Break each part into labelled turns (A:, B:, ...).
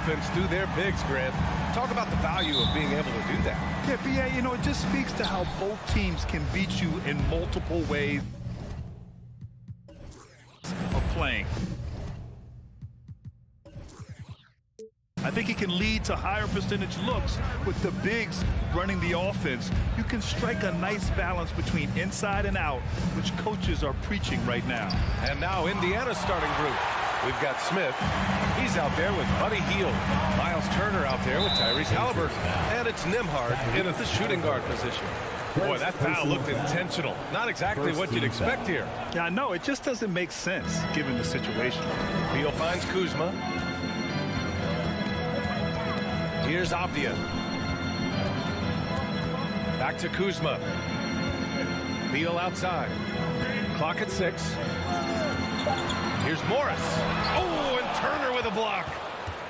A: offense through their bigs, Grant. Talk about the value of being able to do that.
B: Yeah, BA, you know, it just speaks to how both teams can beat you in multiple ways of playing. I think he can lead to higher percentage looks with the bigs running the offense. You can strike a nice balance between inside and out, which coaches are preaching right now.
A: And now Indiana's starting group. We've got Smith. He's out there with Buddy Hield. Miles Turner out there with Tyrese Halliburton. And it's Nembhard in at the shooting guard position. Boy, that foul looked intentional. Not exactly what you'd expect here.
B: Yeah, I know. It just doesn't make sense given the situation.
A: Beal finds Kuzma. Here's Avdia. Back to Kuzma. Beal outside. Clock at 6. Here's Morris. Oh, and Turner with a block.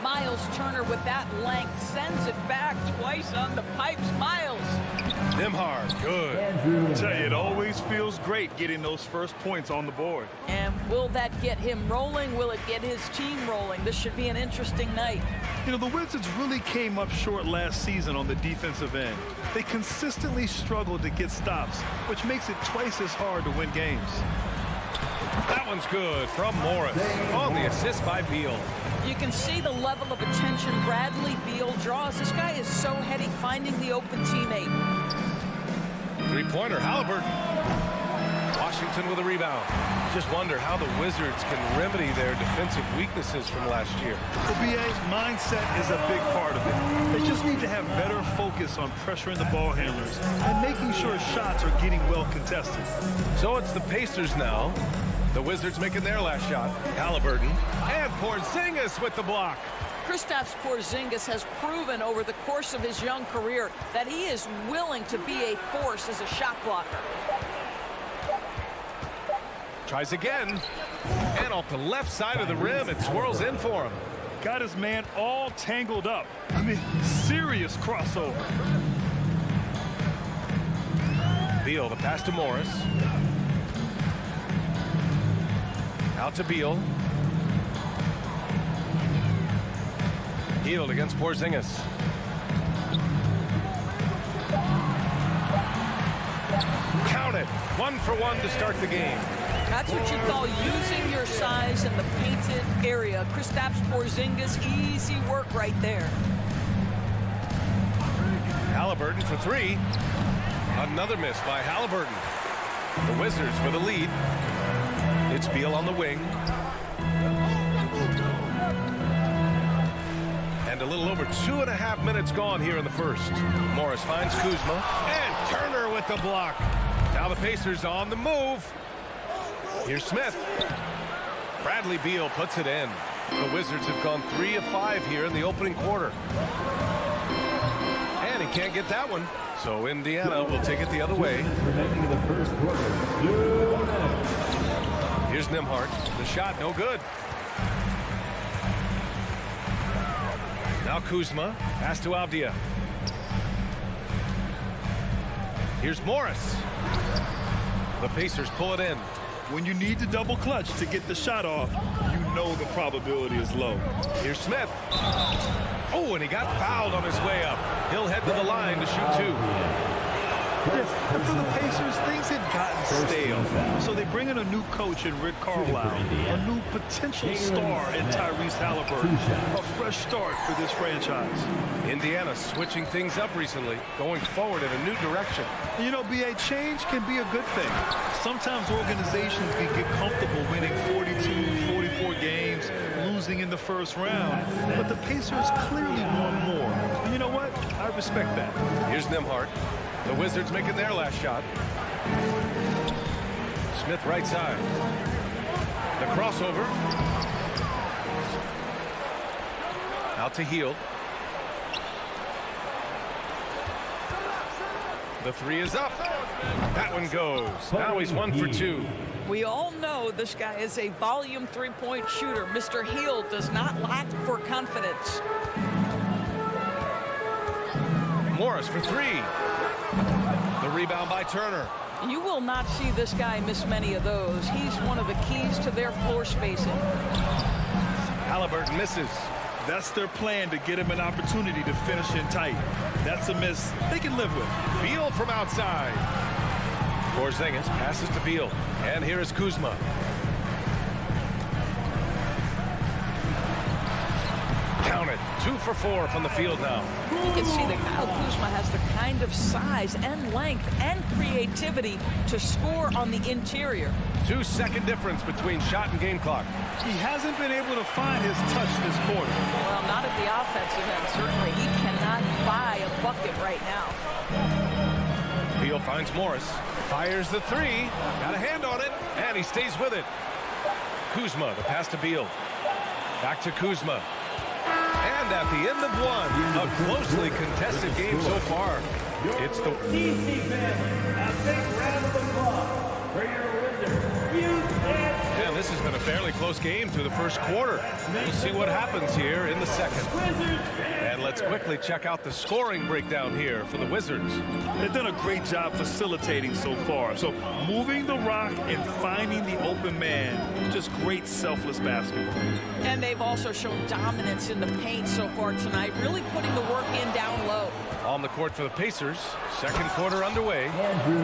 C: Miles Turner with that length sends it back twice on the pipes. Miles.
A: Nembhard, good.
B: I tell you, it always feels great getting those first points on the board.
C: And will that get him rolling? Will it get his team rolling? This should be an interesting night.
B: You know, the Wizards really came up short last season on the defensive end. They consistently struggled to get stops, which makes it twice as hard to win games.
A: That one's good from Morris on the assist by Beal.
C: You can see the level of attention Bradley Beal draws. This guy is so heady finding the open teammate.
A: Three-pointer, Halliburton. Washington with a rebound. Just wonder how the Wizards can remedy their defensive weaknesses from last year.
B: The BA mindset is a big part of it. They just need to have better focus on pressuring the ball handlers and making sure shots are getting well contested.
A: So it's the Pacers now. The Wizards making their last shot. Halliburton and Porzingis with the block.
C: Kristaps Porzingis has proven over the course of his young career that he is willing to be a force as a shot blocker.
A: Tries again. And off the left side of the rim, it swirls in for him.
B: Got his man all tangled up. I mean, serious crossover.
A: Beal, the pass to Morris. Out to Beal. Hield against Porzingis. Count it. 1 for 1 to start the game.
C: That's what you call using your size in the painted area. Kristaps Porzingis, easy work right there.
A: Halliburton for 3. Another miss by Halliburton. The Wizards with a lead. It's Beal on the wing. And a little over 2.5 minutes gone here in the first. Morris finds Kuzma. And Turner with the block. Now the Pacers on the move. Here's Smith. Bradley Beal puts it in. The Wizards have gone 3 of 5 here in the opening quarter. And he can't get that one. So Indiana will take it the other way. Here's Nembhard. The shot, no good. Now Kuzma. Pass to Avdia. Here's Morris. The Pacers pull it in.
B: When you need to double clutch to get the shot off, you know the probability is low.
A: Here's Smith. Oh, and he got fouled on his way up. He'll head to the line to shoot 2.
B: And for the Pacers, things had gotten stale. So they bring in a new coach in Rick Carlisle, a new potential star in Tyrese Halliburton, a fresh start for this franchise.
A: Indiana switching things up recently, going forward in a new direction.
B: You know, BA, change can be a good thing. Sometimes organizations can get comfortable winning 42, 44 games, losing in the first round. But the Pacers clearly want more. And you know what? I respect that.
A: Here's Nembhard. The Wizards making their last shot. Smith right side. The crossover. Out to Hield. The 3 is up. That one goes. Now he's 1 for 2.
C: We all know this guy is a volume three-point shooter. Mr. Hield does not lack for confidence.
A: Morris for 3. The rebound by Turner.
C: You will not see this guy miss many of those. He's one of the keys to their floor spacing.
A: Halliburton misses.
B: That's their plan, to get him an opportunity to finish in tight. That's a miss they can live with.
A: Beal from outside. Skijesss passes to Beal. And here is Kuzma. Count it. 2 for 4 from the field now.
C: You can see that Kyle Kuzma has the kind of size and length and creativity to score on the interior.
A: 2-second difference between shot and game clock.
B: He hasn't been able to find his touch this quarter.
C: Well, not at the offensive end. Certainly, he cannot buy a bucket right now.
A: Beal finds Morris. Fires the 3. Got a hand on it. And he stays with it. Kuzma, the pass to Beal. Back to Kuzma. And at the end of one, a closely contested game so far. It's the and this has been a fairly close game through the first quarter. We'll see what happens here in the second. And let's quickly check out the scoring breakdown here for the Wizards.
B: They've done a great job facilitating so far. So moving the rock and finding the open man, just great selfless basketball.
C: And they've also shown dominance in the paint so far tonight, really putting the work in down low.
A: On the court for the Pacers, second quarter underway.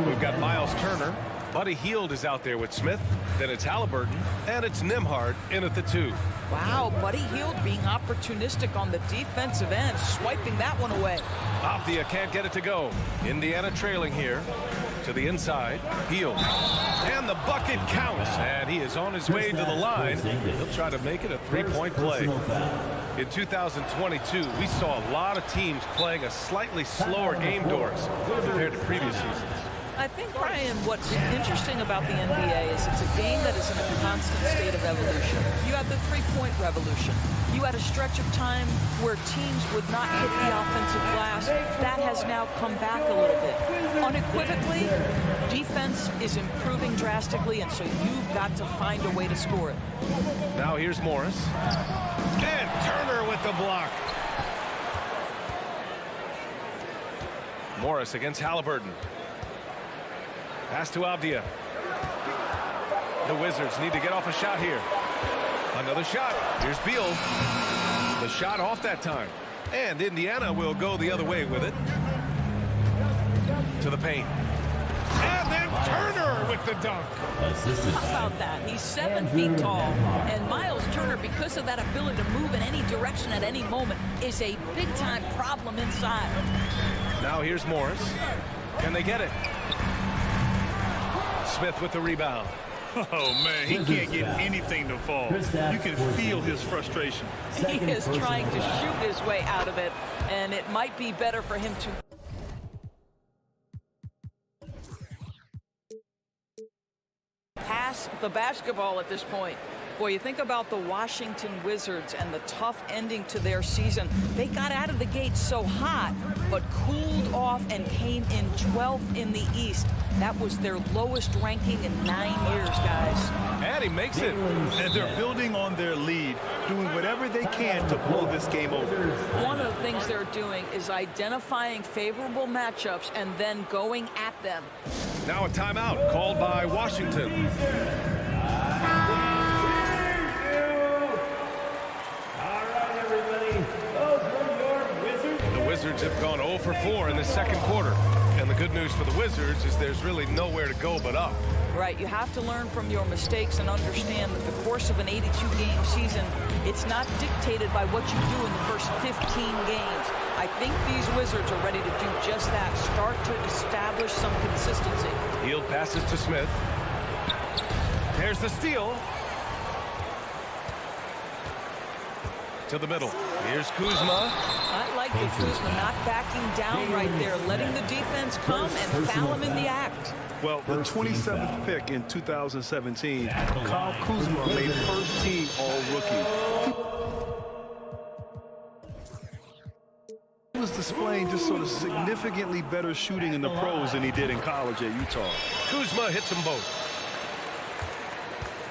A: We've got Miles Turner. Buddy Hield is out there with Smith. Then it's Halliburton. And it's Nembhard in at the 2.
C: Wow, Buddy Hield being opportunistic on the defensive end, swiping that one away.
A: Avdia can't get it to go. Indiana trailing here. To the inside. Hield. And the bucket counts. And he is on his way to the line. He'll try to make it a 3-point play. In 2022, we saw a lot of teams playing a slightly slower game doors compared to previous seasons.
C: I think, Brian, what's interesting about the NBA is it's a game that is in a constant state of evolution. You had the three-point revolution. You had a stretch of time where teams would not hit the offensive glass. That has now come back a little bit. Unequivocally, defense is improving drastically, and so you've got to find a way to score it.
A: Now here's Morris. And Turner with the block. Morris against Halliburton. Pass to Avdia. The Wizards need to get off a shot here. Another shot. Here's Beal. The shot off that time. And Indiana will go the other way with it. To the paint. And then Turner with the dunk.
C: How about that? He's 7 feet tall. And Miles Turner, because of that ability to move in any direction at any moment, is a big-time problem inside.
A: Now here's Morris. Can they get it? Smith with the rebound.
B: Oh, man, he can't get anything to fall. You can feel his frustration.
C: He is trying to shoot his way out of it, and it might be better for him to pass the basketball at this point. Boy, you think about the Washington Wizards and the tough ending to their season. They got out of the gate so hot, but cooled off and came in 12th in the East. That was their lowest ranking in 9 years, guys.
A: And he makes it.
B: And they're building on their lead, doing whatever they can to blow this game over.
C: One of the things they're doing is identifying favorable matchups and then going at them.
A: Now a timeout called by Washington. The Wizards have gone 0 for 4 in the second quarter. And the good news for the Wizards is there's really nowhere to go but up.
C: Right, you have to learn from your mistakes and understand that the course of an 82-game season, it's not dictated by what you do in the first 15 games. I think these Wizards are ready to do just that, start to establish some consistency.
A: Hield passes to Smith. There's the steal. To the middle. Here's Kuzma.
C: I like the Kuzma not backing down right there, letting the defense come and foul him in the act.
B: Well, the 27th pick in 2017, Kyle Kuzma made first team all-rookie. He was displaying just sort of significantly better shooting in the pros than he did in college at Utah.
A: Kuzma hits them both.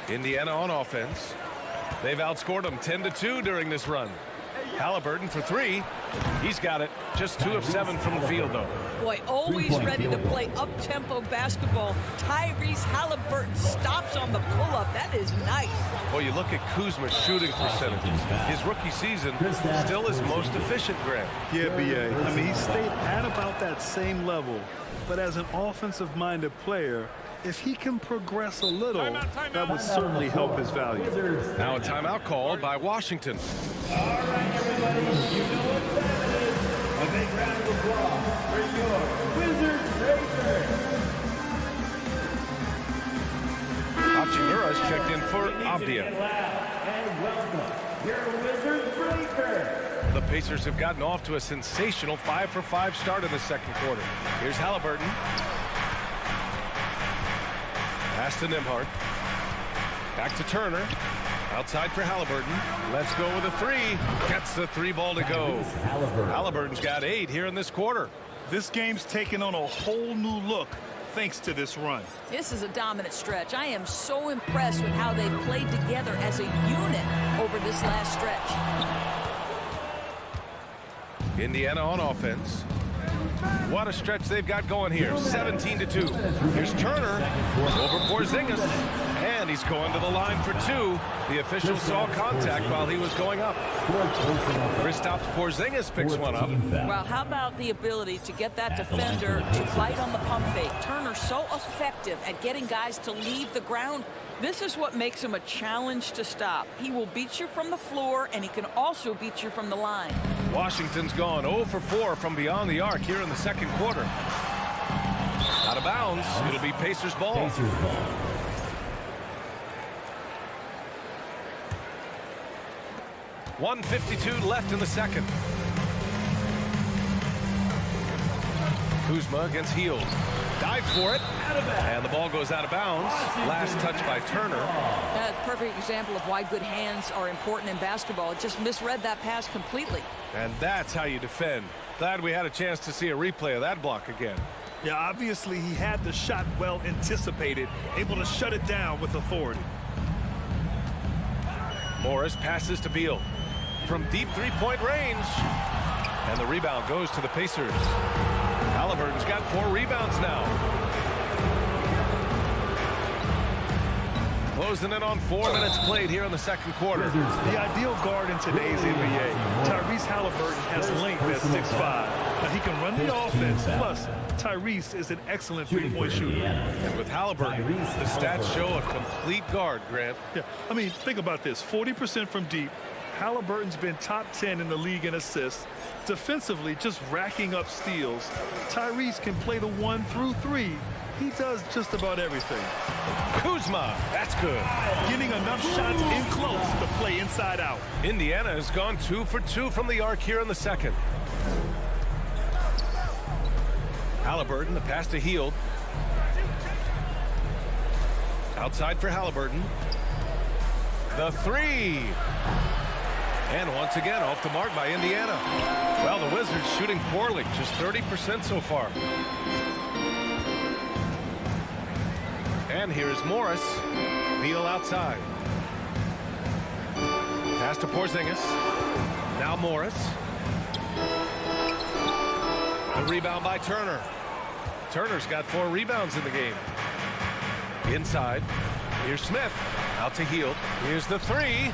A: Indiana on offense. They've outscored them 10-2 during this run. Halliburton for three. He's got it. Just 2 of 7 from the field, though.
C: Boy, always ready to play up-tempo basketball. Tyrese Halliburton stops on the pull-up. That is nice.
A: Well, you look at Kuzma's shooting percentages. His rookie season still his most efficient, Grant.
B: Yeah, B.A. I mean, he stayed at about that same level. But as an offensive-minded player, if he can progress a little, that would certainly help his value.
A: Now a timeout called by Washington.
D: All right, everybody, you know what that is. A big round of applause for your Wizards Racers.
A: Hachimura is checked in for Avdia.
D: And welcome, your Wizards Racers.
A: The Pacers have gotten off to a sensational 5-for-5 start in the second quarter. Here's Halliburton. Pass to Nembhard. Back to Turner. Outside for Halliburton. Let's go with a three. Gets the 3 ball to go. Halliburton's got 8 here in this quarter.
B: This game's taken on a whole new look thanks to this run.
C: This is a dominant stretch. I am so impressed with how they've played together as a unit over this last stretch.
A: Indiana on offense. What a stretch they've got going here. 17-2. Here's Turner over Porzingis. And he's going to the line for 2. The official saw contact while he was going up. Kristaps Porzingis picks one up.
C: Well, how about the ability to get that defender to bite on the pump fake? Turner so effective at getting guys to leave the ground. This is what makes him a challenge to stop. He will beat you from the floor, and he can also beat you from the line.
A: Washington's gone 0 for 4 from beyond the arc here in the second quarter. Out of bounds. It'll be Pacers ball. 1:52 left in the second. Kuzma against Hield. Dive for it. And the ball goes out of bounds. Last touch by Turner.
C: That's a perfect example of why good hands are important in basketball. It just misread that pass completely.
A: And that's how you defend. Glad we had a chance to see a replay of that block again.
B: Yeah, obviously he had the shot well anticipated, able to shut it down with authority.
A: Morris passes to Beal from deep three-point range. And the rebound goes to the Pacers. Halliburton's got 4 rebounds now. Closing in on 4 minutes played here in the second quarter.
B: The ideal guard in today's NBA. Tyrese Halliburton has length at 6'5". Now he can run the offense. Plus, Tyrese is an excellent three-point shooter.
A: And with Halliburton, the stats show a complete guard, Grant.
B: Yeah, I mean, think about this. 40% from deep. Halliburton's been top 10 in the league in assists. Defensively, just racking up steals. Tyrese can play the 1 through 3. He does just about everything.
A: Kuzma, that's good.
B: Getting enough shots in close to play inside out.
A: Indiana has gone 2 for 2 from the arc here in the second. Halliburton, the pass to Hield. Outside for Halliburton. The 3. And once again, off the mark by Indiana. Well, the Wizards shooting poorly, just 30% so far. And here's Morris. Beal outside. Pass to Porzingis. Now Morris. The rebound by Turner. Turner's got 4 rebounds in the game. Inside. Here's Smith. Out to Hield. Here's the 3.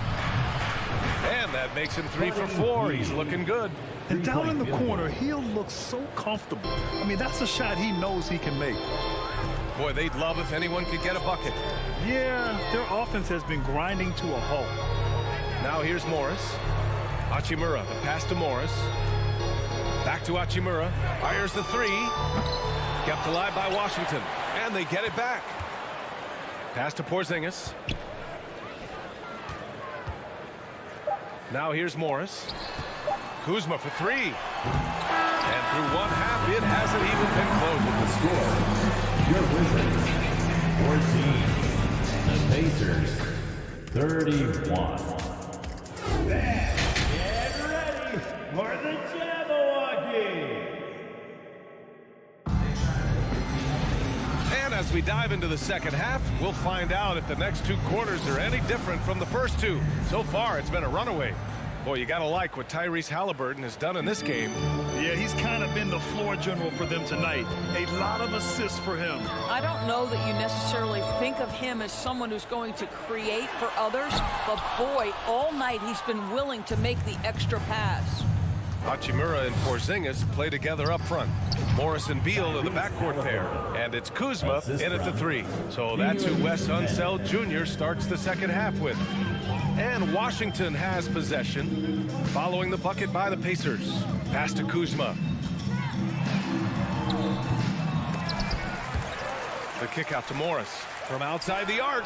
A: And that makes him 3 for 4. He's looking good.
B: And down in the corner, Hield looks so comfortable. I mean, that's a shot he knows he can make.
A: Boy, they'd love if anyone could get a bucket.
B: Yeah, their offense has been grinding to a halt.
A: Now here's Morris. Hachimura, the pass to Morris. Back to Hachimura. Fires the 3. Kept alive by Washington. And they get it back. Pass to Porzingis. Now here's Morris. Kuzma for 3. And through one half, it hasn't even been close.
D: The score, your Wizards 14, the Pacers 31. Get ready for the Jabberwocky!
A: And as we dive into the second half, we'll find out if the next 2 quarters are any different from the first 2. So far, it's been a runaway. Boy, you got to like what Tyrese Halliburton has done in this game.
B: Yeah, he's kind of been the floor general for them tonight. A lot of assists for him.
C: I don't know that you necessarily think of him as someone who's going to create for others, but boy, all night he's been willing to make the extra pass.
A: Hachimura and Porzingis play together up front. Morris and Beal are the backcourt pair. And it's Kuzma in at the 3. So that's who Wes Unseld Jr. starts the second half with. And Washington has possession following the bucket by the Pacers. Pass to Kuzma. The kick out to Morris from outside the arc.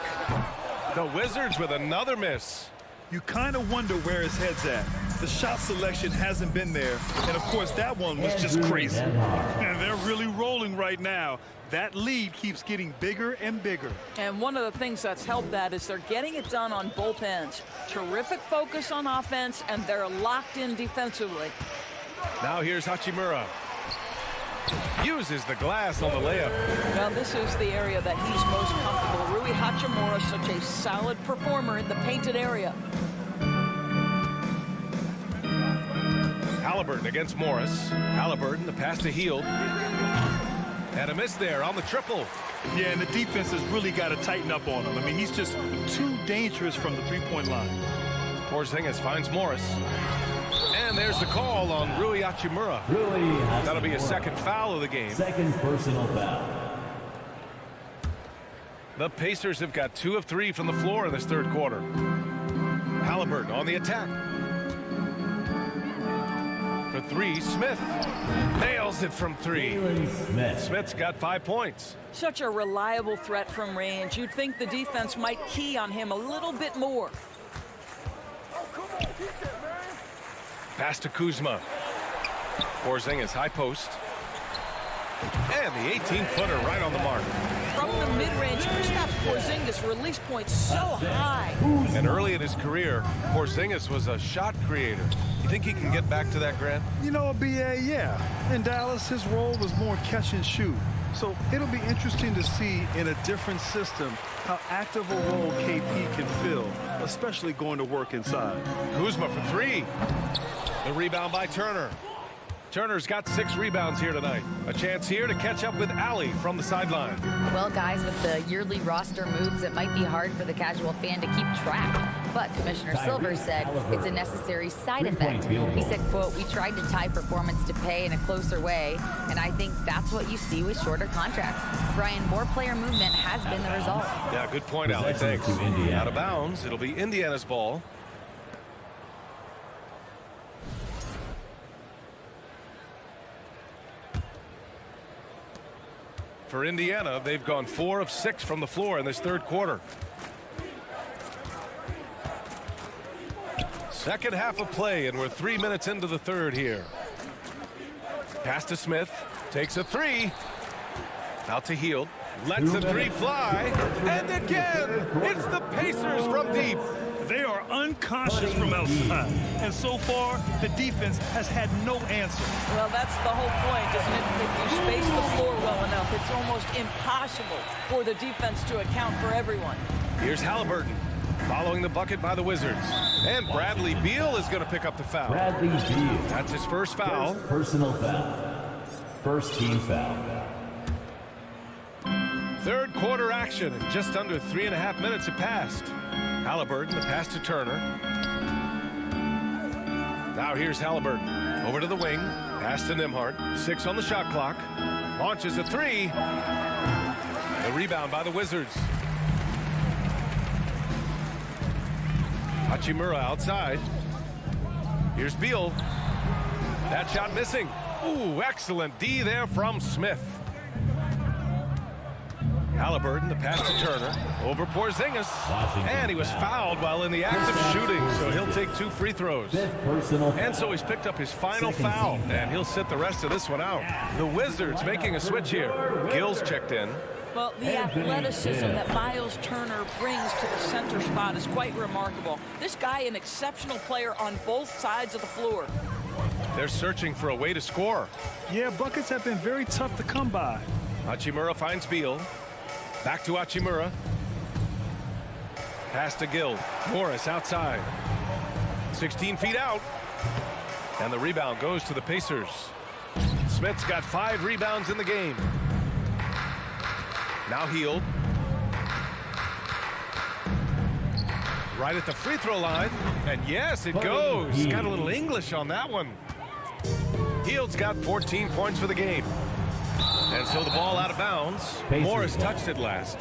A: The Wizards with another miss.
B: You kind of wonder where his head's at. The shot selection hasn't been there. And, of course, that one was just crazy. And they're really rolling right now. That lead keeps getting bigger and bigger.
C: And one of the things that's helped that is they're getting it done on both ends. Terrific focus on offense, and they're locked in defensively.
A: Now here's Hachimura. Uses the glass on the layup.
C: Now this is the area that he's most comfortable. Rui Hachimura, such a solid performer in the painted area.
A: Halliburton against Morris. Halliburton, the pass to Hield. And a miss there on the triple.
B: Yeah, and the defense has really got to tighten up on him. I mean, he's just too dangerous from the three-point line.
A: Porzingis finds Morris. And there's the call on Rui Hachimura. That'll be a second foul of the game.
D: Second personal foul.
A: The Pacers have got 2 of 3 from the floor in this third quarter. Halliburton on the attack. For 3, Smith nails it from 3. Smith's got 5 points.
C: Such a reliable threat from range. You'd think the defense might key on him a little bit more.
A: Pass to Kuzma. Porzingis high post. And the 18-footer right on the mark.
C: From the mid-range, Kristaps Porzingis release points so high.
A: And early in his career, Porzingis was a shot creator. You think he can get back to that, Grant?
B: You know, BA, yeah. In Dallas, his role was more catch and shoot. So it'll be interesting to see in a different system how active a role KP can fill, especially going to work inside.
A: Kuzma for 3. The rebound by Turner. Turner's got 6 rebounds here tonight. A chance here to catch up with Allie from the sideline.
E: Well, guys, with the yearly roster moves, it might be hard for the casual fan to keep track. But Commissioner Silver said it's a necessary side effect. He said, quote, "We tried to tie performance to pay in a closer way, and I think that's what you see with shorter contracts." Brian, more player movement has been the result.
A: Yeah, good point, Allie. Thanks. Out of bounds. It'll be Indiana's ball. For Indiana, they've gone 4 of 6 from the floor in this third quarter. Second half of play, and we're 3 minutes into the third here. Pass to Smith. Takes a 3. Out to Hield. Lets the 3 fly. And again, it's the Pacers from deep.
B: They are unconscious from outside. And so far, the defense has had no answer.
C: Well, that's the whole point, isn't it? If you space the floor well enough, it's almost impossible for the defense to account for everyone.
A: Here's Halliburton following the bucket by the Wizards. And Bradley Beal is going to pick up the foul.
D: Bradley Beal.
A: That's his first foul.
D: First personal foul. First team foul.
A: Third quarter action. Just under 3.5 minutes have passed. Halliburton, the pass to Turner. Now here's Halliburton. Over to the wing. Pass to Nembhard. 6 on the shot clock. Launches a 3. The rebound by the Wizards. Hachimura outside. Here's Beal. That shot missing. Ooh, excellent D there from Smith. Halliburton, the pass to Turner. Over Porzingis. And he was fouled while in the act of shooting, so he'll take 2 free throws. And so he's picked up his final foul, and he'll sit the rest of this one out. The Wizards making a switch here. Gill's checked in.
C: Well, the athleticism that Miles Turner brings to the center spot is quite remarkable. This guy, an exceptional player on both sides of the floor.
A: They're searching for a way to score.
B: Yeah, buckets have been very tough to come by.
A: Hachimura finds Beal. Back to Hachimura. Pass to Gill. Morris outside. 16 feet out. And the rebound goes to the Pacers. Smith's got 5 rebounds in the game. Now Hield. Right at the free throw line. And yes, it goes. Got a little English on that one. Hield's got 14 points for the game. And so the ball out of bounds. Morris touched it last.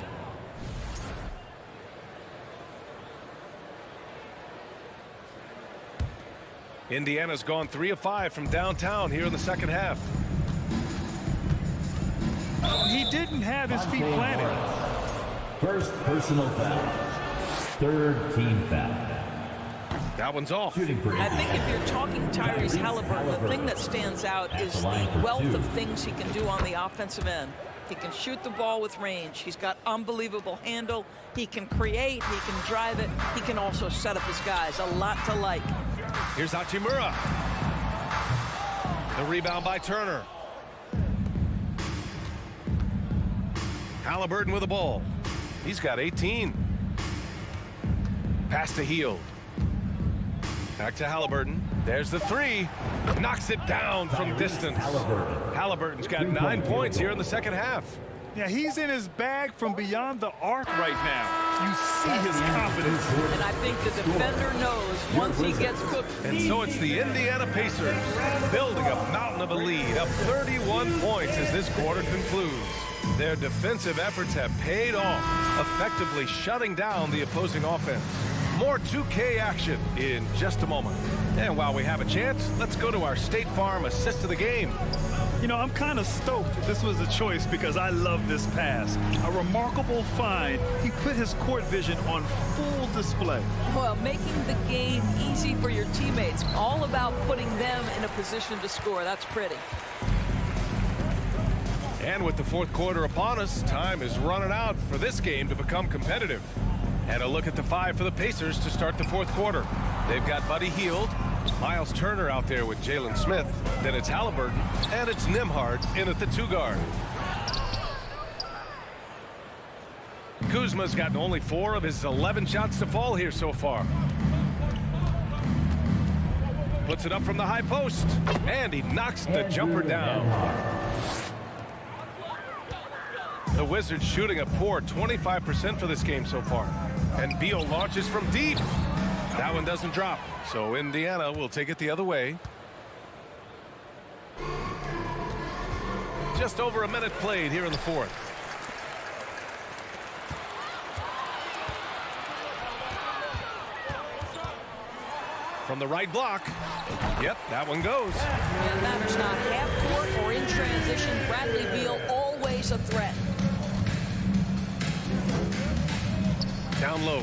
A: Indiana's gone 3 of 5 from downtown here in the second half.
B: He didn't have his feet planted.
D: First personal foul. Third team foul.
A: That one's off.
C: I think if you're talking Tyrese Halliburton, the thing that stands out is the wealth of things he can do on the offensive end. He can shoot the ball with range. He's got unbelievable handle. He can create. He can drive it. He can also set up his guys. A lot to like.
A: Here's Hachimura. The rebound by Turner. Halliburton with the ball. He's got 18. Pass to Hield. Back to Halliburton. There's the 3. Knocks it down from distance. Halliburton's got 9 points here in the second half.
B: Yeah, he's in his bag from beyond the arc right now. You see his confidence.
C: And I think the defender knows once he gets cooked.
A: And so it's the Indiana Pacers building a mountain of a lead, up 31 points as this quarter concludes. Their defensive efforts have paid off, effectively shutting down the opposing offense. More 2K action in just a moment. And while we have a chance, let's go to our State Farm assist of the game.
B: You know, I'm kind of stoked that this was a choice because I love this pass. A remarkable find. He put his court vision on full display.
C: Well, making the game easy for your teammates. All about putting them in a position to score. That's pretty.
A: And with the fourth quarter upon us, time is running out for this game to become competitive. And a look at the 5 for the Pacers to start the fourth quarter. They've got Buddy Hield, Miles Turner out there with Jalen Smith. Then it's Halliburton, and it's Nembhard in at the 2 guard. Kuzma's gotten only 4 of his 11 shots to fall here so far. Puts it up from the high post, and he knocks the jumper down. The Wizards shooting a poor 25% for this game so far. And Beal launches from deep. That one doesn't drop. So Indiana will take it the other way. Just over a minute played here in the fourth. From the right block. Yep, that one goes.
C: It matters not half court or in transition. Bradley Beal always a threat.
A: Down low.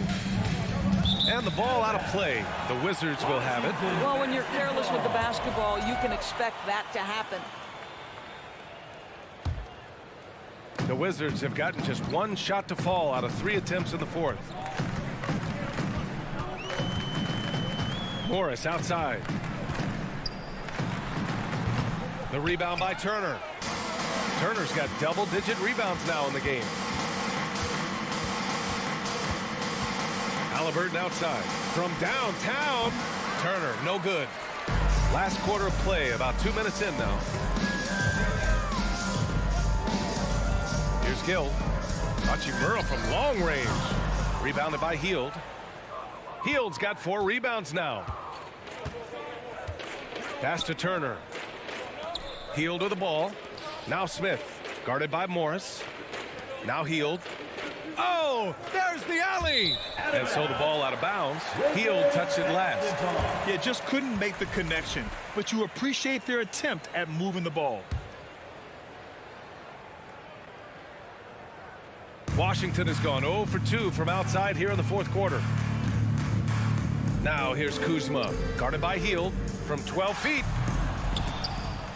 A: And the ball out of play. The Wizards will have it.
C: Well, when you're careless with the basketball, you can expect that to happen.
A: The Wizards have gotten just 1 shot to fall out of 3 attempts in the fourth. Morris outside. The rebound by Turner. Turner's got double-digit rebounds now in the game. Halliburton outside. From downtown. Turner, no good. Last quarter of play, about 2 minutes in now. Here's Gill. Hachimura from long range. Rebounded by Hield. Hield's got 4 rebounds now. Pass to Turner. Hield with the ball. Now Smith. Guarded by Morris. Now Hield. Oh, there's the alley. And so the ball out of bounds. Hield touched it last.
B: Yeah, just couldn't make the connection. But you appreciate their attempt at moving the ball.
A: Washington has gone 0 for 2 from outside here in the fourth quarter. Now here's Kuzma. Guarded by Hield from 12 feet.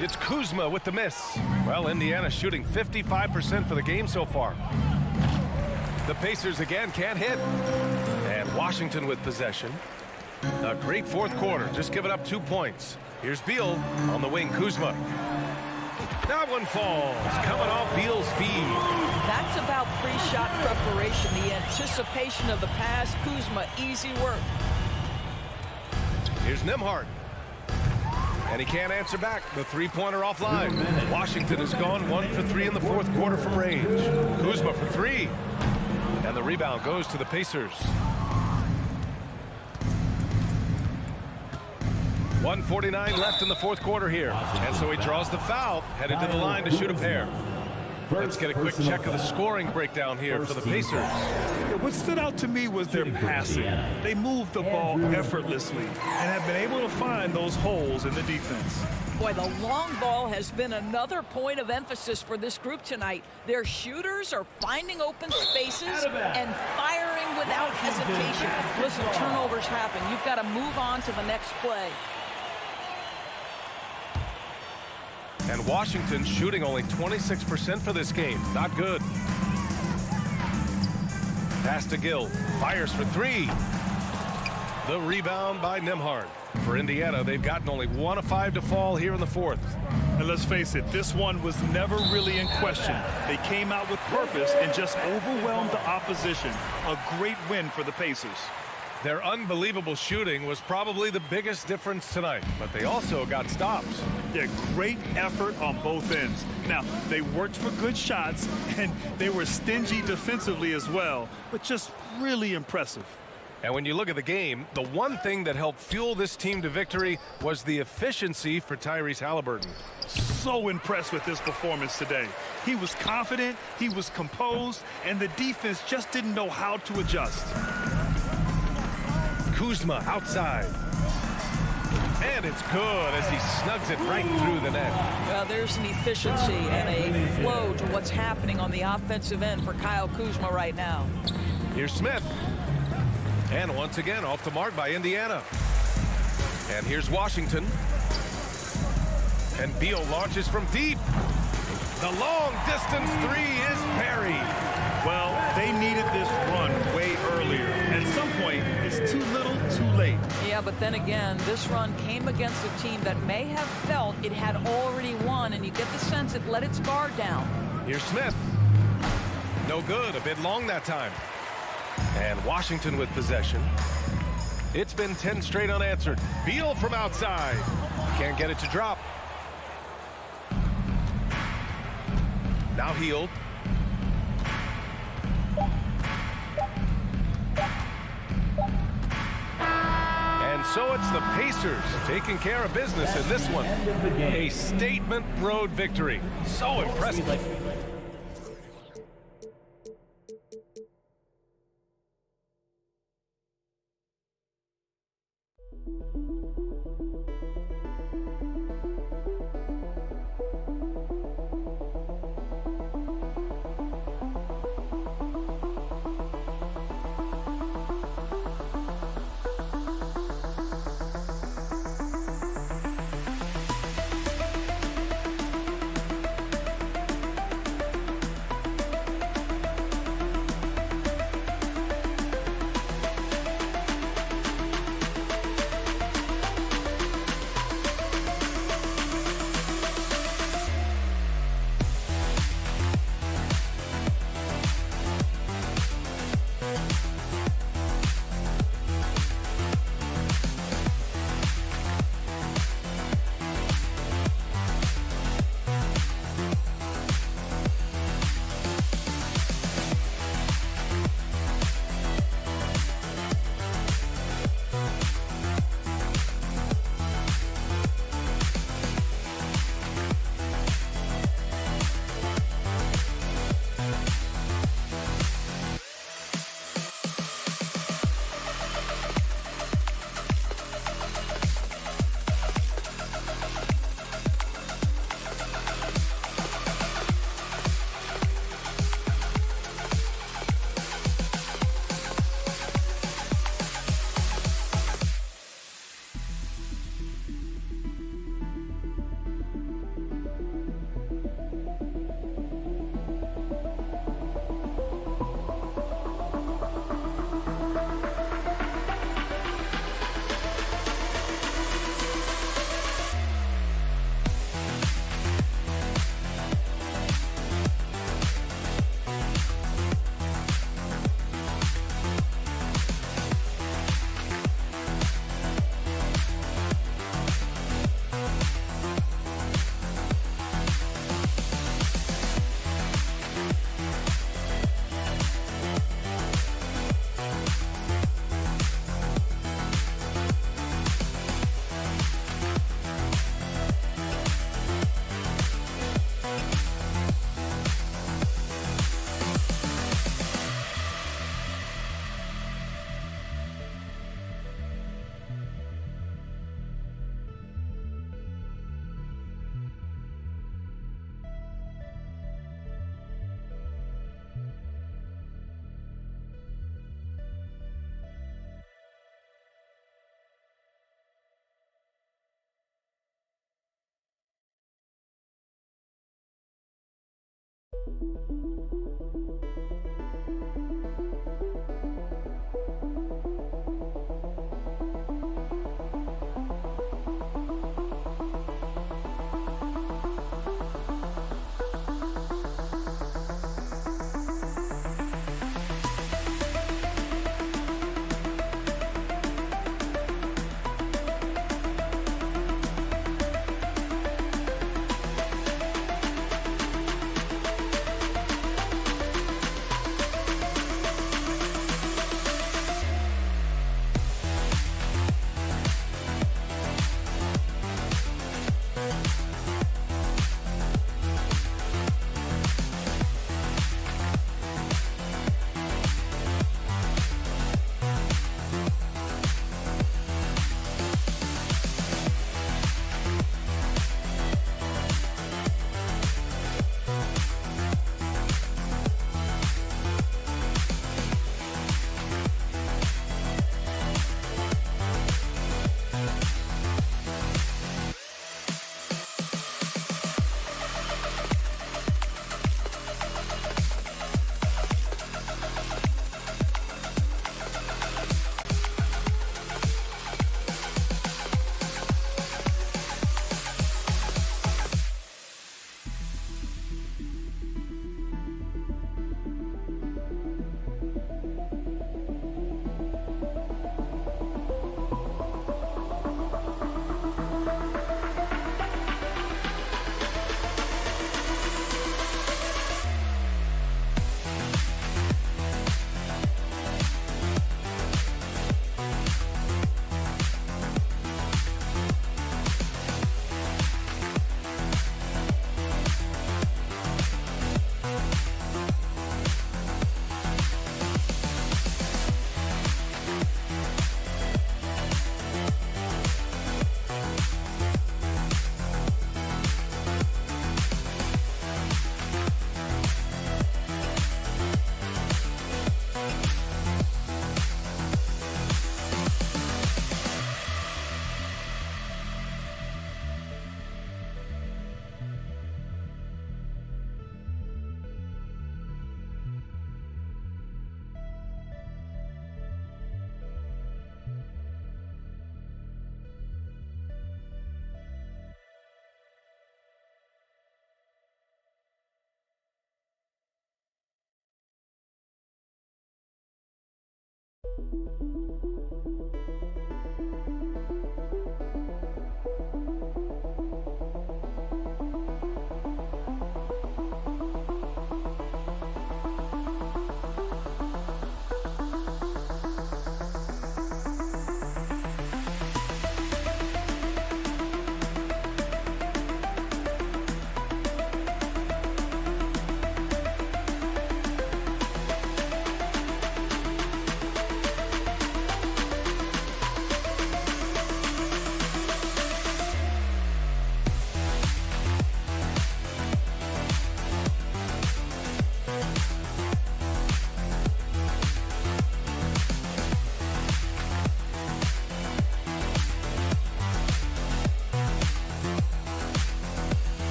A: It's Kuzma with the miss. Well, Indiana shooting 55% for the game so far. The Pacers again can't hit. And Washington with possession. A great fourth quarter, just giving up 2 points. Here's Beal on the wing. Kuzma. That one falls, coming off Beal's feed.
C: That's about pre-shot preparation, the anticipation of the pass. Kuzma, easy work.
A: Here's Nembhard. And he can't answer back. The three-pointer offline. Washington has gone 1 for 3 in the fourth quarter from range. Kuzma for 3. And the rebound goes to the Pacers. 1:49 left in the fourth quarter here. And so he draws the foul, headed to the line to shoot a pair. Let's get a quick check of the scoring breakdown here for the Pacers.
B: What stood out to me was their passing. They moved the ball effortlessly and have been able to find those holes in the defense.
C: Boy, the long ball has been another point of emphasis for this group tonight. Their shooters are finding open spaces and firing without hesitation. Listen, turnovers happen. You've got to move on to the next play.
A: And Washington shooting only 26% for this game. Not good. Pass to Gill. Fires for 3. The rebound by Nembhard. For Indiana, they've gotten only 1 of 5 to fall here in the fourth.
B: And let's face it, this one was never really in question. They came out with purpose and just overwhelmed the opposition. A great win for the Pacers.
A: Their unbelievable shooting was probably the biggest difference tonight, but they also got stops.
B: Yeah, great effort on both ends. Now, they worked for good shots, and they were stingy defensively as well, but just really impressive.
A: And when you look at the game, the one thing that helped fuel this team to victory was the efficiency for Tyrese Halliburton.
B: So impressed with his performance today. He was confident, he was composed, and the defense just didn't know how to adjust.
A: Kuzma outside. And it's good as he snugs it right through the net.
C: Well, there's an efficiency and a flow to what's happening on the offensive end for Kyle Kuzma right now.
A: Here's Smith. And once again, off the mark by Indiana. And here's Washington. And Beal launches from deep. The long-distance 3 is buried.
B: Well, they needed this run way earlier. At some point, it's too little, too late.
C: Yeah, but then again, this run came against a team that may have felt it had already won, and you get the sense it let its guard down.
A: Here's Smith. No good, a bit long that time. And Washington with possession. It's been 10 straight unanswered. Beal from outside. Can't get it to drop. Now Hield. And so it's the Pacers taking care of business in this one. A statement road victory. So impressive.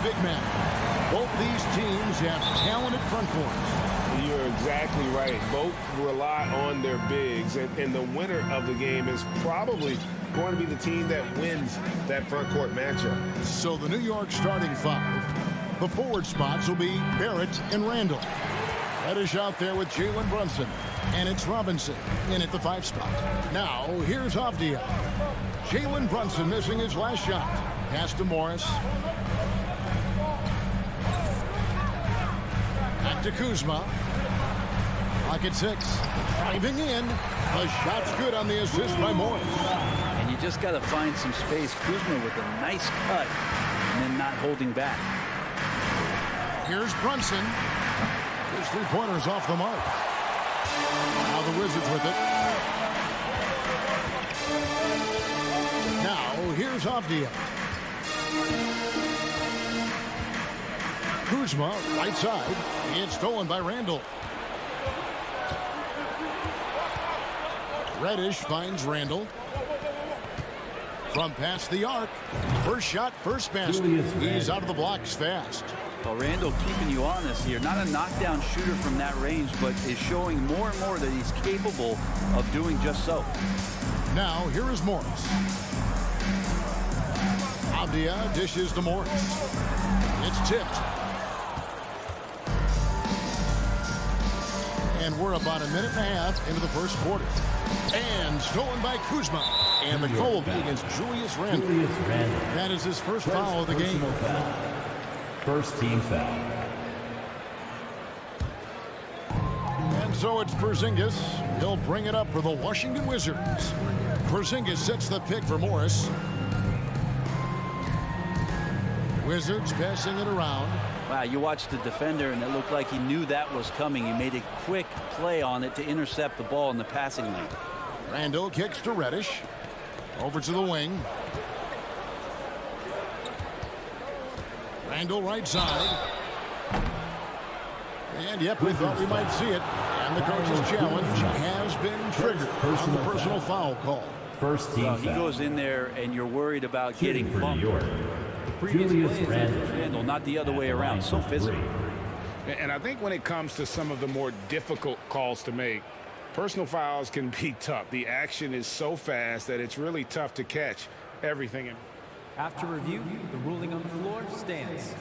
F: big men. Both these teams have talented front courts.
G: You're exactly right. Both rely on their bigs, and the winner of the game is probably going to be the team that wins that front court matchup.
F: So the New York starting five. The forward spots will be Barrett and Randall. Reddish out there with Jalen Brunson. And it's Robinson in at the 5 spot. Now, here's Avdia. Jalen Brunson missing his last shot. Pass to Morris. Back to Kuzma. Clock at 6. Driving in. The shot's good on the assist by Morris.
H: And you just got to find some space. Kuzma with a nice cut and then not holding back.
F: Here's Brunson. His 3-pointers off the mark. Now the Wizards with it. Now here's Avdia. Kuzma, right side. It's stolen by Randall. Reddish finds Randall. From past the arc. First shot, first basket. He's out of the blocks fast.
H: Well, Randall keeping you honest here. Not a knockdown shooter from that range, but is showing more and more that he's capable of doing just so.
F: Now, here is Morris. Avdia dishes to Morris. It's tipped. And we're about a minute and a half into the first quarter. And stolen by Kuzma. And the call will be against Julius Randle. That is his first foul of the game.
D: First team foul.
F: And so it's Porzingis. He'll bring it up for the Washington Wizards. Porzingis sets the pick for Morris. Wizards passing it around.
H: Wow, you watched the defender, and it looked like he knew that was coming. He made a quick play on it to intercept the ball in the passing lane.
F: Randall kicks to Reddish. Over to the wing. Randall right side. And yep, we thought we might see it. And the coach's challenge has been triggered on the personal foul call.
D: First team foul.
H: He goes in there, and you're worried about getting bumped.
D: Julius
H: Randall, not the other way around. So physical.
G: And I think when it comes to some of the more difficult calls to make, personal fouls can be tough. The action is so fast that it's really tough to catch everything.
I: After review, the ruling on the floor stands.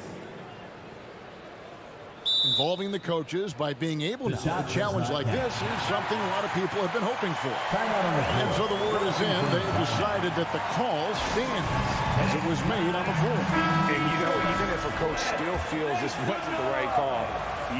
F: Involving the coaches by being able to a challenge like this is something a lot of people have been hoping for. And so the word is in. They've decided that the call stands as it was made on the floor.
G: And you know, even if a coach still feels this wasn't the right call,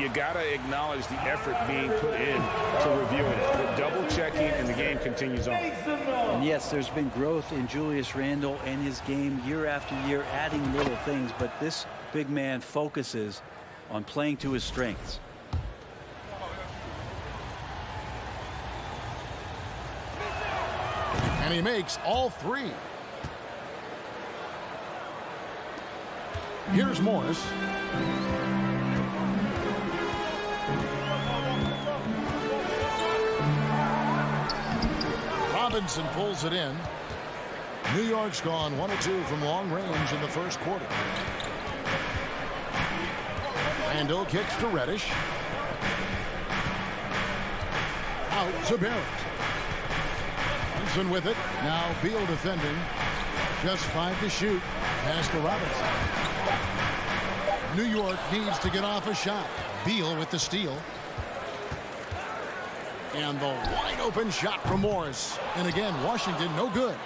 G: you got to acknowledge the effort being put in to reviewing it. The double checking, and the game continues on.
H: And yes, there's been growth in Julius Randle and his game year after year, adding little things, but this big man focuses on playing to his strengths.
F: And he makes all 3. Here's Morris. Robinson pulls it in. New York's gone 1 of 2 from long range in the first quarter. Randall kicks to Reddish. Out to Barrett. Brunson with it. Now Beal defending. Just 5 to shoot. Pass to Robinson. New York needs to get off a shot. Beal with the steal. And the wide open shot from Morris. And again, Washington no good.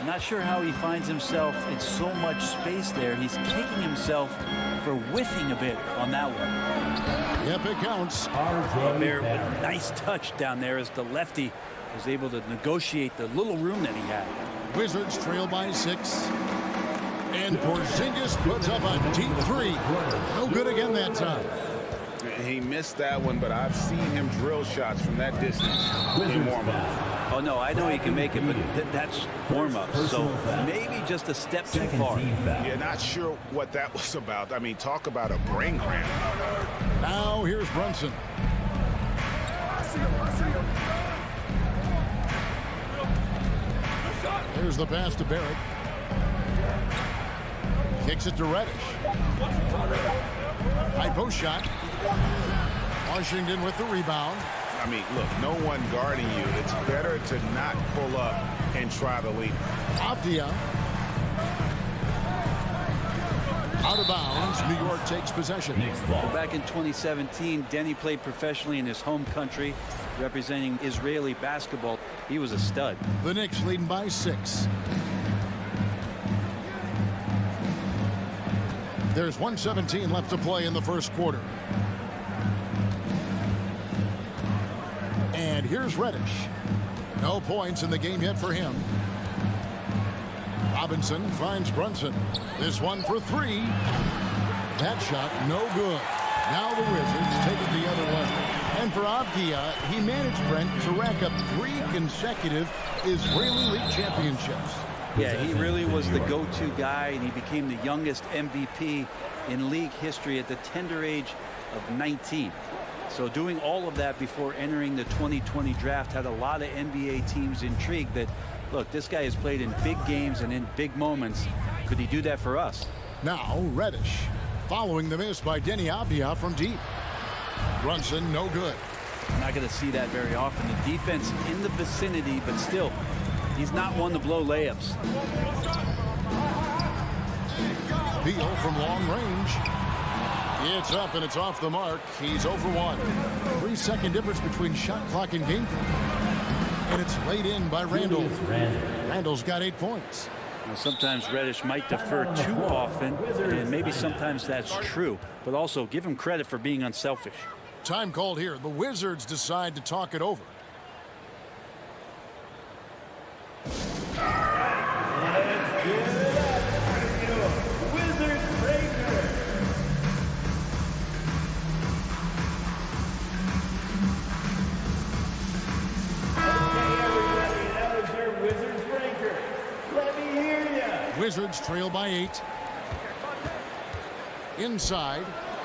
H: I'm not sure how he finds himself in so much space there. He's kicking himself for whiffing a bit on that one.
F: Yep, it counts.
H: Barrett with a nice touch down there as the lefty was able to negotiate the little room that he had.
F: Wizards trail by 6. And Porzingis puts up a deep 3. No good again that time.
G: He missed that one, but I've seen him drill shots from that distance in warm-up.
H: Oh, no, I know he can make it, but that's warm-up. So maybe just a step too far.
G: Yeah, not sure what that was about. I mean, talk about a brain cramp.
F: Now here's Brunson. Here's the pass to Barrett. Kicks it to Reddish. High post shot. Washington with the rebound.
G: I mean, look, no one guarding you. It's better to not pull up and try to lead.
F: Avdia. Out of bounds. New York takes possession.
H: Well, back in 2017, Denny played professionally in his home country, representing Israeli basketball. He was a stud.
F: The Knicks leading by 6. There's 1:17 left to play in the first quarter. And here's Reddish. No points in the game yet for him. Robinson finds Brunson. This one for 3. That shot no good. Now the Wizards take it the other way. And for Avdia, he managed Brent to rack up 3 consecutive Israeli League championships.
H: Yeah, he really was the go-to guy, and he became the youngest MVP in league history at the tender age of 19. So doing all of that before entering the 2020 draft had a lot of NBA teams intrigued that, look, this guy has played in big games and in big moments. Could he do that for us?
F: Now Reddish following the miss by Denny Avdia from deep. Brunson no good.
H: I'm not going to see that very often. The defense in the vicinity, but still, he's not one to blow layups.
F: Beal from long range. It's up and it's off the mark. He's 0 for 1. 3-second difference between shot clock and game clock. And it's laid in by Randall. Randall's got 8 points.
H: Now, sometimes Reddish might defer too often, and maybe sometimes that's true. But also, give him credit for being unselfish.
F: Time called here. The Wizards decide to talk it over. Wizards trail by 8. Inside,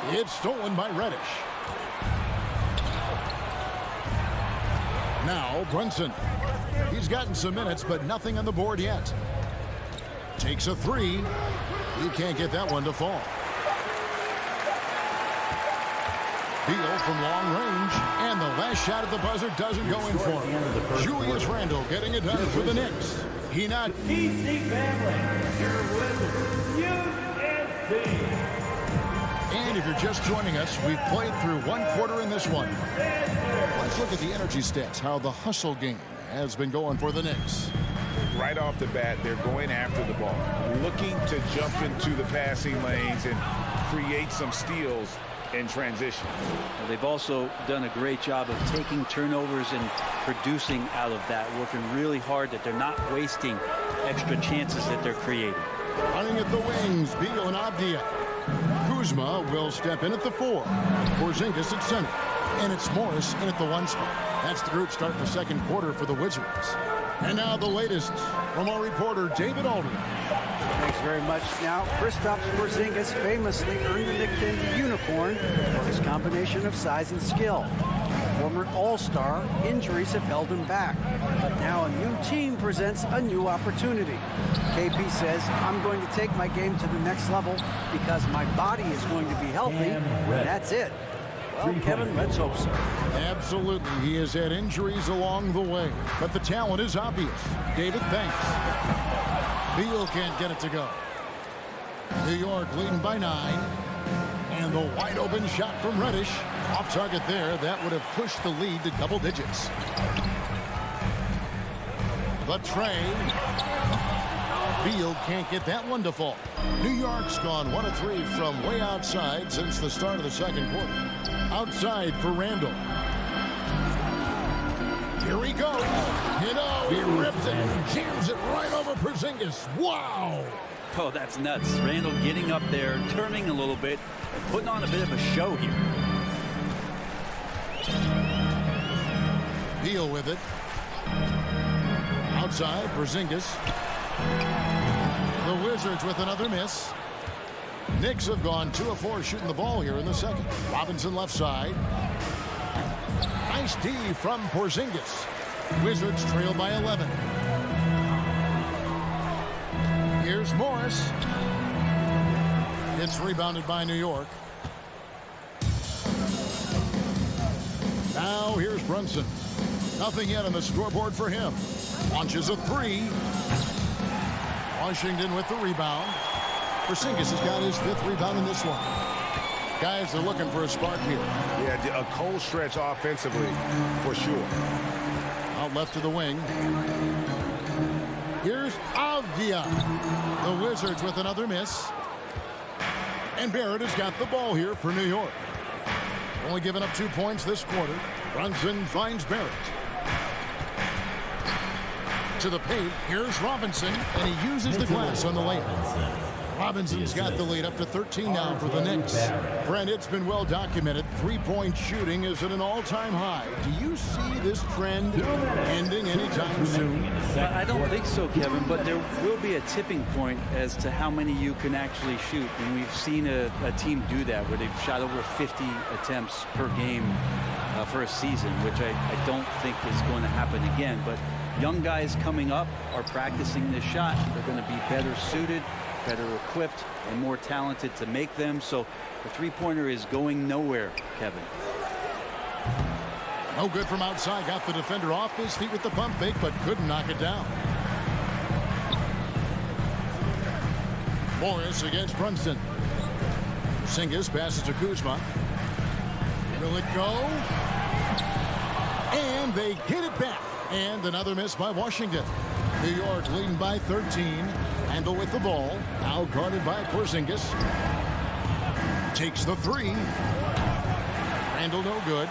F: it's stolen by Reddish. Now Brunson. He's gotten some minutes, but nothing on the board yet. Takes a 3. He can't get that one to fall. Beal from long range, and the last shot at the buzzer doesn't go in for him. Julius Randle getting it done for the Knicks. He not.
D: EPC family, your Wizards,
F: And if you're just joining us, we've played through 1 quarter in this one. Let's look at the energy stats, how the hustle game has been going for the Knicks.
G: Right off the bat, they're going after the ball, looking to jump into the passing lanes and create some steals in transition.
H: Well, they've also done a great job of taking turnovers and producing out of that, working really hard that they're not wasting extra chances that they're creating.
F: Running at the wings, Beal and Avdia. Kuzma will step in at the 4. Porzingis at center. And it's Morris in at the 1 spot. That's the group starting the second quarter for the Wizards. And now the latest from our reporter, David Aldridge.
J: Thanks very much. Now, Kristaps Porzingis famously earned the nickname the Unicorn for his combination of size and skill. Former All-Star, injuries have held him back. But now a new team presents a new opportunity. KP says, I'm going to take my game to the next level because my body is going to be healthy, and that's it. Well, Kevin, let's hope so.
F: Absolutely. He has had injuries along the way, but the talent is obvious. David, thanks. Beal can't get it to go. New York leading by 9. And the wide open shot from Reddish. Off target there. That would have pushed the lead to double digits. The tray. Beal can't get that one to fall. New York's gone 1 of 3 from way outside since the start of the second quarter. Outside for Randall. Here he goes. You know, he rips it and jams it right over Porzingis. Wow.
H: Oh, that's nuts. Randall getting up there, turning a little bit, and putting on a bit of a show here.
F: Beal with it. Outside, Porzingis. The Wizards with another miss. Knicks have gone 2 of 4 shooting the ball here in the second. Robinson left side. Nice D from Porzingis. Wizards trail by 11. Here's Morris. It's rebounded by New York. Now here's Brunson. Nothing yet on the scoreboard for him. Launches a three. Washington with the rebound. Porzingis has got his 5th rebound in this one. Guys are looking for a spark here.
G: Yeah, a cold stretch offensively for sure.
F: Out left to the wing. Here's Avdia. The Wizards with another miss. And Barrett has got the ball here for New York. Only giving up 2 points this quarter. Brunson finds Barrett. To the paint. Here's Robinson. And he uses the glass on the layup. Robinson's got the lead up to 13 now for the Knicks. Brent, it's been well documented. 3-point shooting is at an all-time high. Do you see this trend ending anytime soon?
H: I don't think so, Kevin, but there will be a tipping point as to how many you can actually shoot. And we've seen a team do that where they've shot over 50 attempts per game for a season, which I don't think is going to happen again. But young guys coming up are practicing this shot. They're going to be better suited, better equipped, and more talented to make them. So the three-pointer is going nowhere, Kevin.
F: No good from outside. Got the defender off his feet with the pump fake, but couldn't knock it down. Morris against Brunson. Skijesss passes to Kuzma. Will it go? And they get it back. And another miss by Washington. New York leading by 13. Handle with the ball. Now guarded by Porzingis. Takes the three. Handle no good.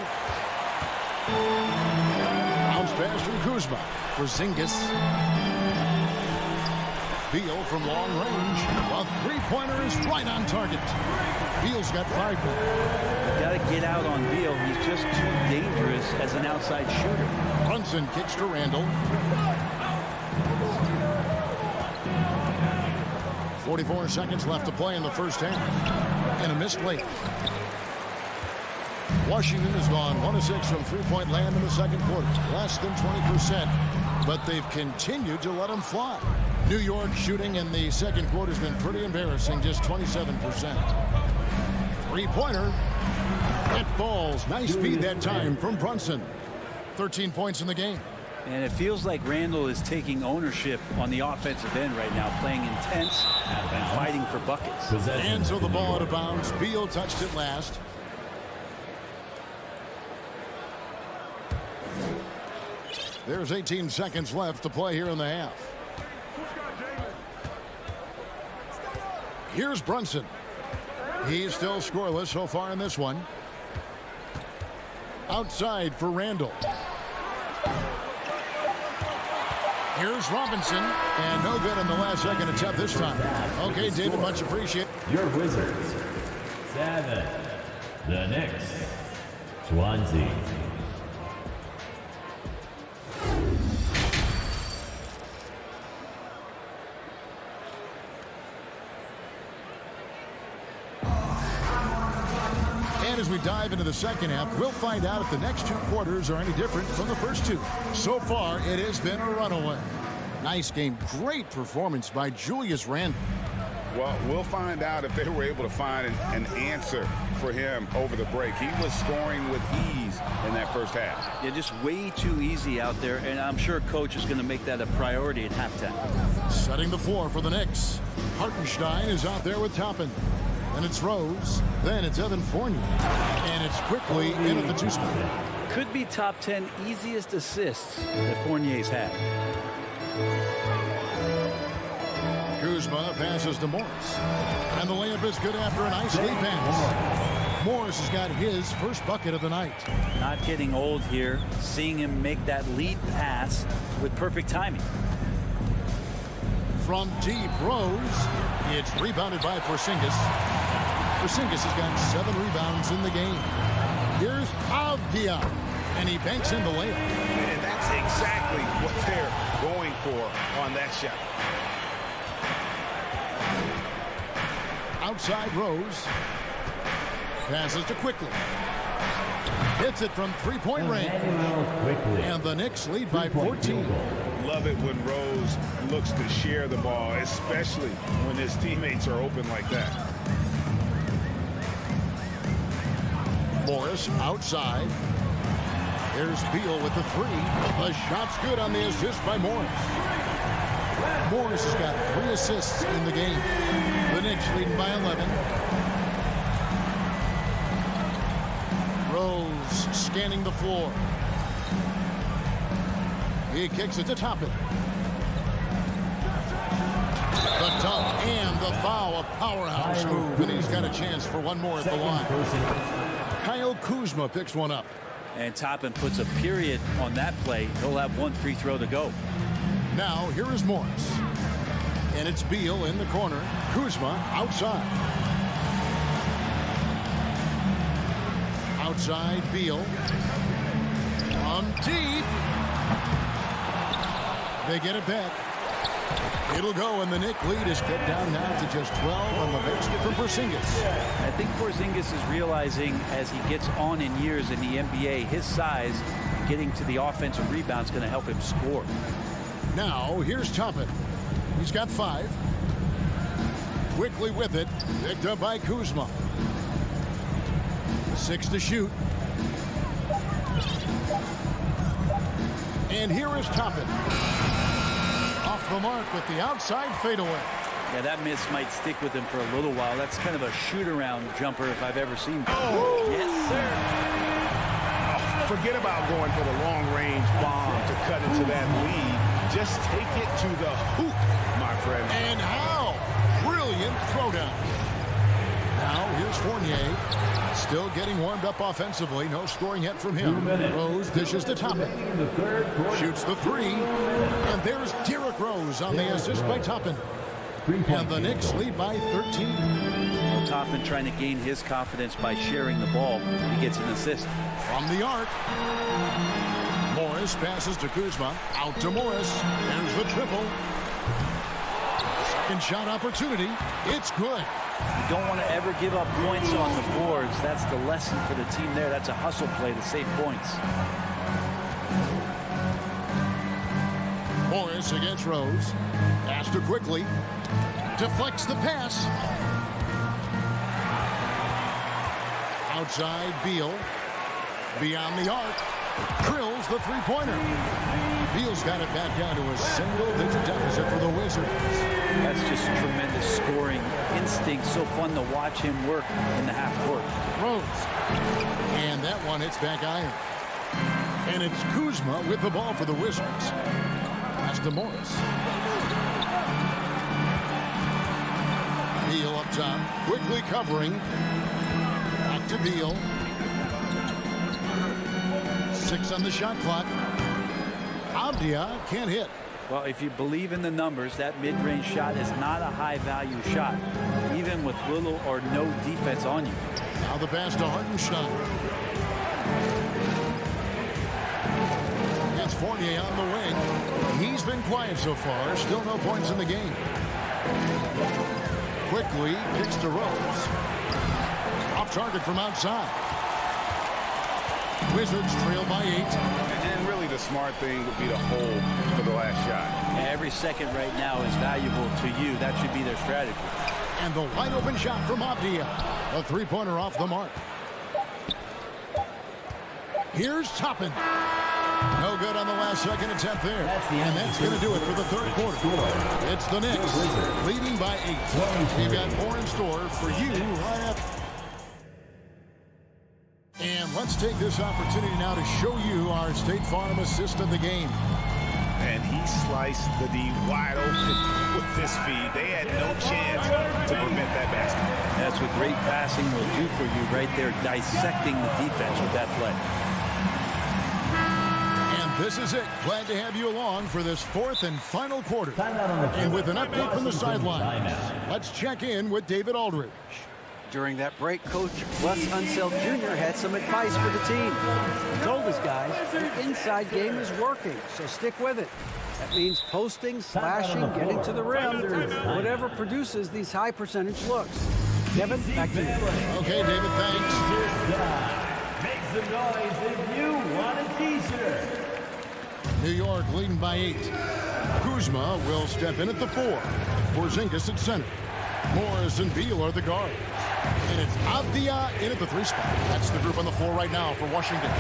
F: Bounce pass from Kuzma. Porzingis. Beal from long range. A three-pointer is right on target. Beal's got 5 points.
H: Got to get out on Beal. He's just too dangerous as an outside shooter.
F: Brunson kicks to Randall. 44 seconds left to play in the first half. And a missed late. Washington has gone 1 of 6 from three-point land in the second quarter. Less than 20%. But they've continued to let them fly. New York shooting in the second quarter has been pretty embarrassing. Just 27%. Three-pointer. It falls. Nice feed that time from Brunson. 13 points in the game.
H: And it feels like Randall is taking ownership on the offensive end right now, playing intense and fighting for buckets.
F: And so the ball out of bounds. Beal touched it last. There's 18 seconds left to play here in the half. Here's Brunson. He's still scoreless so far in this one. Outside for Randall. Here's Robinson, and no good on the last second attempt this time. Okay, David, much appreciated.
D: Your Wizards, 7. The Knicks, 20.
F: And as we dive into the second half, we'll find out if the next 2 quarters are any different from the first 2. So far, it has been a runaway. Nice game. Great performance by Julius Randle.
G: Well, we'll find out if they were able to find an answer for him over the break. He was scoring with ease in that first half.
H: Yeah, just way too easy out there, and I'm sure coach is going to make that a priority at halftime.
F: Setting the floor for the Knicks. Hartenstein is out there with Toppin. Then it's Rose. Then it's Evan Fournier. And it's quickly in at the 2 spot.
H: Could be top 10 easiest assists that Fournier's had.
F: Kuzma passes to Morris. And the layup is good after a nice lead pass. Morris has got his first bucket of the night.
H: Not getting old here. Seeing him make that lead pass with perfect timing.
F: From deep, Rose. It's rebounded by Porzingis. Porzingis has got 7 rebounds in the game. Here's Avdia. And he banks in the layup.
G: And that's exactly what they're going for on that shot.
F: Outside Rose. Passes to Quickly. Hits it from three-point range. And the Knicks lead by 14.
G: Love it when Rose looks to share the ball, especially when his teammates are open like that.
F: Morris outside. There's Beal with the three. The shot's good on the assist by Morris. Morris has got 3 assists in the game. The Knicks leading by 11. Rose scanning the floor. He kicks it to Toppin. The dunk and the foul, a powerhouse move, and he's got a chance for one more at the line. Kyle Kuzma picks one up.
H: And Toppin puts a period on that play. He'll have 1 free throw to go.
F: Now here is Morris. And it's Beal in the corner. Kuzma outside. Outside Beal. On deep. They get it back. It'll go, and the Knicks lead is cut down now to just 12 on the basket from Porzingis.
H: I think Porzingis is realizing as he gets on in years in the NBA, his size, getting to the offensive rebound is going to help him score.
F: Now, here's Toppin. He's got 5. Quickly with it. Picked up by Kuzma. 6 to shoot. And here is Toppin. Off the mark with the outside fadeaway.
H: Yeah, that miss might stick with him for a little while. That's kind of a shoot-around jumper if I've ever seen.
G: Oh!
H: Yes, sir.
G: Forget about going for the long-range bomb to cut into that lead. Just take it to the hoop, my friend.
F: And how brilliant throwdown. Now here's Fournier. Still getting warmed up offensively. No scoring yet from him. Rose dishes to Toppin. Shoots the 3. And there's Derrick Rose on the assist by Toppin. And the Knicks lead by 13.
H: Toppin trying to gain his confidence by sharing the ball. He gets an assist.
F: From the arc. Morris passes to Kuzma. Out to Morris. There's the triple. Second shot opportunity. It's good.
H: You don't want to ever give up points on the boards. That's the lesson for the team there. That's a hustle play to save points.
F: Morris against Rose. Pass to quickly. Deflects the pass. Outside Beal. Beyond the arc. Drills the three-pointer. Beal's got it back down to a single-digit deficit for the Wizards.
H: That's just tremendous scoring instinct. So fun to watch him work in the half court.
F: Rose. And that one hits back iron. And it's Kuzma with the ball for the Wizards. Pass to Morris. Beal up top. Quickly covering. Back to Beal. 6 on the shot clock. Abdia can't hit.
H: Well, if you believe in the numbers, that mid-range shot is not a high-value shot, even with little or no defense on you.
F: Now the pass to Hartenstein. It's Fournier on the wing. He's been quiet so far. Still no points in the game. Quickly kicks to Rose. Off target from outside. Wizards trail by 8.
G: And really the smart thing would be to hold for the last shot.
H: Yeah, every second right now is valuable to you. That should be their strategy.
F: And the wide open shot from Abdia. A three-pointer off the mark. Here's Toppin. No good on the last second attempt there. And that's going to do it for the third quarter. It's the Knicks leading by 8. We've got more in store for you right after. And let's take this opportunity now to show you our State Farm assist of the game.
G: And he sliced the D wide open with this feed. They had no chance to prevent that basket.
H: That's what great passing will do for you right there, dissecting the defense with that play.
F: And this is it. Glad to have you along for this fourth and final quarter. And with an update from the sidelines, let's check in with David Aldridge.
J: During that break, Coach Russ Unseld Jr. had some advice for the team. He told his guys the inside game is working, so stick with it. That means posting, slashing, getting to the rim, whatever produces these high percentage looks. Kevin, back to you.
F: Okay, David, thanks.
D: Make some noise if you want a t-shirt.
F: New York leading by 8. Kuzma will step in at the 4. Porzingis at center. Morris and Beal are the guards. And it's Avdia in at the 3 spot. That's the group on the floor right now for Washington.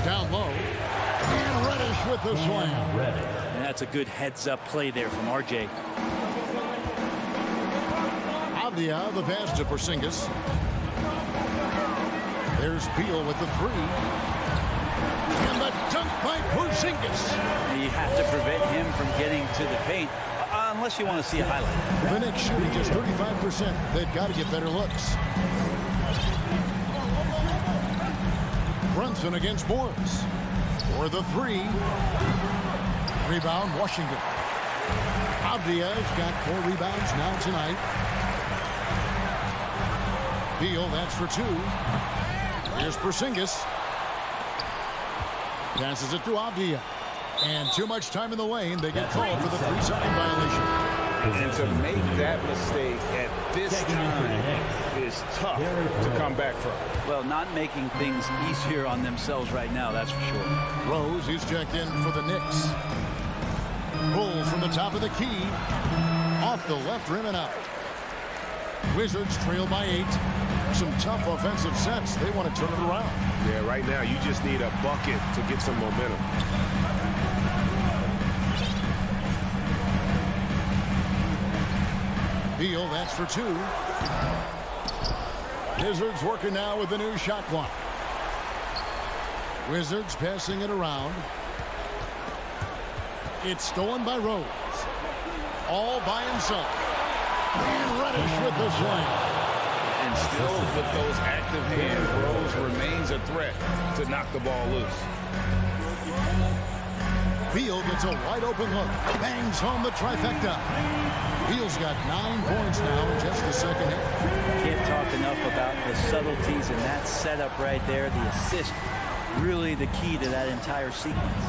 F: Down low. And Reddish with the slam.
H: And that's a good heads-up play there from RJ.
F: Avdia, the pass to Porzingis. There's Beal with the 3. And the dunk by Porzingis.
H: You have to prevent him from getting to the paint, unless you want to see a highlight.
F: The Knicks shooting just 35%. They've got to get better looks. Brunson against Morris. For the 3. Rebound, Washington. Avdia's got 4 rebounds now tonight. Beal, that's for 2. Here's Porzingis. Passes it to Avdia. And too much time in the lane. They get called for the 3-second violation.
G: And to make that mistake at this time is tough to come back from.
H: Well, not making things easier on themselves right now, that's for sure.
F: Rose, he's checked in for the Knicks. Bull from the top of the key. Off the left rim and out. Wizards trail by 8. Some tough offensive sets. They want to turn it around.
A: Yeah, right now you just need a bucket to get some momentum.
F: Beal, that's for 2. Wizards working now with the new shot clock. Wizards passing it around. It's stolen by Rose. All by himself. And Reddish with the slam.
G: And still with those active hands, Rose remains a threat to knock the ball loose.
F: Beal gets a wide open look. Bangs home the trifecta. Beal's got 9 points now in just the second half.
H: Can't talk enough about the subtleties in that setup right there. The assist, really the key to that entire sequence.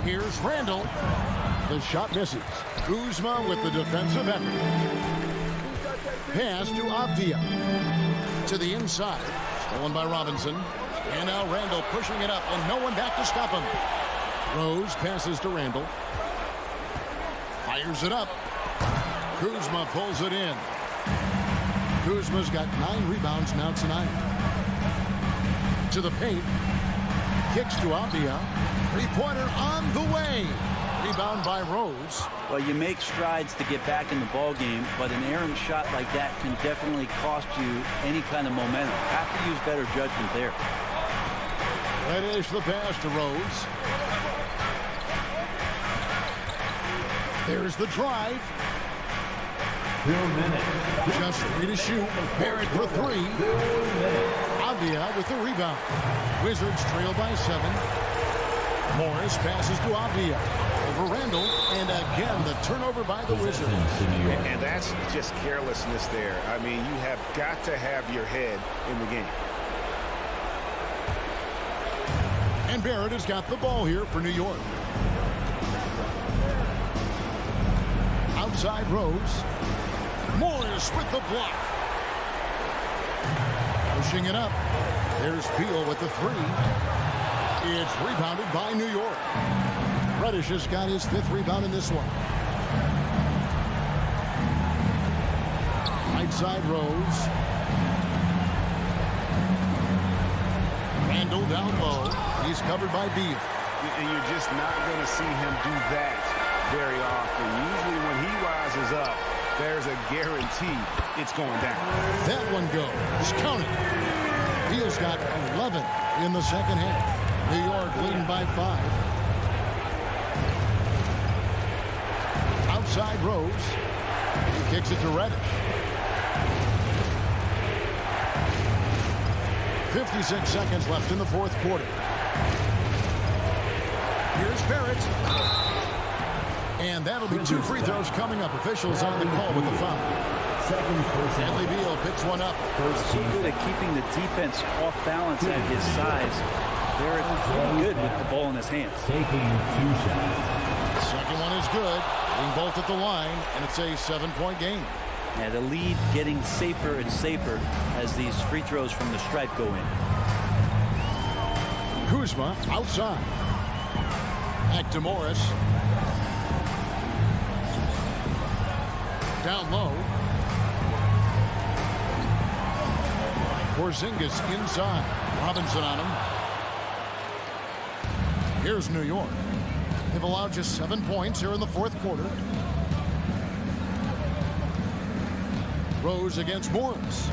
F: Here's Randall. The shot misses. Kuzma with the defensive effort. Pass to Avdia. To the inside. Stolen by Robinson. And now Randall pushing it up, and no one back to stop him. Rose passes to Randall. Fires it up. Kuzma pulls it in. Kuzma's got 9 rebounds now tonight. To the paint. Kicks to Avdia. 3-pointer on the way. Rebound by Rose.
H: Well, you make strides to get back in the ball game, but an errant shot like that can definitely cost you any kind of momentum. Have to use better judgment there.
F: Reddish the pass to Rose. There's the drive.
D: 2 minutes.
F: Just 3 to shoot. Barrett for 3. Avdia with the rebound. Wizards trail by 7. Morris passes to Avdia. Over Randall. And again, the turnover by the Wizards.
G: And that's just carelessness there. I mean, you have got to have your head in the game.
F: And Barrett has got the ball here for New York. Outside Rose. Morris with the block. Pushing it up. There's Beal with the 3. It's rebounded by New York. Reddish has got his 5th rebound in this one. Right side Rose. Randall down low. He's covered by Beal.
G: And you're just not going to see him do that very often. Usually when he rises up, there's a guarantee it's going down.
F: That one goes. Count it. Beal's got 11 in the second half. New York leading by 5. Outside Rose. He kicks it to Reddish. 56 seconds left in the 4th quarter. Here's Barrett. And that'll be 2 free throws coming up. Officials on the call with the foul. Bradley Beal picks one up.
H: So good at keeping the defense off balance at his size. Barrett pretty good with the ball in his hands.
D: Taking 2 shots.
F: Second one is good. Being both at the line, and it's a 7-point game.
H: Yeah, the lead getting safer and safer as these free throws from the stripe go in.
F: Kuzma outside. Back to Morris. Down low. Porzingis inside. Robinson on him. Here's New York. They've allowed just 7 points here in the fourth quarter. Rose against Morris.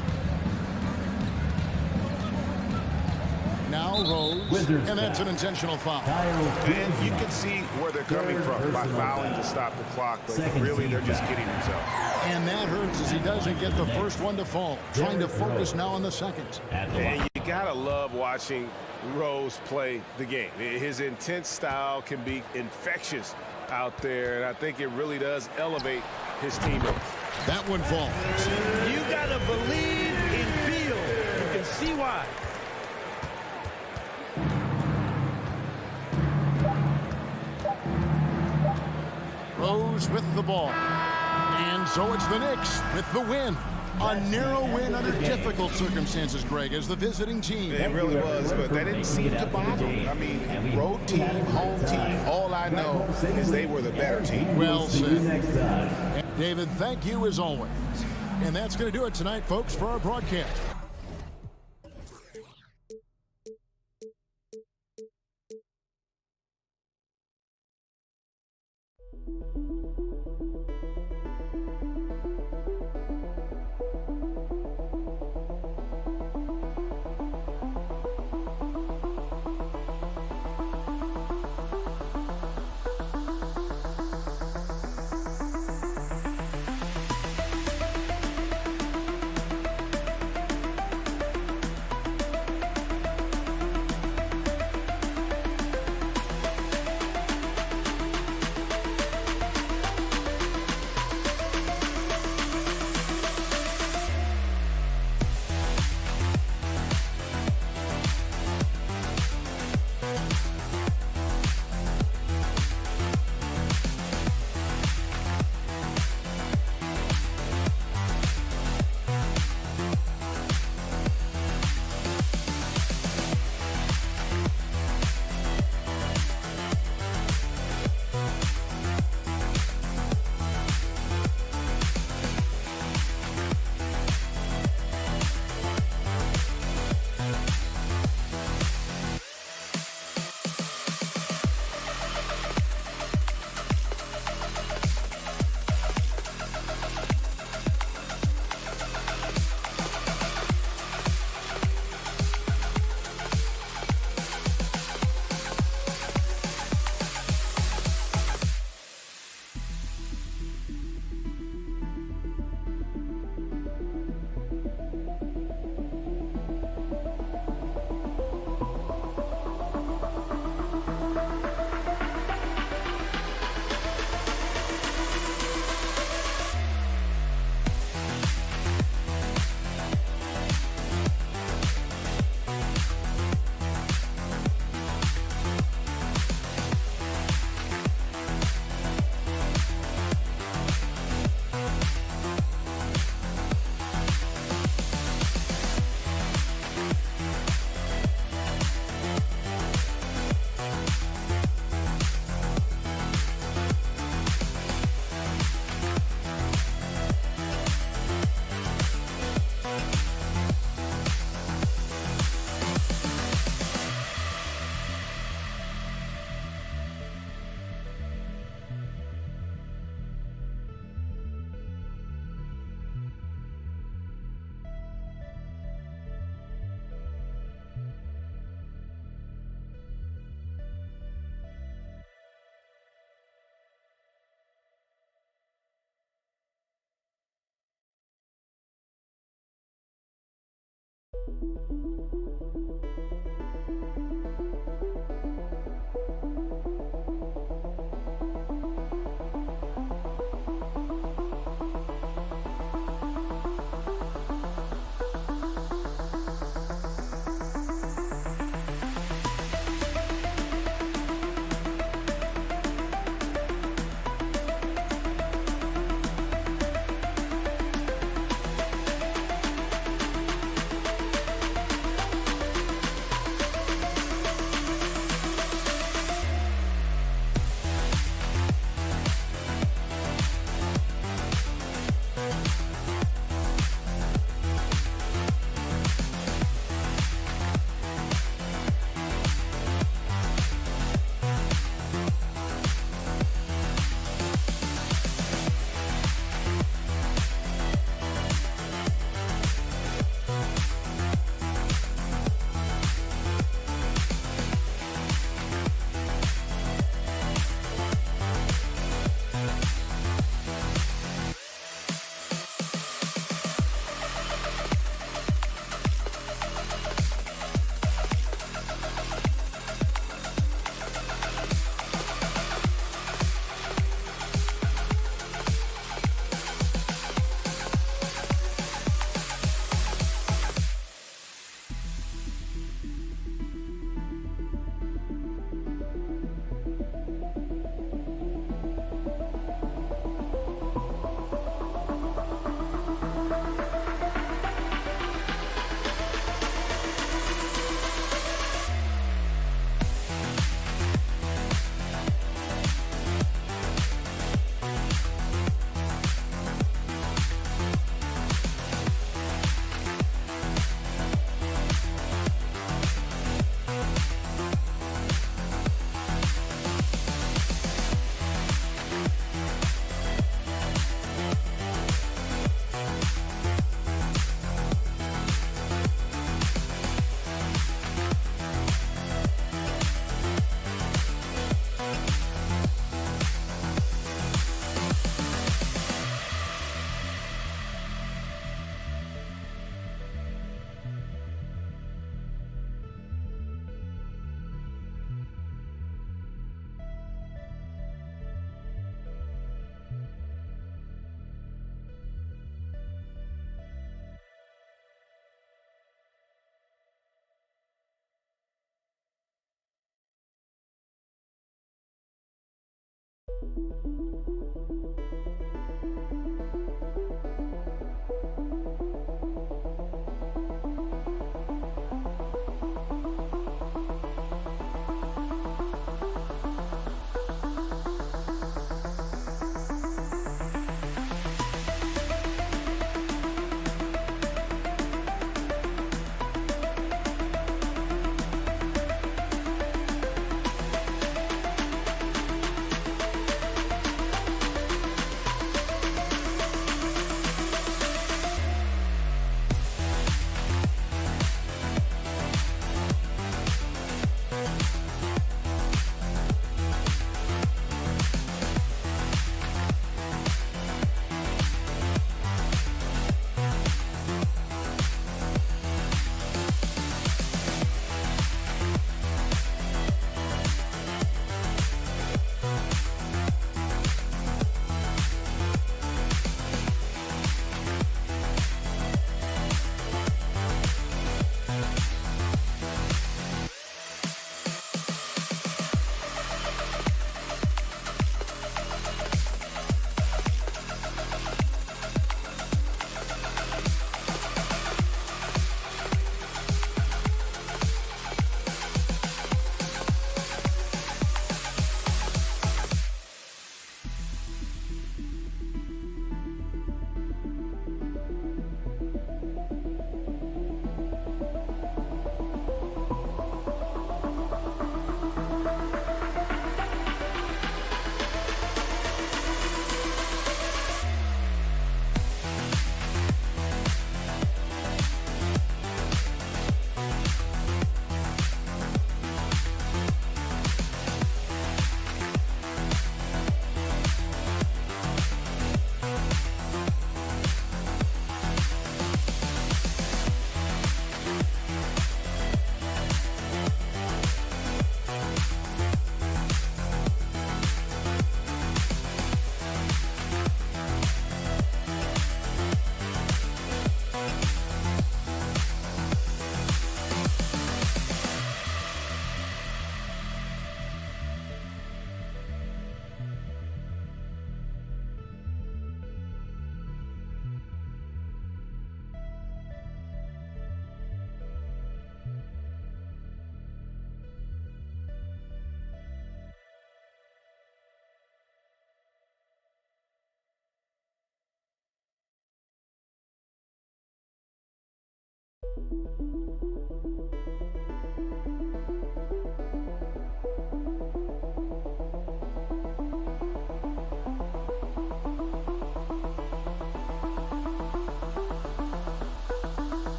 F: Now Rose, and that's an intentional foul.
G: And you can see where they're coming from by fouling to stop the clock, but really they're just kidding themselves.
F: And that hurts as he doesn't get the first one to fall. Trying to focus now on the second.
G: And you gotta love watching Rose play the game. His intense style can be infectious out there, and I think it really does elevate his teammates.
F: That one falls.
D: You gotta believe in Beal. You can see why.
F: Rose with the ball. And so it's the Knicks with the win. A narrow win under difficult circumstances, Greg, as the visiting team.
G: It really was, but that didn't seem to bother them. I mean, road team, home team, all I know is they were the better team.
F: Well said. David, thank you as always. And that's going to do it tonight, folks, for our broadcast.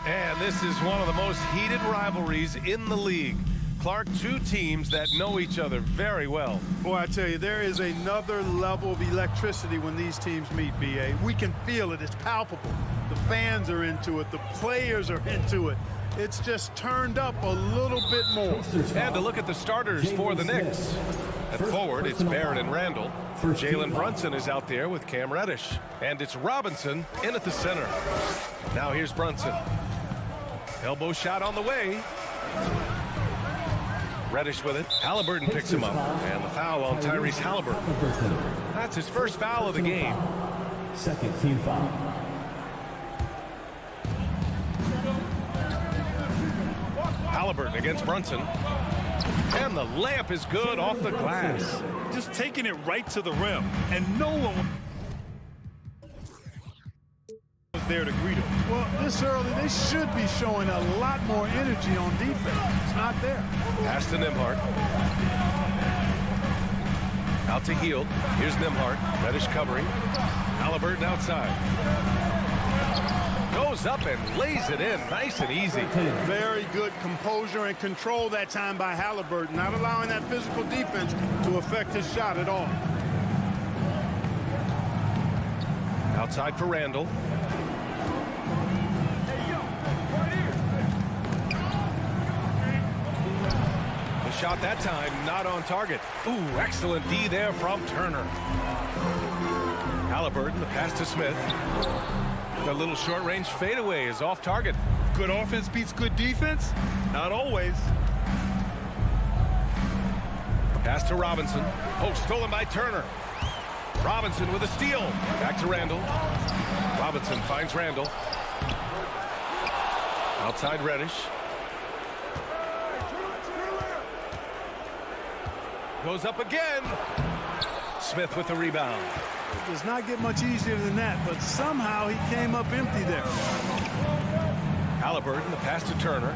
A: And this is one of the most heated rivalries in the league. Clark, two teams that know each other very well.
K: Boy, I tell you, there is another level of electricity when these teams meet, B.A. We can feel it. It's palpable. The fans are into it. The players are into it. It's just turned up a little bit more.
A: And to look at the starters for the Knicks. At forward, it's Barrett and Randall. Jalen Brunson is out there with Cam Reddish. And it's Robinson in at the center. Now here's Brunson. Elbow shot on the way. Reddish with it. Halliburton picks him up. And the foul on Tyrese Halliburton. That's his first foul of the game.
D: Second team foul.
A: Halliburton against Brunson. And the layup is good off the glass.
B: Just taking it right to the rim. And no one was there to greet him.
K: Well, this early, they should be showing a lot more energy on defense. It's not there.
A: Pass to Nembhard. Out to Hield. Here's Nembhard. Reddish covering. Halliburton outside. Goes up and lays it in. Nice and easy.
K: Very good composure and control that time by Halliburton, not allowing that physical defense to affect his shot at all.
A: Outside for Randall. The shot that time not on target. Ooh, excellent D there from Turner. Halliburton, the pass to Smith. The little short-range fadeaway is off target.
B: Good offense beats good defense? Not always.
A: Pass to Robinson. Oh, stolen by Turner. Robinson with a steal. Back to Randall. Robinson finds Randall. Outside Reddish. Goes up again. Smith with the rebound.
K: It does not get much easier than that, but somehow he came up empty there.
A: Halliburton, the pass to Turner.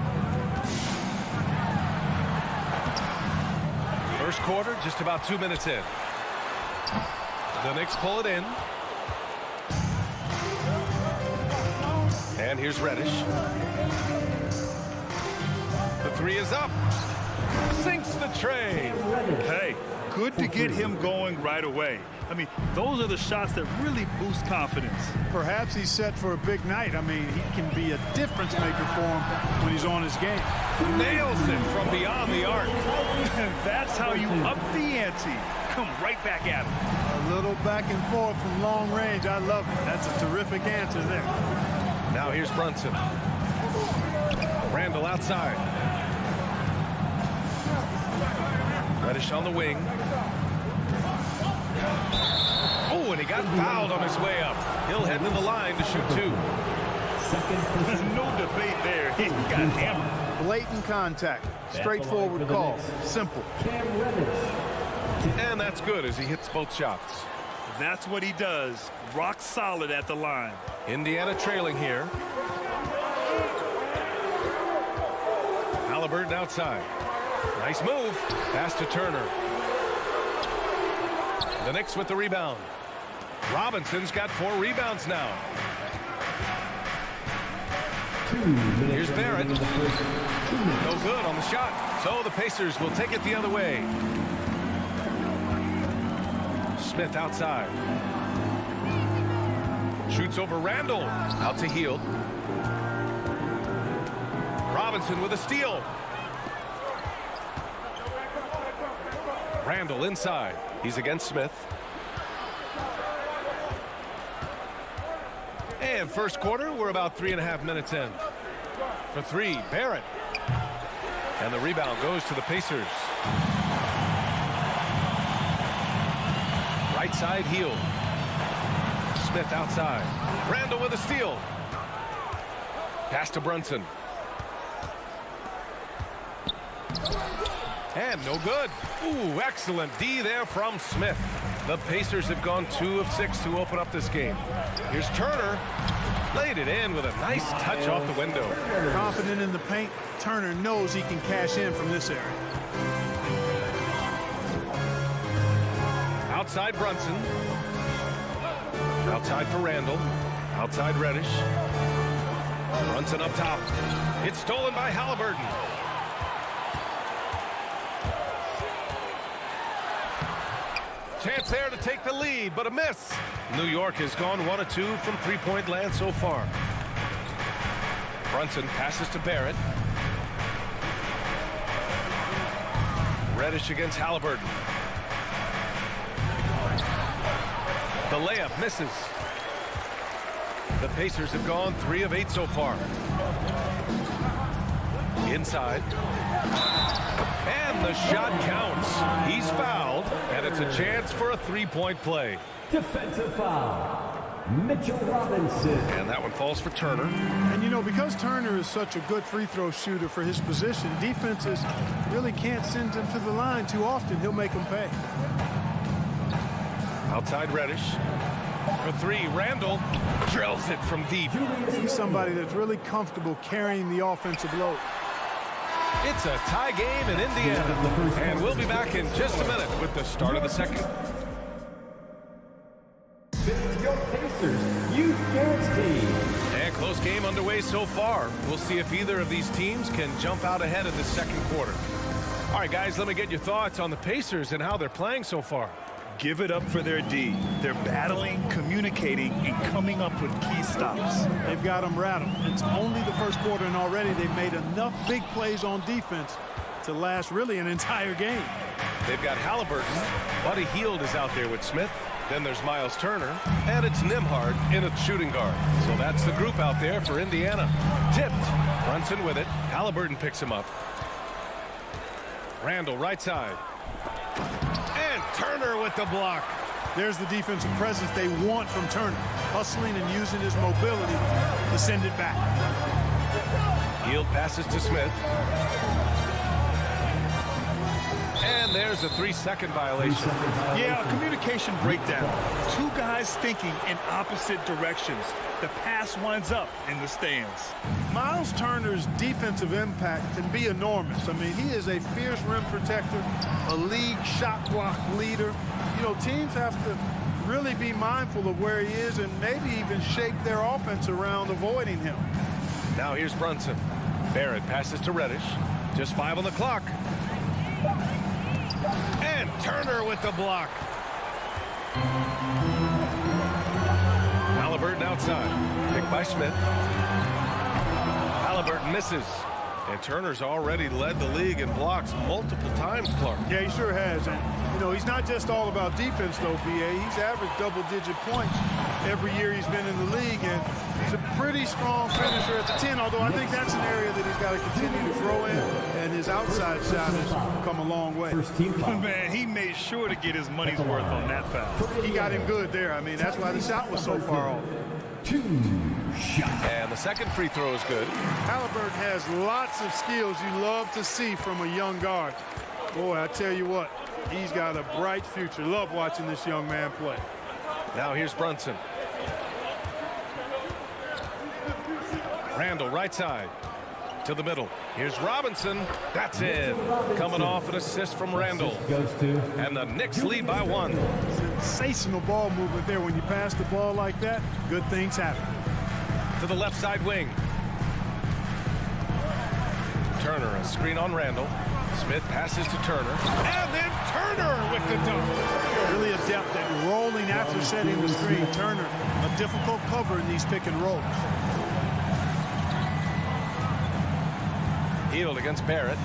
A: First quarter, just about 2 minutes in. The Knicks pull it in. And here's Reddish. The three is up. Sinks the tray.
B: Hey, good to get him going right away. I mean, those are the shots that really boost confidence.
K: Perhaps he's set for a big night. I mean, he can be a difference maker for him when he's on his game.
A: Nails it from beyond the arc.
B: That's how you up the ante. Come right back at him.
K: A little back and forth from long range. I love it. That's a terrific answer there.
A: Now here's Brunson. Randall outside. Reddish on the wing. Oh, and he got fouled on his way up. He'll head to the line to shoot two.
B: No debate there. He got hammered.
K: Blatant contact. Straightforward call. Simple.
A: And that's good as he hits both shots.
B: That's what he does. Rock solid at the line.
A: Indiana trailing here. Halliburton outside. Nice move. Pass to Turner. The Knicks with the rebound. Robinson's got 4 rebounds now. Here's Barrett. No good on the shot. So the Pacers will take it the other way. Smith outside. Shoots over Randall. Out to Hield. Robinson with a steal. Randall inside. He's against Smith. And first quarter, we're about 3.5 minutes in. For three, Barrett. And the rebound goes to the Pacers. Right side, Hield. Smith outside. Randall with a steal. Pass to Brunson. And no good. Ooh, excellent D there from Smith. The Pacers have gone 2 of 6 to open up this game. Here's Turner. Laid it in with a nice touch off the window.
K: Confident in the paint. Turner knows he can cash in from this area.
A: Outside Brunson. Outside for Randall. Outside Reddish. Brunson up top. It's stolen by Halliburton. Chance there to take the lead, but a miss. New York has gone 1 of 2 from three-point land so far. Brunson passes to Barrett. Reddish against Halliburton. The layup misses. The Pacers have gone 3 of 8 so far. Inside. And the shot counts. He's fouled, and it's a chance for a three-point play.
D: Defensive foul. Mitchell Robinson.
A: And that one falls for Turner.
K: And you know, because Turner is such a good free throw shooter for his position, defenses really can't send him to the line too often. He'll make them pay.
A: Outside Reddish. For three, Randall drills it from deep.
K: He's somebody that's really comfortable carrying the offensive load.
A: It's a tie game in Indiana. And we'll be back in just a minute with the start of the second.
D: Your Pacers, you guarantee.
A: And close game underway so far. We'll see if either of these teams can jump out ahead in the second quarter. All right, guys, let me get your thoughts on the Pacers and how they're playing so far.
B: Give it up for their D. They're battling, communicating, and coming up with key stops.
K: They've got them rattled. It's only the first quarter, and already they've made enough big plays on defense to last really an entire game.
A: They've got Halliburton. Buddy Hield is out there with Smith. Then there's Miles Turner, and it's Nembhard in a shooting guard. So that's the group out there for Indiana. Tipped. Brunson with it. Halliburton picks him up. Randall, right side. And Turner with the block.
K: There's the defensive presence they want from Turner. Hustling and using his mobility to send it back.
A: Hield passes to Smith. And there's a 3-second violation.
B: Yeah, a communication breakdown. Two guys thinking in opposite directions. The pass winds up in the stands.
K: Miles Turner's defensive impact can be enormous. I mean, he is a fierce rim protector, a league shot block leader. You know, teams have to really be mindful of where he is and maybe even shape their offense around avoiding him.
A: Now here's Brunson. Barrett passes to Reddish. Just 5 on the clock. And Turner with the block. Halliburton outside. Picked by Smith. Halliburton misses. And Turner's already led the league in blocks multiple times, Clark.
K: Yeah, he sure has. And, you know, he's not just all about defense, though, B.A. He's averaged double-digit points every year he's been in the league. And he's a pretty strong finisher at the 10, although I think that's an area that he's got to continue to grow in. And his outside shot has come a long way.
B: Man, he made sure to get his money's worth on that foul.
K: He got him good there. I mean, that's why the shot was so far off.
A: And the second free throw is good.
K: Halliburton has lots of skills you love to see from a young guard. Boy, I tell you what, he's got a bright future. Love watching this young man play.
A: Now here's Brunson. Randall, right side. To the middle. Here's Robinson. That's in. Coming off an assist from Randall. And the Knicks lead by 1.
K: Sensational ball movement there. When you pass the ball like that, good things happen.
A: To the left side wing. Turner, a screen on Randall. Smith passes to Turner. And then Turner with the dunk.
K: Really adept at rolling after setting the screen. Turner, a difficult cover in these pick and rolls.
A: Hield against Barrett.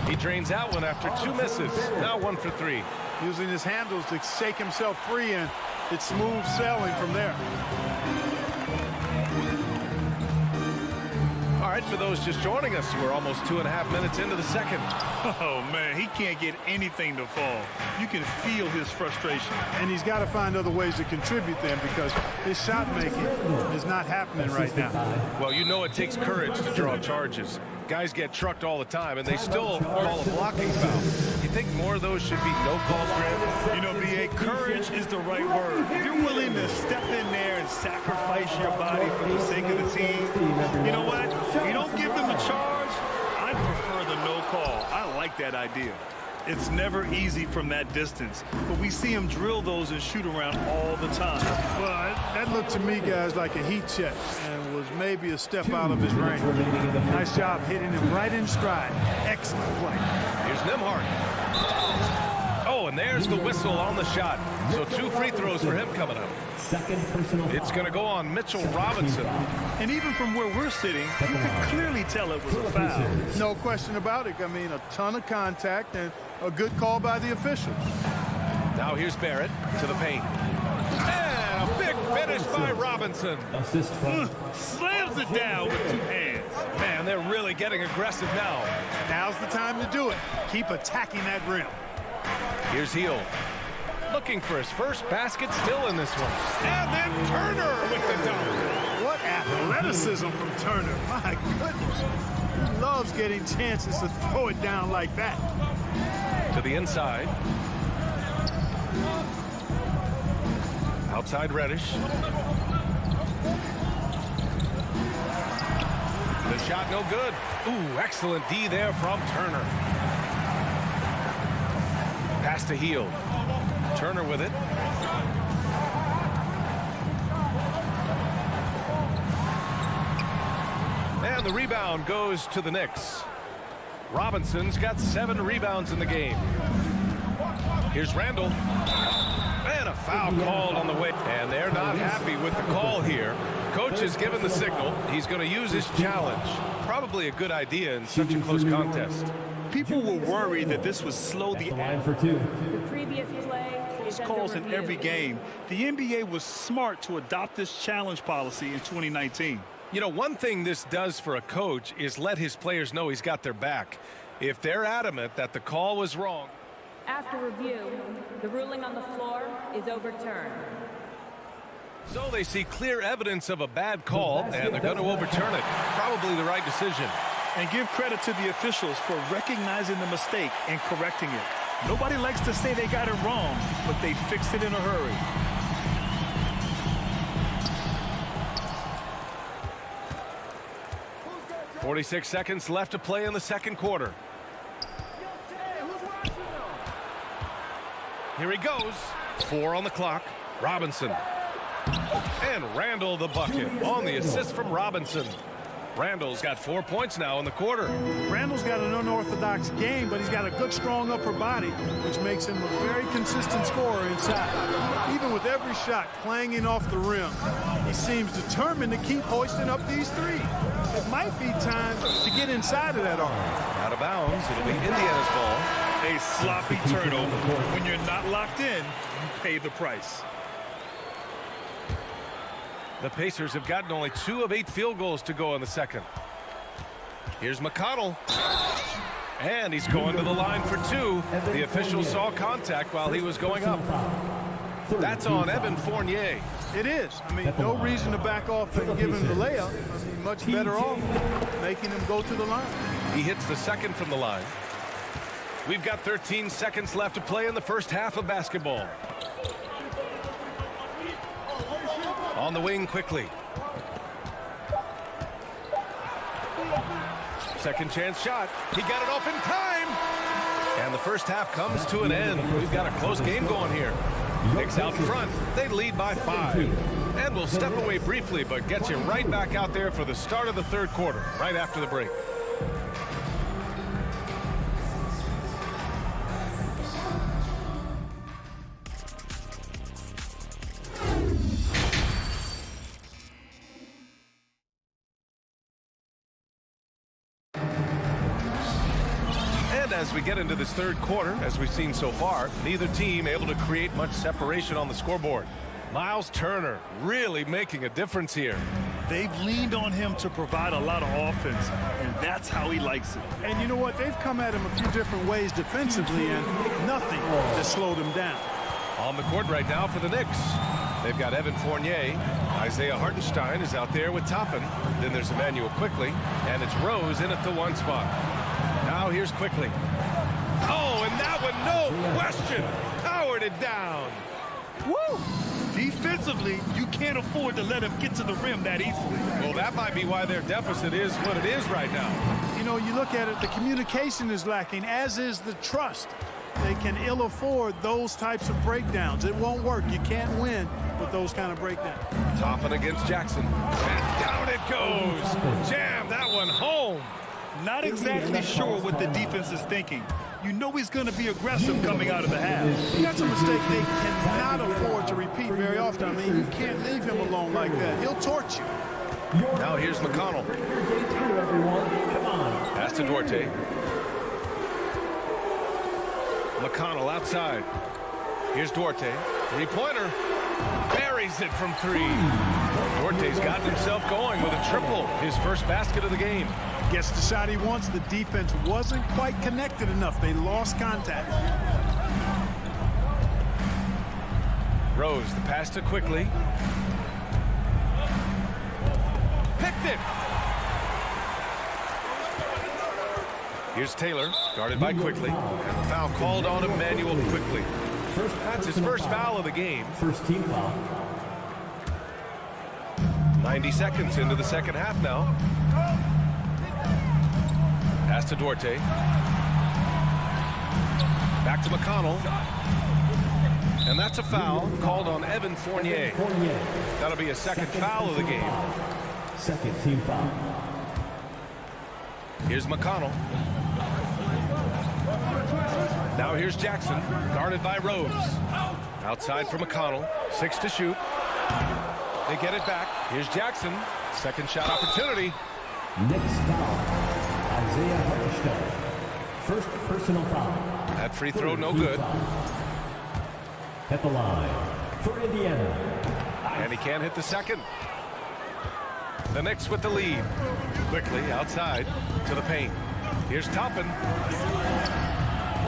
A: He drains out one after 2 misses. Now 1 for 3.
K: Using his handles to shake himself free, and it's smooth sailing from there.
A: All right, for those just joining us, we're almost 2.5 minutes into the second.
B: Oh, man, he can't get anything to fall. You can feel his frustration.
K: And he's got to find other ways to contribute then, because his shot making is not happening right now.
A: Well, you know it takes courage to draw charges. Guys get trucked all the time, and they still call a blocking foul. You think more of those should be no calls, Grant?
B: You know, B.A., courage is the right word. If you're willing to step in there and sacrifice your body for the sake of the team, you know what? If you don't give them a charge, I prefer the no call. I like that idea. It's never easy from that distance, but we see him drill those and shoot around all the time.
K: Well, that looked to me, guys, like a heat check and was maybe a step out of his range. Nice job hitting him right in stride. Excellent play.
A: Here's Nembhard. Oh, and there's the whistle on the shot. So 2 free throws for him coming up. It's going to go on Mitchell Robinson.
B: And even from where we're sitting, you can clearly tell it was a foul.
K: No question about it. I mean, a ton of contact and a good call by the officials.
A: Now here's Barrett to the paint. And a big finish by Robinson.
B: Slams it down with 2 hands.
A: Man, they're really getting aggressive now.
K: Now's the time to do it. Keep attacking that rim.
A: Here's Hield. Looking for his first basket, still in this one. And then Turner with the dunk.
K: What athleticism from Turner. My goodness. He loves getting chances to throw it down like that.
A: To the inside. Outside Reddish. The shot no good. Ooh, excellent D there from Turner. Pass to Hield. Turner with it. And the rebound goes to the Knicks. Robinson's got 7 rebounds in the game. Here's Randall. And a foul called on the way. And they're not happy with the call here. Coach has given the signal. He's going to use his challenge. Probably a good idea in such a close contest.
B: People were worried that this would slow the
I: line for 2.
L: The previous play is
B: calls in every game. The NBA was smart to adopt this challenge policy in 2019.
A: You know, one thing this does for a coach is let his players know he's got their back. If they're adamant that the call was wrong.
L: After review, the ruling on the floor is overturned.
A: So they see clear evidence of a bad call, and they're going to overturn it. Probably the right decision.
B: And give credit to the officials for recognizing the mistake and correcting it. Nobody likes to say they got it wrong, but they fixed it in a hurry.
A: .46 seconds left to play in the second quarter. Here he goes. 4 on the clock. Robinson. And Randall the bucket on the assist from Robinson. Randall's got 4 points now in the quarter.
K: Randall's got an unorthodox game, but he's got a good, strong upper body, which makes him a very consistent scorer inside. Even with every shot clanging off the rim, he seems determined to keep hoisting up these threes. It might be time to get inside of that arc.
A: Out of bounds. It'll be Indiana's ball.
B: A sloppy turnover. When you're not locked in, you pay the price.
A: The Pacers have gotten only 2 of 8 field goals to go in the second. Here's McConnell. And he's going to the line for 2. The official saw contact while he was going up. That's on Evan Fournier.
K: It is. I mean, no reason to back off and give him the layup. I mean, much better off making him go to the line.
A: He hits the second from the line. We've got 13 seconds left to play in the first half of basketball. On the wing quickly. Second chance shot. He got it off in time. And the first half comes to an end. We've got a close game going here. Knicks out in front. They lead by 5. And we'll step away briefly, but get you right back out there for the start of the third quarter, right after the break. As we get into this third quarter, as we've seen so far, neither team able to create much separation on the scoreboard. Miles Turner really making a difference here.
B: They've leaned on him to provide a lot of offense, and that's how he likes it.
K: And you know what? They've come at him a few different ways defensively, and nothing has slowed him down.
A: On the court right now for the Knicks. They've got Evan Fournier. Isaiah Hartenstein is out there with Toppin. Then there's Emmanuel Quickly, and it's Rose in at the 1 spot. Now here's Quickly. Oh, and that one, no question, powered it down.
B: Woo! Defensively, you can't afford to let him get to the rim that easily.
A: Well, that might be why their deficit is what it is right now.
K: You know, you look at it, the communication is lacking, as is the trust. They can ill afford those types of breakdowns. It won't work. You can't win with those kind of breakdowns.
A: Toppin against Jackson. And down it goes. Jam that one home.
B: Not exactly sure what the defense is thinking. You know he's going to be aggressive coming out of the half.
K: That's a mistake they cannot afford to repeat very often. I mean, you can't leave him alone like that. He'll torch you.
A: Now here's McConnell. Pass to Duarte. McConnell outside. Here's Duarte. Three-pointer. Buries it from 3. Duarte's gotten himself going with a triple. His first basket of the game.
K: Gets the shot he wants. The defense wasn't quite connected enough. They lost contact.
A: Rose, the pass to Quickly. Picked it. Here's Taylor, guarded by Quickly. And the foul called on Emmanuel Quickly. That's his first foul of the game.
I: First team foul.
A: 90 seconds into the second half now. Pass to Duarte. Back to McConnell. And that's a foul called on Evan Fournier. That'll be a second foul of the game.
D: Second team foul.
A: Here's McConnell. Now here's Jackson, guarded by Rose. Outside for McConnell, 6 to shoot. They get it back. Here's Jackson, second shot opportunity.
D: Next foul, Isaiah Hartenstein. First personal foul.
A: That free throw no good.
D: At the line for Indiana.
A: And he can't hit the second. The Knicks with the lead. Quickly outside to the paint. Here's Toppin.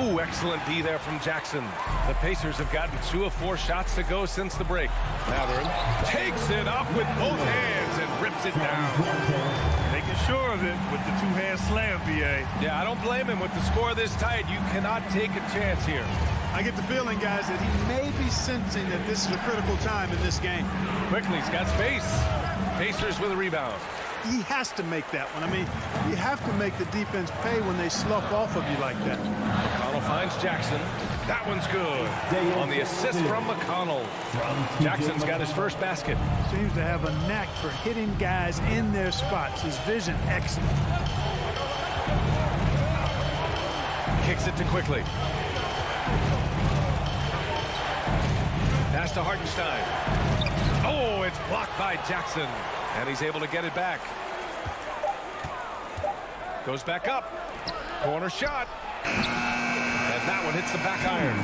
A: Ooh, excellent D there from Jackson. The Pacers have gotten 2 of 4 shots to go since the break. Mathurin takes it up with both hands and rips it down.
B: Making sure of it with the two-hand slam, BA.
A: Yeah, I don't blame him with the score this tight. You cannot take a chance here.
K: I get the feeling, guys, that he may be sensing that this is a critical time in this game.
A: Quickly, he's got space. Pacers with a rebound.
K: He has to make that one. I mean, you have to make the defense pay when they slough off of you like that.
A: McConnell finds Jackson. That one's good. On the assist from McConnell. Jackson's got his first basket.
K: Seems to have a knack for hitting guys in their spots. His vision, excellent.
A: Kicks it to Quickly. Pass to Hartenstein. Oh, it's blocked by Jackson. And he's able to get it back. Goes back up. Corner shot. And that one hits the back iron.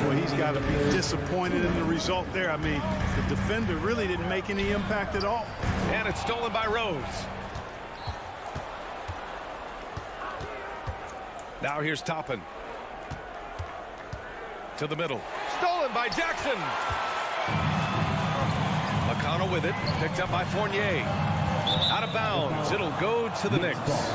K: Well, he's got to be disappointed in the result there. I mean, the defender really didn't make any impact at all.
A: And it's stolen by Rose. Now here's Toppin. To the middle. Stolen by Jackson. McConnell with it. Picked up by Fournier. Out of bounds. It'll go to the Knicks.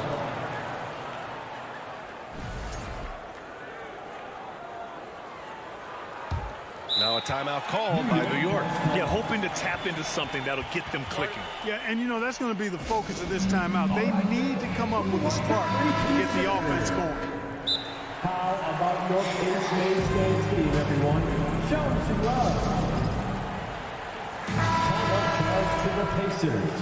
A: Now a timeout called by New York.
B: Yeah, hoping to tap into something that'll get them clicking.
K: Yeah, and you know, that's going to be the focus of this timeout. They need to come up with a spark to get the offense going.
D: How about your Knicks team, everyone? Show them some love. To the Pacers.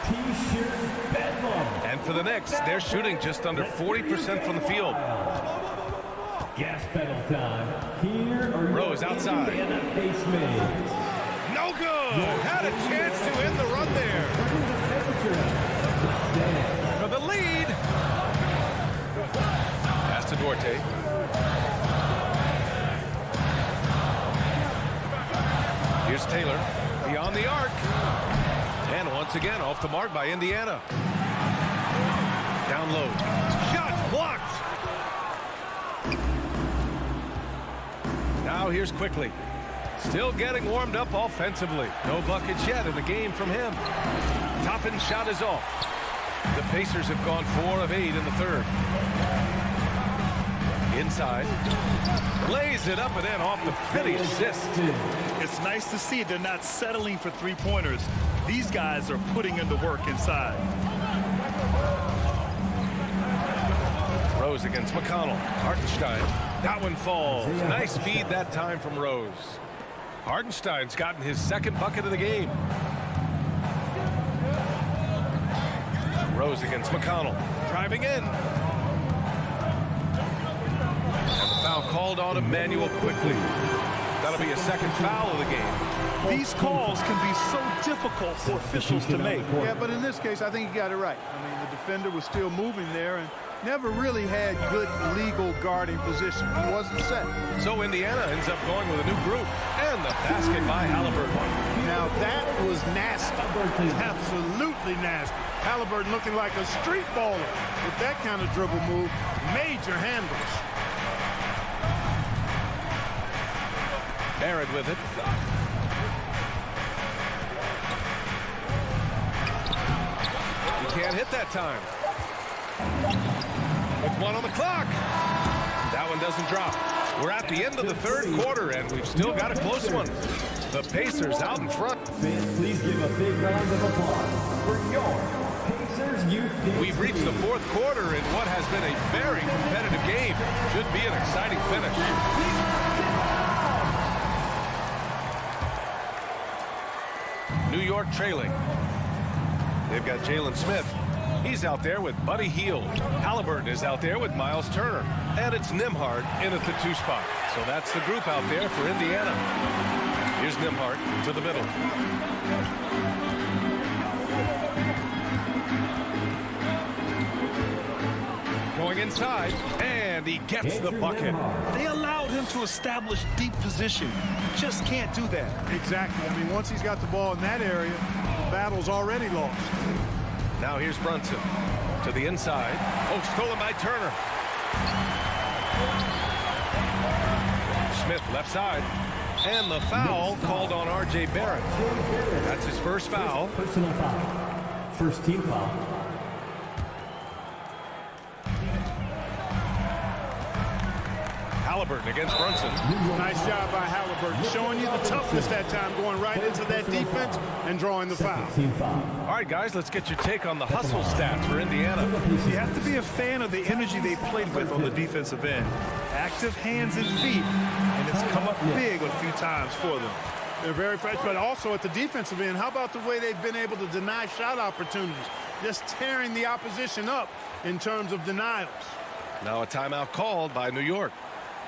D: T-shirt bedlam.
A: And for the Knicks, they're shooting just under 40% from the field.
D: Gas pedal time. Here are
A: Rose outside. No good. Had a chance to end the run there. For the lead. Pass to Duarte. Here's Taylor. Beyond the arc. And once again, off the mark by Indiana. Down low. Shot blocked. Now here's Quickly. Still getting warmed up offensively. No buckets yet in the game from him. Toppin's shot is off. The Pacers have gone 4 of 8 in the third. Inside. Lays it up and in off the pretty assist.
B: It's nice to see they're not settling for three-pointers. These guys are putting in the work inside.
A: Rose against McConnell. Hartenstein. That one falls. Nice feed that time from Rose. Hartenstein's gotten his second bucket of the game. Rose against McConnell. Driving in. And the foul called on Emmanuel Quickly. That'll be a second foul of the game.
B: These calls can be so difficult for officials to make.
K: Yeah, but in this case, I think he got it right. I mean, the defender was still moving there and never really had good legal guarding position. He wasn't set.
A: So Indiana ends up going with a new group. And the basket by Halliburton.
K: Now that was nasty. Absolutely nasty. Halliburton looking like a street baller with that kind of dribble move. Major handles.
A: Barrett with it. He can't hit that time. With 1 on the clock. That one doesn't drop. We're at the end of the third quarter, and we've still got a close one. The Pacers out in front.
D: Fans, please give a big round of applause for your Pacers.
A: We've reached the fourth quarter in what has been a very competitive game. Should be an exciting finish. New York trailing. They've got Jalen Smith. He's out there with Buddy Hield. Halliburton is out there with Miles Turner. And it's Nembhard in at the 2 spot. So that's the group out there for Indiana. Here's Nembhard to the middle. Going inside, and he gets the bucket.
B: They allowed him to establish deep position. Just can't do that.
K: Exactly. I mean, once he's got the ball in that area, the battle's already lost.
A: Now here's Brunson to the inside. Oh, stolen by Turner. Smith left side. And the foul called on R.J. Barrett. That's his first foul.
I: Personal foul. First team foul.
A: Halliburton against Brunson.
K: Nice job by Halliburton, showing you the toughness that time, going right into that defense and drawing the foul.
A: All right, guys, let's get your take on the hustle stats for Indiana.
B: You have to be a fan of the energy they played with on the defensive end. Active hands and feet, and it's come up big a few times for them.
K: They're very fresh, but also at the defensive end, how about the way they've been able to deny shot opportunities, just tearing the opposition up in terms of denials.
A: Now a timeout called by New York.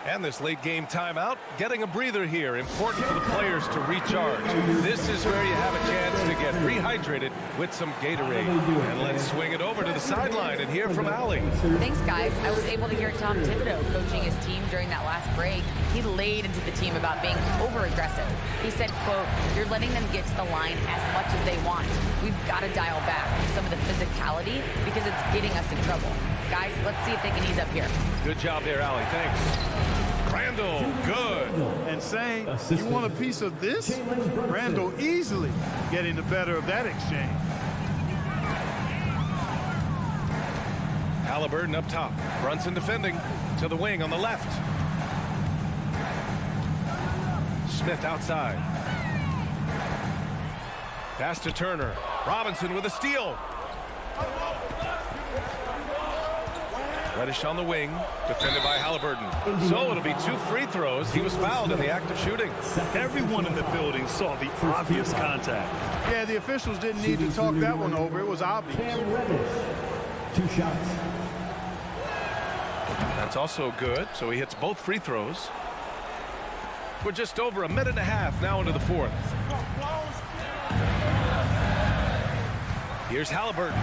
A: And this late game timeout, getting a breather here. Important for the players to recharge. This is where you have a chance to get rehydrated with some Gatorade. And let's swing it over to the sideline and hear from Allie.
E: Thanks, guys. I was able to hear Tom Thibodeau coaching his team during that last break. He laid into the team about being over-aggressive. He said, quote, "You're letting them get to the line as much as they want. We've got to dial back some of the physicality because it's getting us in trouble. Guys, let's see if they can ease up here."
A: Good job there, Allie. Thanks. Randall, good.
K: And saying, you want a piece of this? Randall easily getting the better of that exchange.
A: Halliburton up top. Brunson defending to the wing on the left. Smith outside. Pass to Turner. Robinson with a steal. Reddish on the wing, defended by Halliburton. So it'll be 2 free throws. He was fouled in the act of shooting.
B: Everyone in the building saw the obvious contact.
K: Yeah, the officials didn't need to talk that one over. It was obvious.
I: 2 shots.
A: That's also good. So he hits both free throws. We're just over a minute and a half now into the 4th. Here's Halliburton.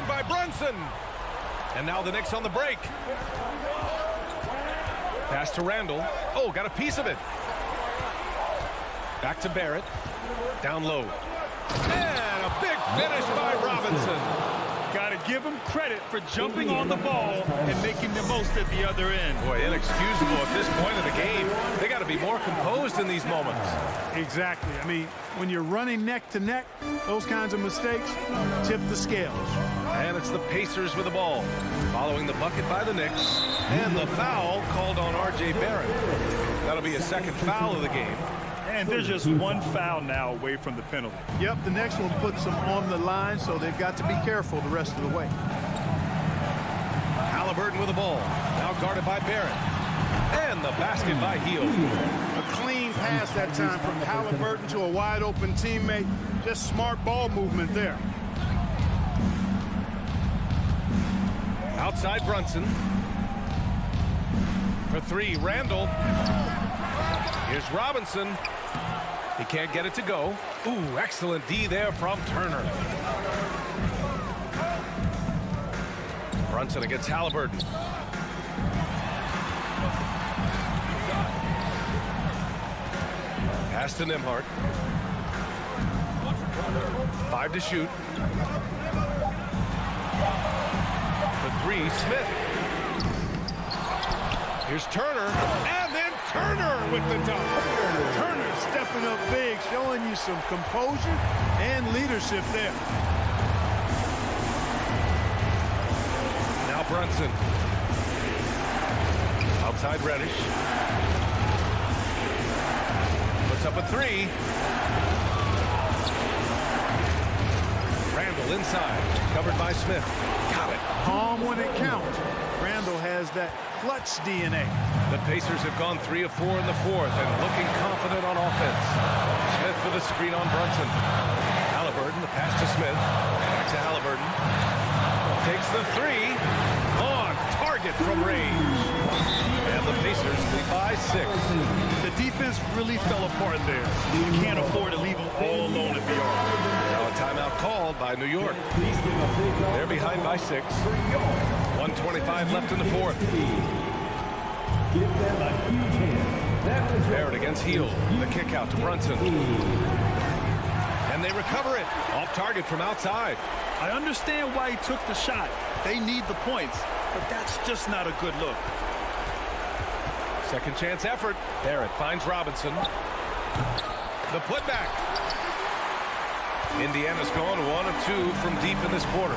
A: By Brunson. And now the Knicks on the break. Pass to Randall. Oh, got a piece of it. Back to Barrett. Down low. And a big finish by Robinson.
B: Got to give him credit for jumping on the ball and making the most at the other end.
A: Boy, inexcusable at this point of the game. They got to be more composed in these moments.
K: Exactly. I mean, when you're running neck to neck, those kinds of mistakes tip the scales.
A: And it's the Pacers with the ball. Following the bucket by the Knicks. And the foul called on R.J. Barrett. That'll be a second foul of the game.
B: And there's just one foul now away from the penalty.
K: Yep, the next one puts them on the line, so they've got to be careful the rest of the way.
A: Halliburton with the ball. Now guarded by Barrett. And the basket by Hield.
K: A clean pass that time from Halliburton to a wide-open teammate. Just smart ball movement there.
A: Outside Brunson. For 3, Randall. Here's Robinson. He can't get it to go. Ooh, excellent D there from Turner. Brunson against Halliburton. Pass to Nembhard. 5 to shoot. For 3, Smith. Here's Turner, and then Turner with the dunk.
K: Turner stepping up big, showing you some composure and leadership there.
A: Now Brunson. Outside Reddish. Puts up a 3. Randall inside. Covered by Smith. Got it.
K: Calm when it counts. Randall has that clutch DNA.
A: The Pacers have gone 3 of 4 in the fourth and looking confident on offense. Smith with a screen on Brunson. Halliburton, the pass to Smith. Back to Halliburton. Takes the three. On target from range. And the Pacers lead by 6.
B: The defense really fell apart there. You can't afford to leave them all alone at the arc.
A: Now a timeout called by New York. They're behind by 6. 1:25 left in the fourth. Barrett against Heel. The kick out to Brunson. And they recover it. Off target from outside.
B: I understand why he took the shot. They need the points, but that's just not a good look.
A: Second chance effort. Barrett finds Robinson. The putback. Indiana's gone 1 of 2 from deep in this quarter.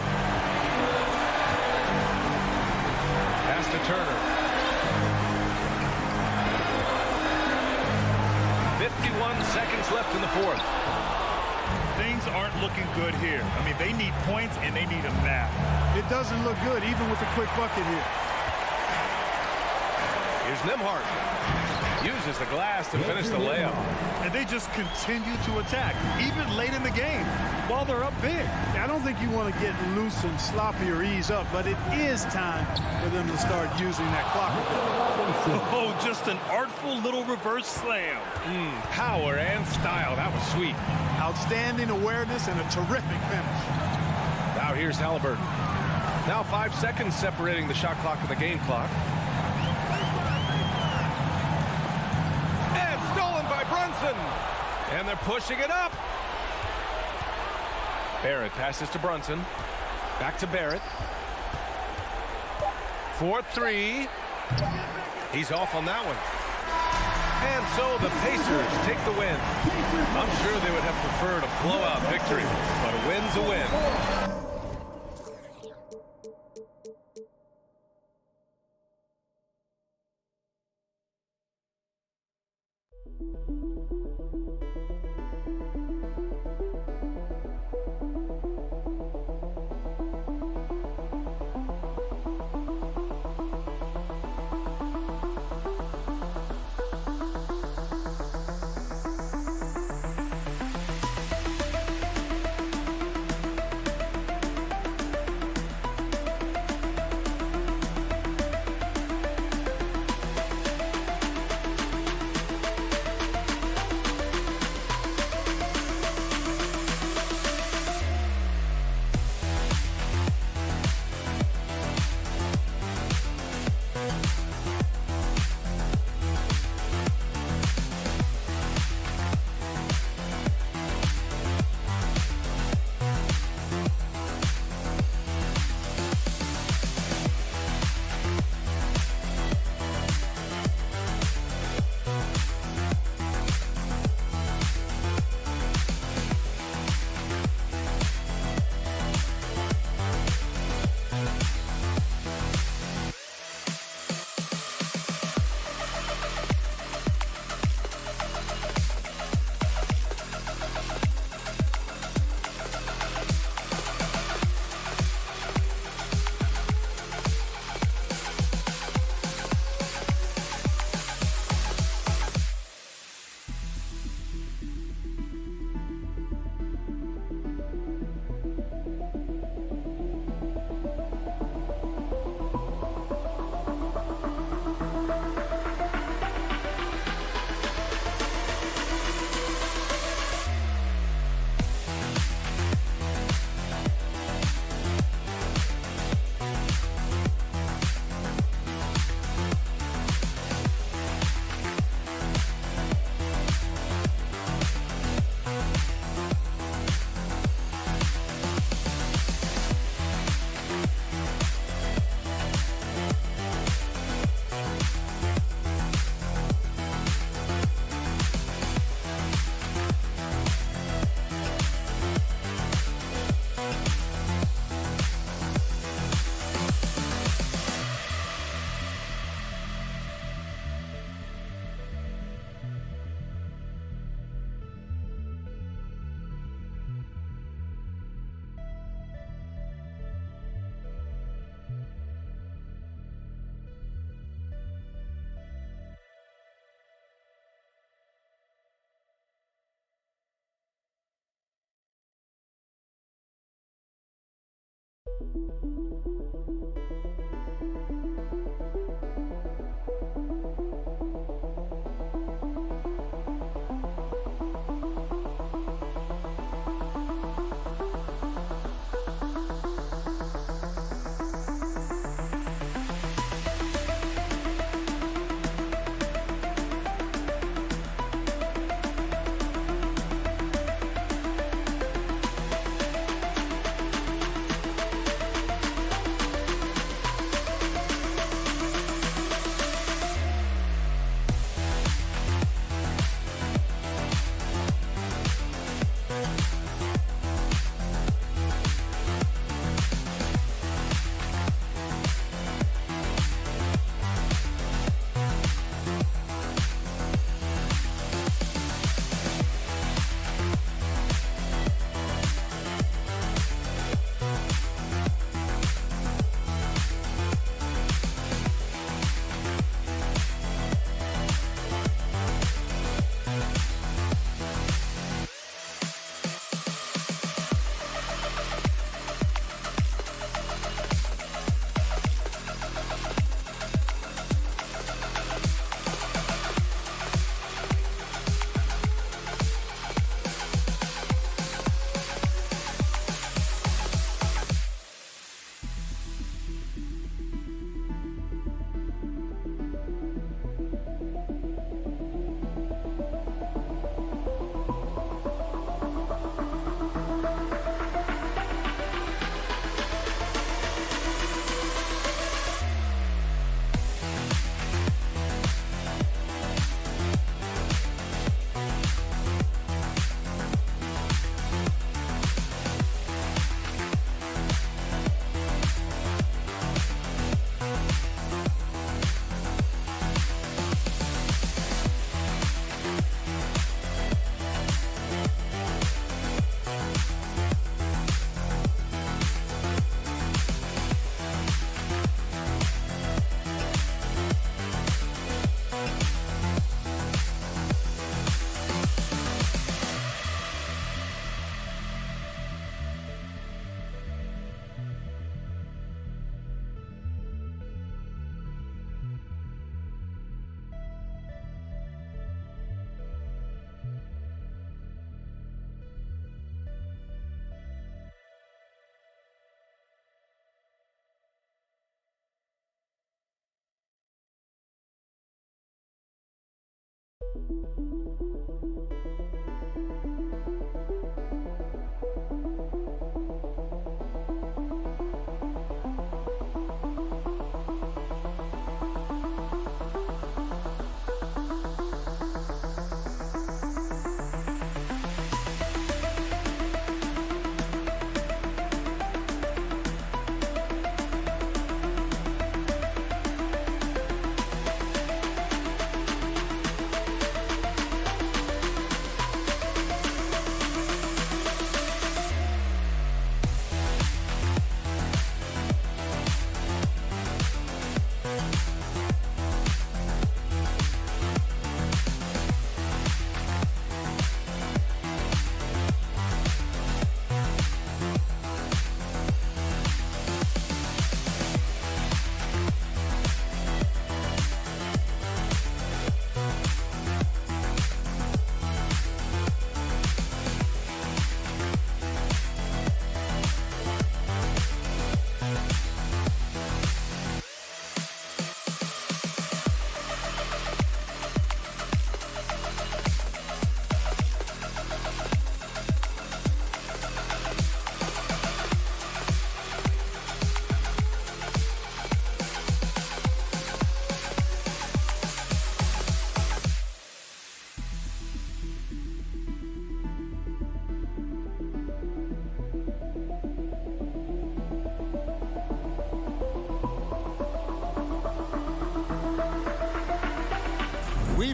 A: Pass to Turner. 51 seconds left in the fourth.
B: Things aren't looking good here. I mean, they need points and they need them now.
K: It doesn't look good, even with a quick bucket here.
A: Here's Nembhard. Uses the glass to finish the layup.
B: And they just continue to attack, even late in the game, while they're up big.
K: I don't think you want to get loose and sloppy or ease up, but it is time for them to start using that clock.
B: Oh, just an artful little reverse slam.
A: Power and style. That was sweet.
K: Outstanding awareness and a terrific finish.
A: Now here's Halliburton. Now 5 seconds separating the shot clock and the game clock. And stolen by Brunson. And they're pushing it up. Barrett passes to Brunson. Back to Barrett. 4-3. He's off on that one. And so the Pacers take the win. I'm sure they would have preferred a blowout victory, but a win's a win.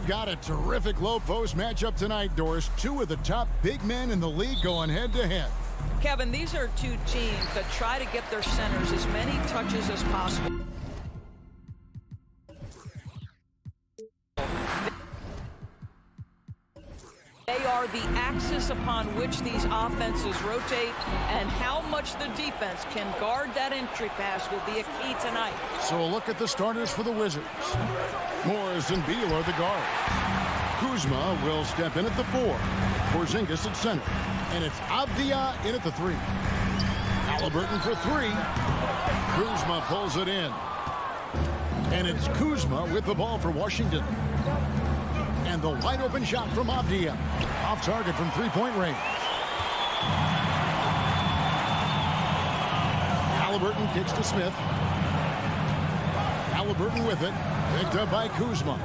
F: We've got a terrific low post matchup tonight, Doris. Two of the top big men in the league going head-to-head.
C: Kevin, these are two teams that try to get their centers as many touches as possible. They are the axis upon which these offenses rotate, and how much the defense can guard that entry pass will be a key tonight.
F: So a look at the starters for the Wizards. Morris and Beal are the guards. Kuzma will step in at the 4. Porzingis at center. And it's Avdia in at the 3. Halliburton for 3. Kuzma pulls it in. And it's Kuzma with the ball for Washington. And the wide open shot from Avdia. Off target from three-point range. Halliburton kicks to Smith. Halliburton with it. Picked up by Kuzma.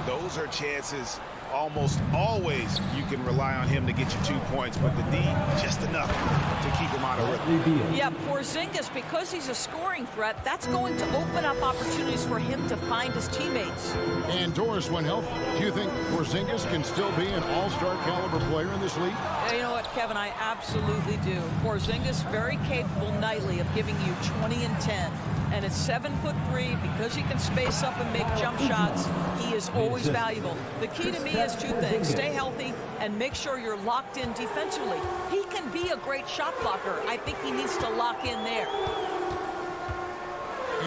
G: Those are chances almost always you can rely on him to get you 2 points, but the D, just enough to keep him out of rhythm.
C: Yeah, Porzingis, because he's a scoring threat, that's going to open up opportunities for him to find his teammates.
F: And Doris, when healthy, do you think Porzingis can still be an all-star caliber player in this league?
C: You know what, Kevin, I absolutely do. Porzingis very capable nightly of giving you 20 and 10. And at 7'3", because he can space up and make jump shots, he is always valuable. The key to me is 2 things. Stay healthy and make sure you're locked in defensively. He can be a great shot blocker. I think he needs to lock in there.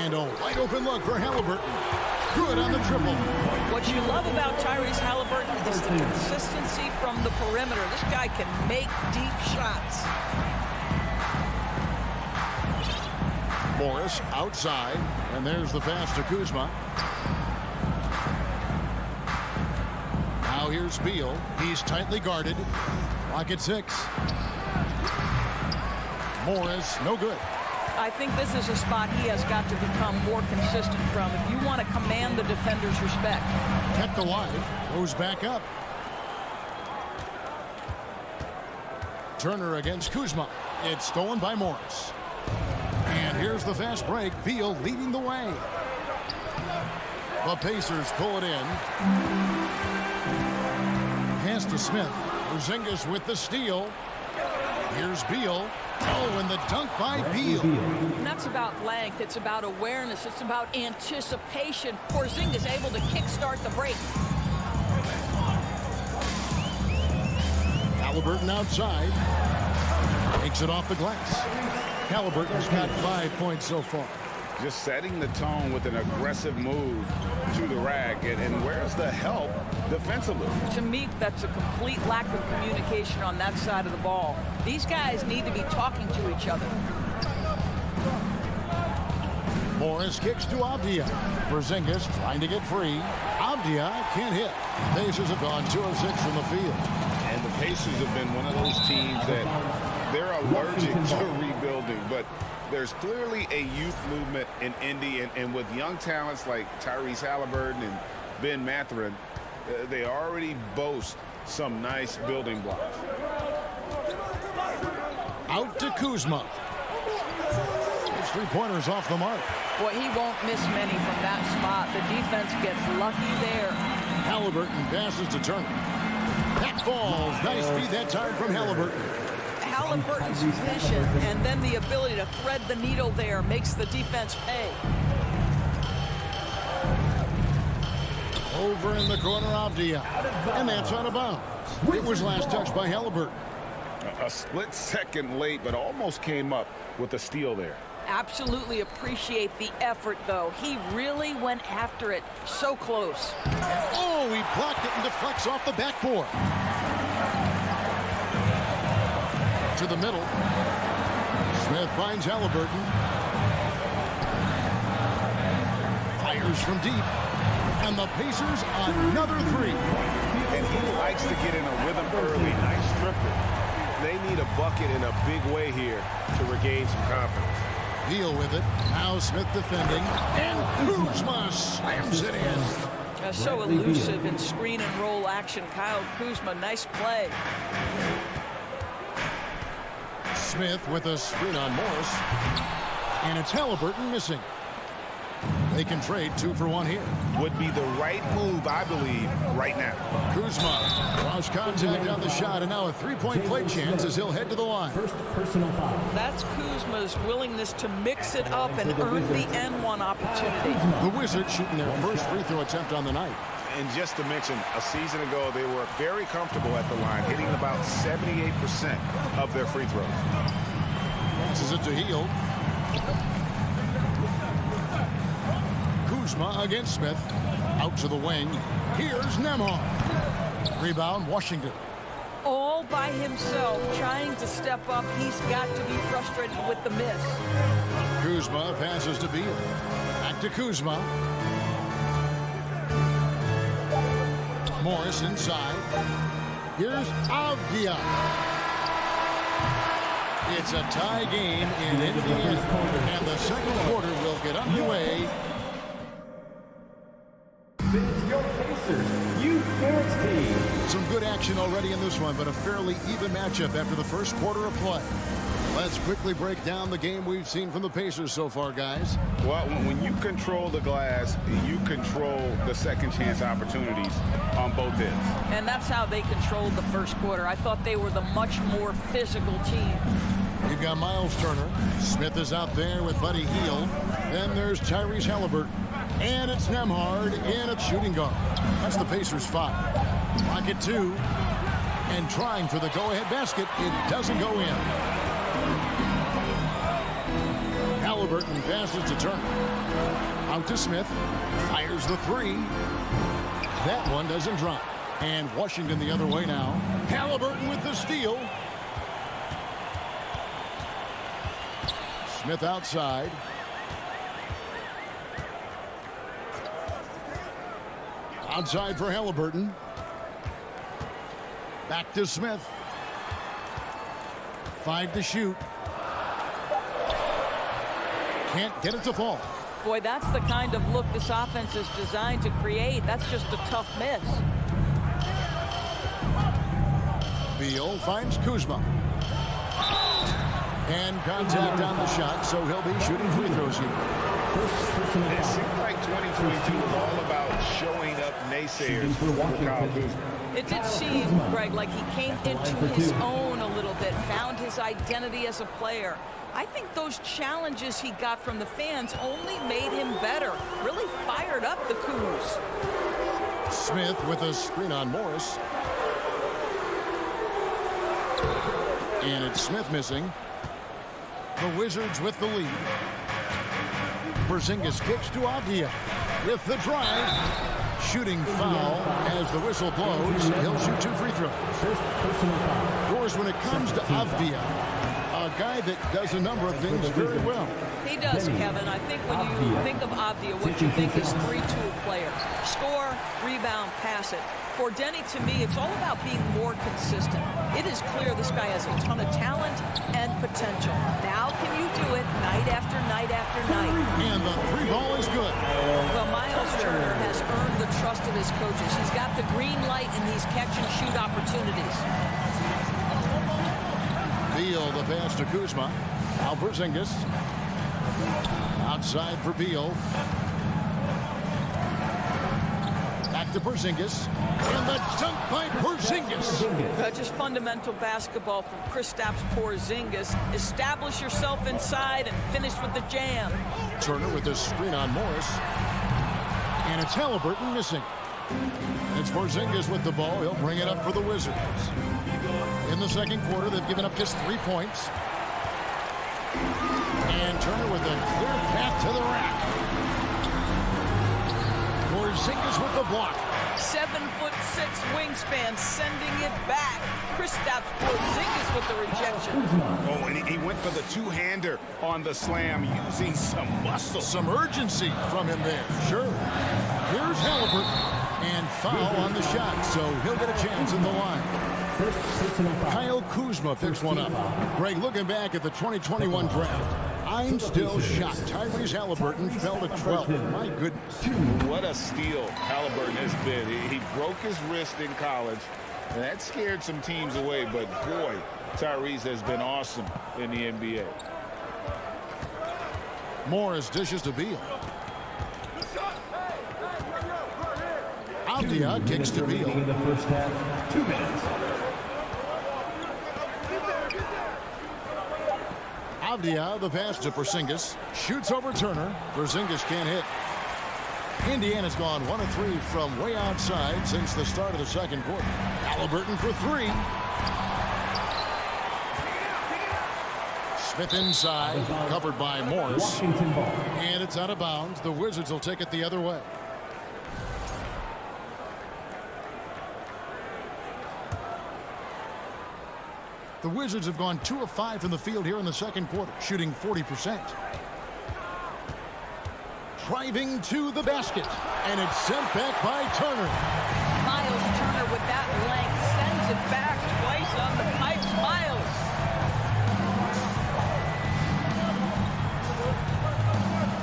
F: And a wide open look for Halliburton. Good on the triple.
C: What you love about Tyrese Halliburton is the consistency from the perimeter. This guy can make deep shots.
F: Morris outside, and there's the pass to Kuzma. Now here's Beal. He's tightly guarded. Clock at 6. Morris, no good.
C: I think this is a spot he has got to become more consistent from if you want to command the defender's respect.
F: Kept alive, goes back up. Turner against Kuzma. It's stolen by Morris. And here's the fast break. Beal leading the way. The Pacers pull it in. Pass to Smith. Porzingis with the steal. Here's Beal. Oh, and the dunk by Beal.
C: And that's about length. It's about awareness. It's about anticipation. Porzingis able to kickstart the break.
F: Halliburton outside. Takes it off the glass. Halliburton's got 5 points so far.
G: Just setting the tone with an aggressive move to the rack. And where's the help defensively?
C: To me, that's a complete lack of communication on that side of the ball. These guys need to be talking to each other.
F: Morris kicks to Avdia. Porzingis trying to get free. Avdia can't hit. Pacers have gone 2 of 6 from the field.
G: And the Pacers have been one of those teams that they're allergic to rebuilding, but there's clearly a youth movement in Indy, and with young talents like Tyrese Halliburton and Ben Mathurin, they already boast some nice building blocks.
F: Out to Kuzma. His three-pointers off the mark.
C: Boy, he won't miss many from that spot. The defense gets lucky there.
F: Halliburton passes to Turner. That falls. Nice feed that time from Halliburton.
C: Halliburton's vision and then the ability to thread the needle there makes the defense pay.
F: Over in the corner, Avdia. And that's out of bounds. It was last touched by Halliburton.
G: A split second late, but almost came up with a steal there.
C: Absolutely appreciate the effort, though. He really went after it so close.
F: Oh, he blocked it and deflects off the backboard. To the middle. Smith finds Halliburton. Fires from deep. And the Pacers another 3.
A: And he likes to get in a rhythm early. Nice triple. They need a bucket in a big way here to regain some confidence.
F: Beal with it. Now Smith defending. And Kuzma slams it in.
C: So elusive in screen and roll action. Kyle Kuzma, nice play.
F: Smith with a screen on Morris. And it's Halliburton missing. They can trade 2 for 1 here.
G: Would be the right move, I believe, right now.
F: Kuzma cross contact on the shot, and now a 3-point play chance as he'll head to the line.
I: First personal foul.
C: That's Kuzma's willingness to mix it up and earn the N1 opportunity.
F: The Wizards shooting their first free throw attempt on the night.
G: And just to mention, a season ago, they were very comfortable at the line, hitting about 78% of their free throws.
F: Passes it to Hield. Kuzma against Smith. Out to the wing. Here's Nembhard. Rebound, Washington.
C: All by himself, trying to step up. He's got to be frustrated with the miss.
F: Kuzma passes to Beal. Back to Kuzma. Morris inside. Here's Avdia. It's a tie game in Indiana, and the second quarter will get underway.
D: Your Pacers, youth sports team.
F: Some good action already in this one, but a fairly even matchup after the first quarter of play. Let's quickly break down the game we've seen from the Pacers so far, guys.
G: Well, when you control the glass, you control the second chance opportunities on both ends.
C: And that's how they controlled the first quarter. I thought they were the much more physical team.
F: You've got Miles Turner. Smith is out there with Buddy Hield. Then there's Tyrese Halliburton. And it's Nembhard in at shooting guard. That's the Pacers 5. Rocket 2. And trying for the go-ahead basket. It doesn't go in. Halliburton passes to Turner. Out to Smith. Fires the 3. That one doesn't drop. And Washington the other way now. Halliburton with the steal. Smith outside. Outside for Halliburton. Back to Smith. 5 to shoot. Can't get it to fall.
C: Boy, that's the kind of look this offense is designed to create. That's just a tough miss.
F: Beal finds Kuzma. And contact on the shot, so he'll be shooting free throws here.
G: It seems like 2022 is all about showing up naysayers for Kyle Kuzma.
C: It did seem, Greg, like he came into his own a little bit, found his identity as a player. I think those challenges he got from the fans only made him better, really fired up the Coos.
F: Smith with a screen on Morris. And it's Smith missing. The Wizards with the lead. Porzingis kicks to Avdia with the drive. Shooting foul as the whistle blows. He'll shoot 2 free throws. Of course, when it comes to Avdia, a guy that does a number of things very well.
C: He does, Kevin. I think when you think of Avdia, what you think is 3-tool player. Score, rebound, pass it. For Denny, to me, it's all about being more consistent. It is clear this guy has a ton of talent and potential. Now can you do it night after night after night?
F: And the 3 ball is good.
C: Well, Miles Turner has earned the trust of his coaches. He's got the green light in these catch-and-shoot opportunities.
F: Beal, the pass to Kuzma. Now Porzingis. Outside for Beal. Back to Porzingis. And the dunk by Porzingis.
C: Just fundamental basketball from Kristaps Porzingis. Establish yourself inside and finish with the jam.
F: Turner with the screen on Morris. And it's Halliburton missing. It's Porzingis with the ball. He'll bring it up for the Wizards. In the second quarter, they've given up just 3 points. And Turner with a clear path to the rack. Porzingis with the block.
C: 7'6" wingspan, sending it back. Kristaps Porzingis with the rejection.
G: Oh, and he went for the 2-hander on the slam, using some muscle.
F: Some urgency from him there. Sure. Here's Halliburton. And foul on the shot, so he'll get a chance in the line. Kyle Kuzma picks one up. Greg, looking back at the 2021 draft, I'm still shocked. Tyrese Halliburton fell to 12. My goodness.
G: What a steal Halliburton has been. He broke his wrist in college, and that scared some teams away, but boy, Tyrese has been awesome in the NBA.
F: Morris dishes to Beal. Avdia kicks to Beal.
D: In the first half, 2 minutes.
F: Avdia, the pass to Porzingis. Shoots over Turner. Porzingis can't hit. Indiana's gone 1 of 3 from way outside since the start of the second quarter. Halliburton for 3. Smith inside, covered by Morris. And it's out of bounds. The Wizards will take it the other way. The Wizards have gone 2 of 5 from the field here in the second quarter, shooting 40%. Driving to the basket, and it's sent back by Turner.
C: Miles Turner with that length sends it back twice on the pipes. Miles.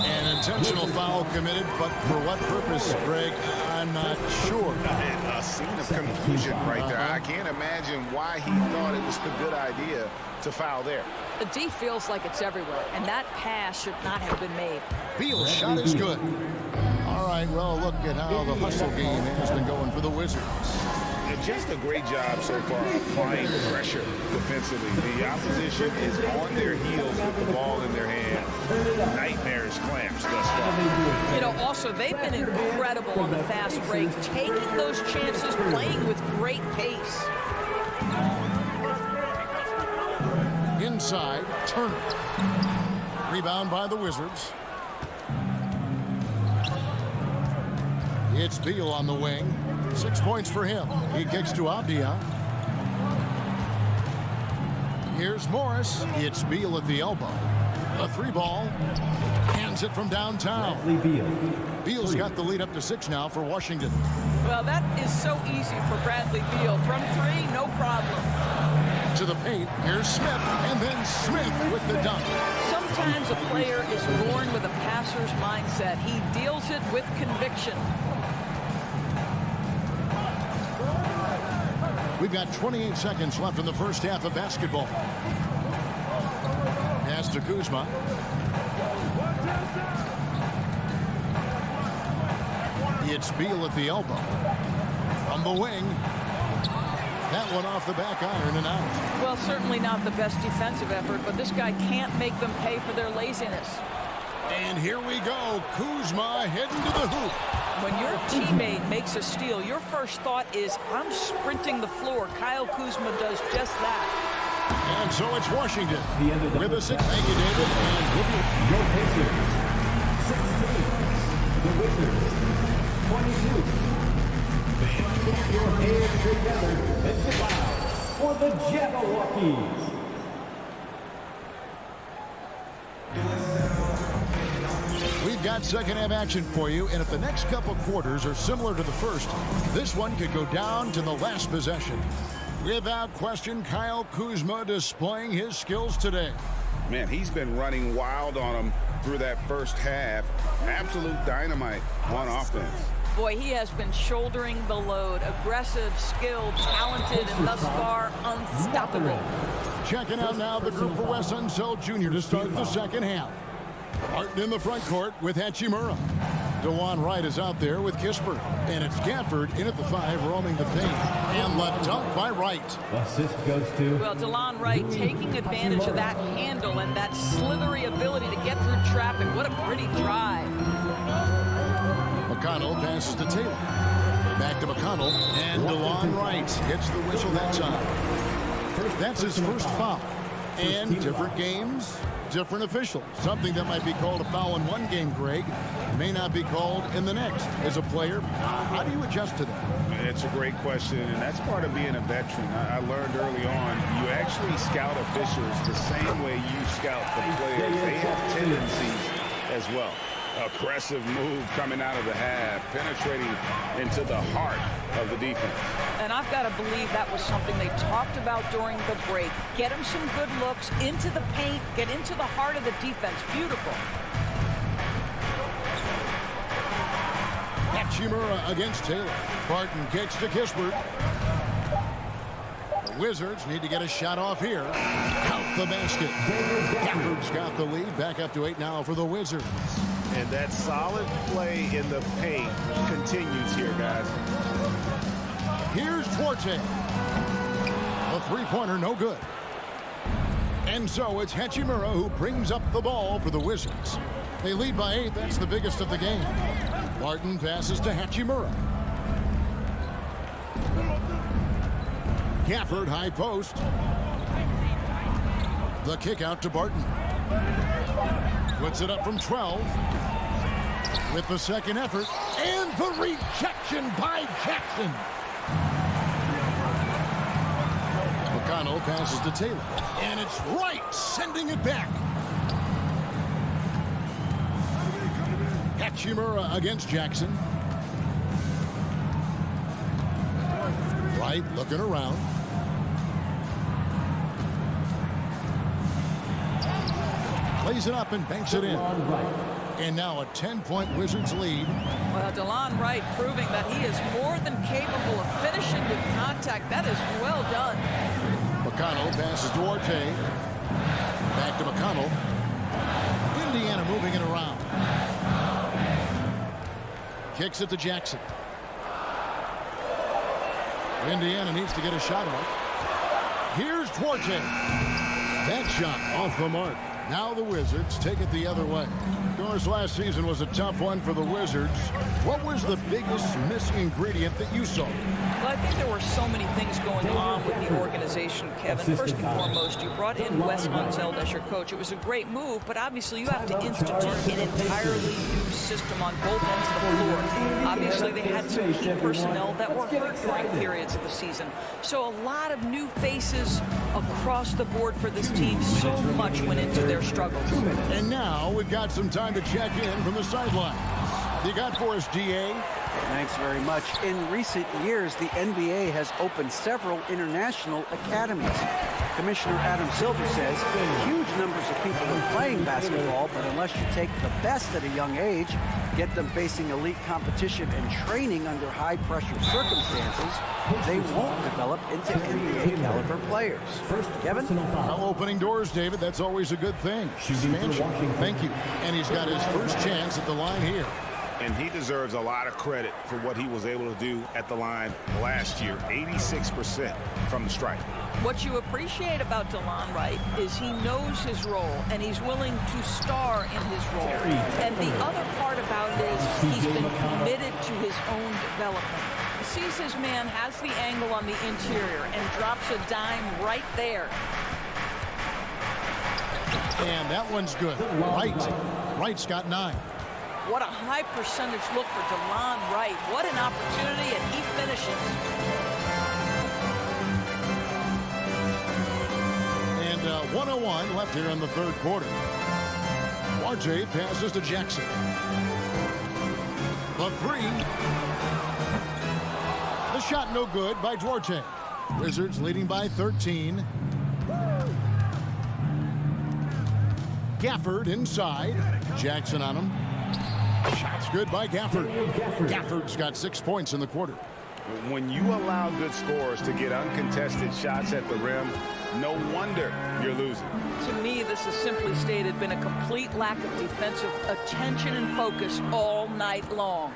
F: An intentional foul committed, but for what purpose, Greg? I'm not sure.
G: A scene of confusion right there. I can't imagine why he thought it was a good idea to foul there.
C: The D feels like it's everywhere, and that pass should not have been made.
F: Beal's shot is good. All right, well, look at how the hustle game has been going for the Wizards.
G: And just a great job so far applying pressure defensively. The opposition is on their heels with the ball in their hand. Nightmares clamps thus far.
C: You know, also, they've been incredible on the fast break, taking those chances, playing with great pace.
F: Inside, Turner. Rebound by the Wizards. It's Beal on the wing. 6 points for him. He kicks to Avdia. Here's Morris. It's Beal at the elbow. A 3-ball. Hands it from downtown. Beal's got the lead up to 6 now for Washington.
C: Well, that is so easy for Bradley Beal. From 3, no problem.
F: To the paint. Here's Smith. And then Smith with the dunk.
C: Sometimes a player is born with a passer's mindset. He deals it with conviction.
F: We've got 28 seconds left in the first half of basketball. Pass to Kuzma. It's Beal at the elbow. From the wing. That one off the back iron and out.
C: Well, certainly not the best defensive effort, but this guy can't make them pay for their laziness.
F: And here we go. Kuzma heading to the hoop.
C: When your teammate makes a steal, your first thought is, I'm sprinting the floor. Kyle Kuzma does just that.
F: And so it's Washington with a 6. Thank you, David. And
D: Your Pacers, 16. The Wizards, 22. Fans, get your hands together and come out for the Jabberwockies.
F: We've got second half action for you, and if the next couple quarters are similar to the first, this one could go down to the last possession. Without question, Kyle Kuzma displaying his skills today.
G: Man, he's been running wild on him through that first half. Absolute dynamite on offense.
C: Boy, he has been shouldering the load. Aggressive, skilled, talented, and thus far unstoppable.
F: Checking out now the group for Wes Unseld Jr. to start the second half. Martin in the front court with Hachimura. DeJuan Wright is out there with Kispert. And it's Gafford in at the 5, roaming the paint. And the dunk by Wright.
D: Assist goes to...
C: Well, DeJuan Wright taking advantage of that handle and that slithery ability to get through traffic. What a pretty drive.
F: McConnell passes to Taylor. Back to McConnell. And DeJuan Wright hits the whistle that time. That's his first foul. And different games, different officials. Something that might be called a foul in one game, Greg, may not be called in the next. As a player, how do you adjust to that?
G: It's a great question, and that's part of being a veteran. I learned early on, you actually scout officials the same way you scout the players. They have tendencies as well. Aggressive move coming out of the half, penetrating into the heart of the defense.
C: And I've got to believe that was something they talked about during the break. Get him some good looks into the paint, get into the heart of the defense. Beautiful.
F: Hachimura against Taylor. Barton kicks to Kispert. The Wizards need to get a shot off here. Count the basket. Gafford's got the lead. Back up to 8 now for the Wizards.
A: And that solid play in the paint continues here, guys.
F: Here's Forte. A three-pointer, no good. And so it's Hachimura who brings up the ball for the Wizards. They lead by 8. That's the biggest of the game. Barton passes to Hachimura. Gafford, high post. The kick out to Barton. Puts it up from 12. With the second effort. And the rejection by Jackson. McConnell passes to Taylor. And it's right, sending it back. Hachimura against Jackson. Wright looking around. Plays it up and banks it in. And now a 10-point Wizards lead.
C: Well, DeLon Wright proving that he is more than capable of finishing with contact. That is well done.
F: McConnell passes to Orte. Back to McConnell. Indiana moving it around. Kicks it to Jackson. Indiana needs to get a shot off. Here's Duarte. That shot off the mark. Now the Wizards take it the other way. Of course, last season was a tough one for the Wizards. What was the biggest missing ingredient that you saw?
C: Well, I think there were so many things going on with the organization, Kevin. First and foremost, you brought in Wes Unseld as your coach. It was a great move, but obviously you have to institute an entirely new system on both ends of the floor. Obviously, they had some key personnel that were hurt during periods of the season. So a lot of new faces across the board for this team. So much went into their struggles.
F: And now we've got some time to check in from the sidelines. You got for us, DA?
J: Thanks very much. In recent years, the NBA has opened several international academies. Commissioner Adam Silver says huge numbers of people are playing basketball, but unless you take the best at a young age, get them facing elite competition and training under high-pressure circumstances, they won't develop into NBA-caliber players. Kevin?
F: Well, opening doors, David. That's always a good thing. Expansion. Thank you. And he's got his first chance at the line here.
G: And he deserves a lot of credit for what he was able to do at the line last year. 86% from the stripe.
C: What you appreciate about DeLon Wright is he knows his role, and he's willing to star in his role. And the other part about it is he's been committed to his own development. He sees his man has the angle on the interior and drops a dime right there.
F: And that one's good. Wright's got 9.
C: What a high percentage look for DeLon Wright. What an opportunity, and he finishes.
F: And 1:01 left here in the third quarter. RJ passes to Jackson. The 3. The shot no good by Duarte. Wizards leading by 13. Gafford inside. Jackson on him. Shot's good by Gafford. Gafford's got 6 points in the quarter.
G: When you allow good scorers to get uncontested shots at the rim, no wonder you're losing.
C: To me, this has simply stated been a complete lack of defensive attention and focus all night long.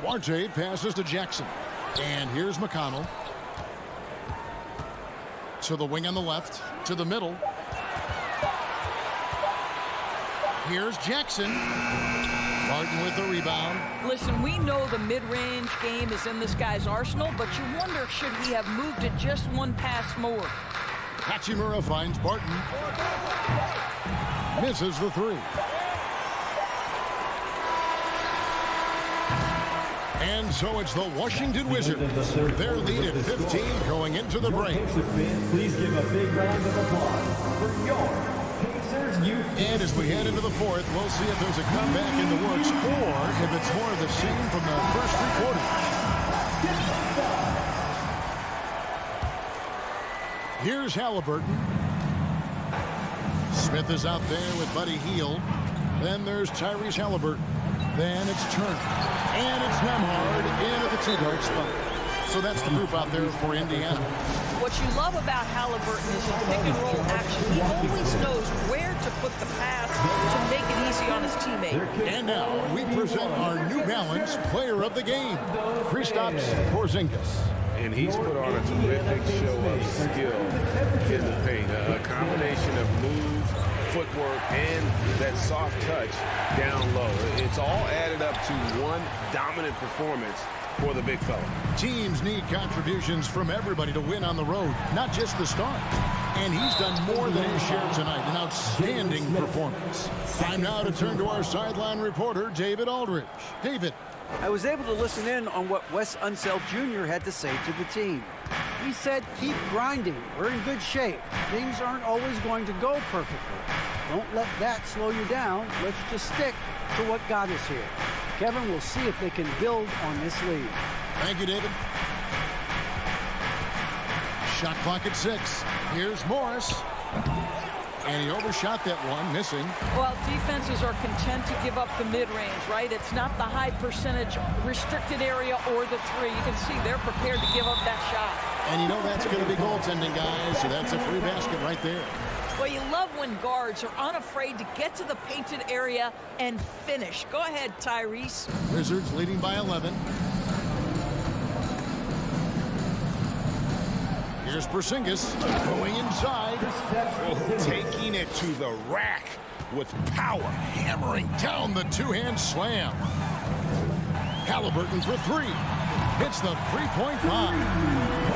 F: Duarte passes to Jackson. And here's McConnell. To the wing on the left. To the middle. Here's Jackson. Martin with the rebound.
C: Listen, we know the mid-range game is in this guy's arsenal, but you wonder, should he have moved it just one pass more?
F: Hachimura finds Barton. Misses the 3. And so it's the Washington Wizards. Their lead at 15 going into the break.
D: Please give a big round of applause for your Pacers youth.
F: And as we head into the fourth, we'll see if there's a comeback in the works or if it's more of the same from the first 3 quarters. Here's Halliburton. Smith is out there with Buddy Hield. Then there's Tyrese Halliburton. Then it's Turner. And it's Nembhard in at the 2-guard spot. So that's the group out there for Indiana.
C: What you love about Halliburton is his pick-and-roll action. He always knows where to put the pass to make it easy on his teammate.
F: And now we present our New Balance Player of the Game, Kristaps Porzingis.
G: And he's put on a terrific show of skill in the paint. A combination of moves, footwork, and that soft touch down low. It's all added up to one dominant performance for the big fella.
F: Teams need contributions from everybody to win on the road, not just the stars. And he's done more than his share tonight. An outstanding performance. Time now to turn to our sideline reporter, David Aldridge. David.
J: I was able to listen in on what Wes Unseld Jr. had to say to the team. He said, keep grinding. We're in good shape. Things aren't always going to go perfectly. Don't let that slow you down. Let's just stick to what got us here. Kevin will see if they can build on this lead.
F: Thank you, David. Shot clock at 6. Here's Morris. And he overshot that one, missing.
C: Well, defenses are content to give up the mid-range, right? It's not the high percentage restricted area or the three. You can see they're prepared to give up that shot.
F: And you know that's going to be goaltending, guys, so that's a free basket right there.
C: Well, you love when guards are unafraid to get to the painted area and finish. Go ahead, Tyrese.
F: Wizards leading by 11. Here's Porzingis going inside.
G: Taking it to the rack with power.
F: Hammering down the two-hand slam. Halliburton for 3. Hits the three-point line.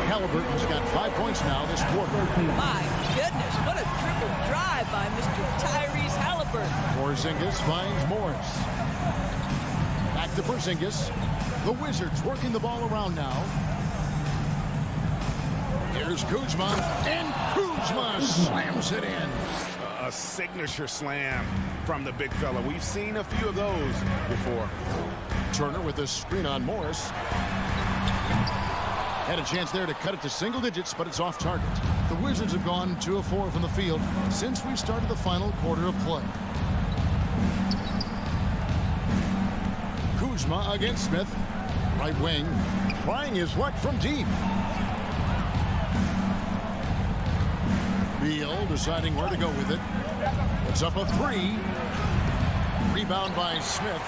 F: Halliburton's got 5 points now this quarter.
C: My goodness, what a triple drive by Mr. Tyrese Halliburton.
F: Porzingis finds Morris. Back to Porzingis. The Wizards working the ball around now. Here's Kuzma, and Kuzma slams it in.
G: A signature slam from the big fella. We've seen a few of those before.
F: Turner with a screen on Morris. Had a chance there to cut it to single digits, but it's off target. The Wizards have gone 2 of 4 from the field since we started the final quarter of play. Kuzma against Smith. Right wing, trying his luck from deep. Beal deciding where to go with it. It's up a 3. Rebound by Smith.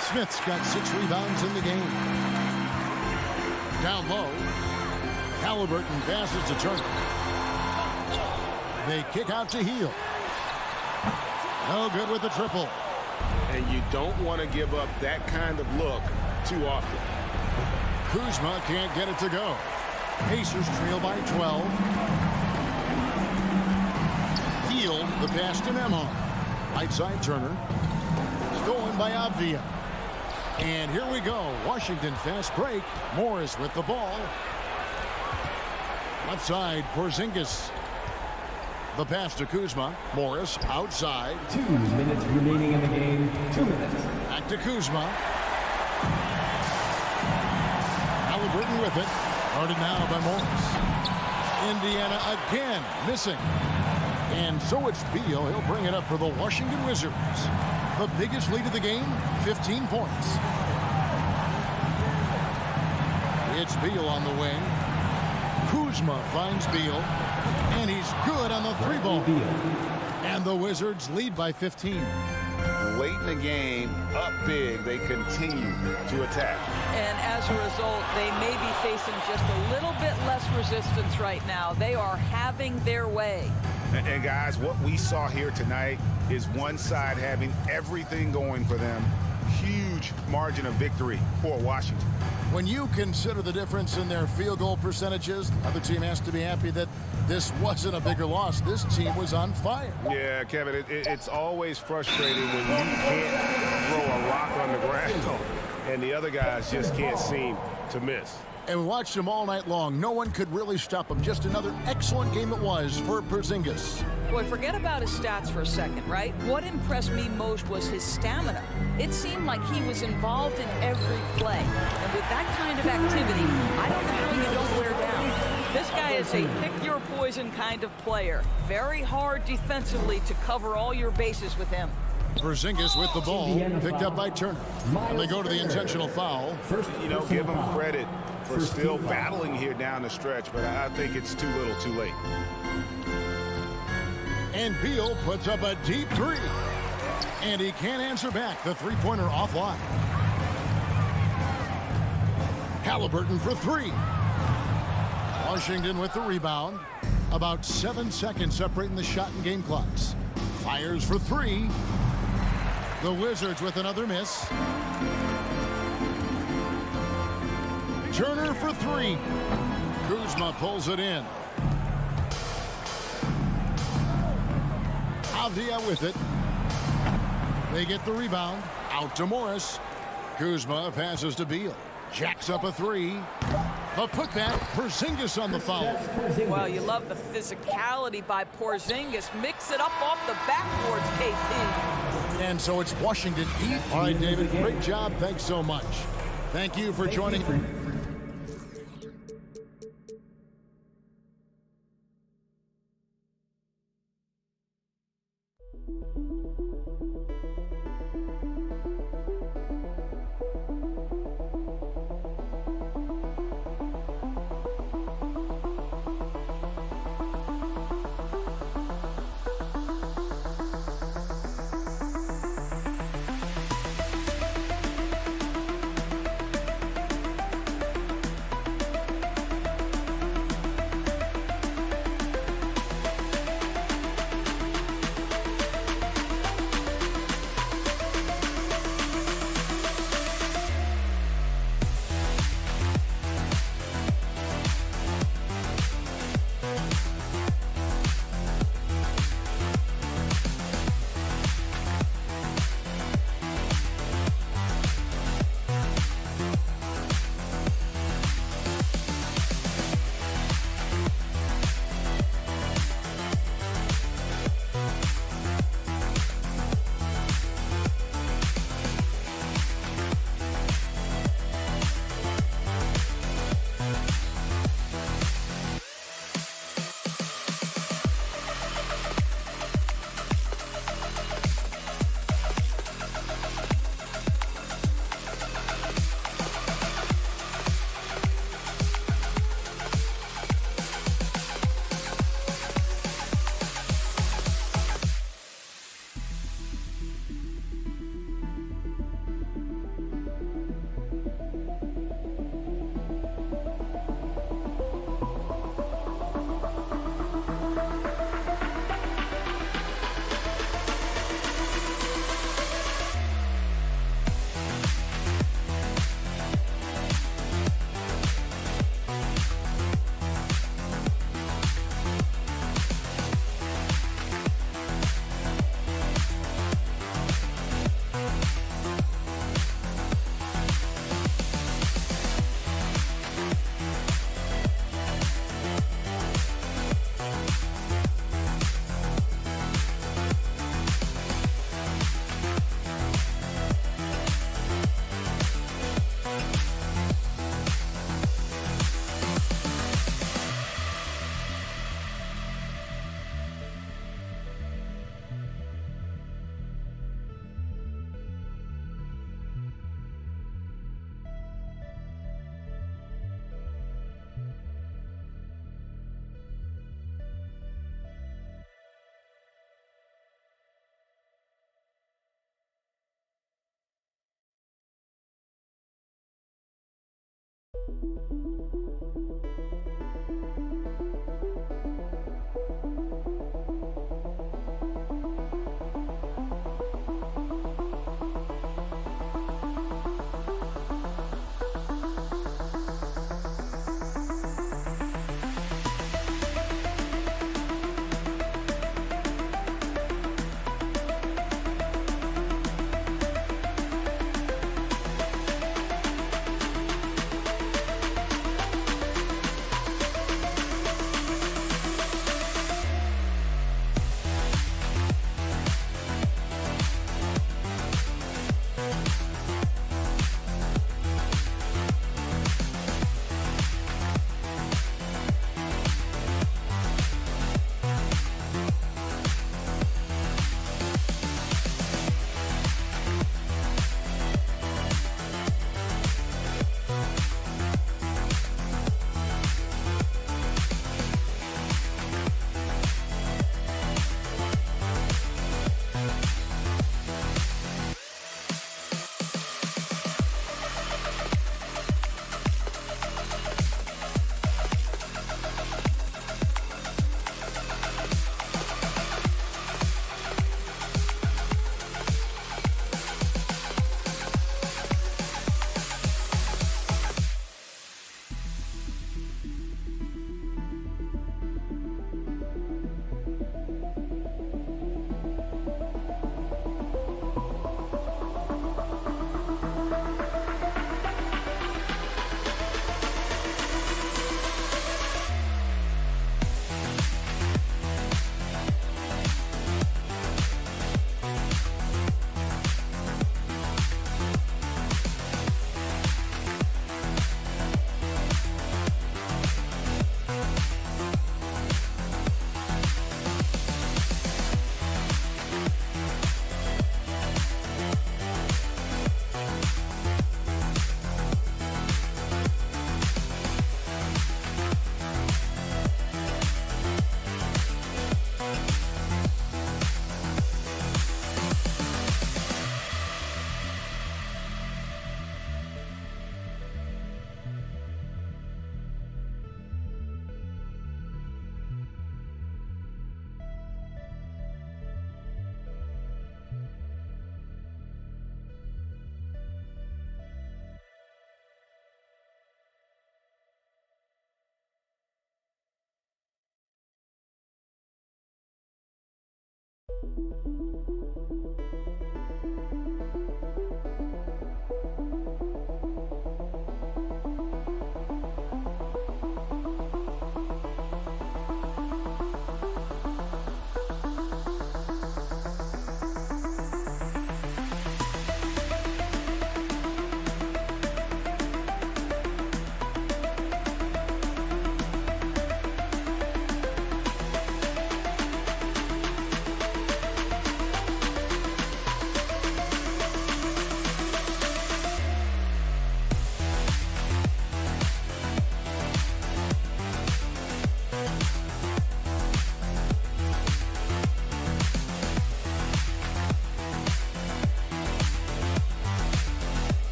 F: Smith's got 6 rebounds in the game. Down low. Halliburton passes to Turner. They kick out to Heel. No good with the triple.
G: And you don't want to give up that kind of look too often.
F: Kuzma can't get it to go. Pacers trail by 12. Heel, the pass to Nemo. Right side Turner. Stolen by Avdia. And here we go. Washington fast break. Morris with the ball. Left side, Porzingis. The pass to Kuzma. Morris outside.
I: 2 minutes remaining in the game. 2 minutes.
F: Back to Kuzma. Halliburton with it. Guarded now by Morris. Indiana again missing. And so it's Beal. He'll bring it up for the Washington Wizards. The biggest lead of the game, 15 points. It's Beal on the wing. Kuzma finds Beal. And he's good on the 3-ball. And the Wizards lead by 15.
G: Late in the game, up big, they continue to attack.
C: And as a result, they may be facing just a little bit less resistance right now. They are having their way.
G: And guys, what we saw here tonight is one side having everything going for them. Huge margin of victory for Washington.
F: When you consider the difference in their field goal percentages, the other team has to be happy that this wasn't a bigger loss. This team was on fire.
G: Yeah, Kevin, it's always frustrating when you can't throw a rock on the ground and the other guys just can't seem to miss.
F: And we watched him all night long. No one could really stop him. Just another excellent game it was for Porzingis.
C: Boy, forget about his stats for a second, right? What impressed me most was his stamina. It seemed like he was involved in every play. And with that kind of activity, I don't know how you don't wear down. This guy is a pick-your-poison kind of player. Very hard defensively to cover all your bases with him.
F: Porzingis with the ball, picked up by Turner. And they go to the intentional foul.
G: You know, give him credit for still battling here down the stretch, but I think it's too little too late.
F: And Beal puts up a deep 3. And he can't answer back. The three-pointer offline. Halliburton for 3. Washington with the rebound. About 7 seconds separating the shot and game clocks. Fires for three. The Wizards with another miss. Turner for three. Kuzma pulls it in. Avdia with it. They get the rebound. Out to Morris. Kuzma passes to Beal. Jacks up a three. The putback. Porzingis on the foul.
C: Well, you love the physicality by Porzingis. Mix it up off the backboards, KP.
F: And so it's Washington Heat. All right, David, great job. Thanks so much. Thank you for joining.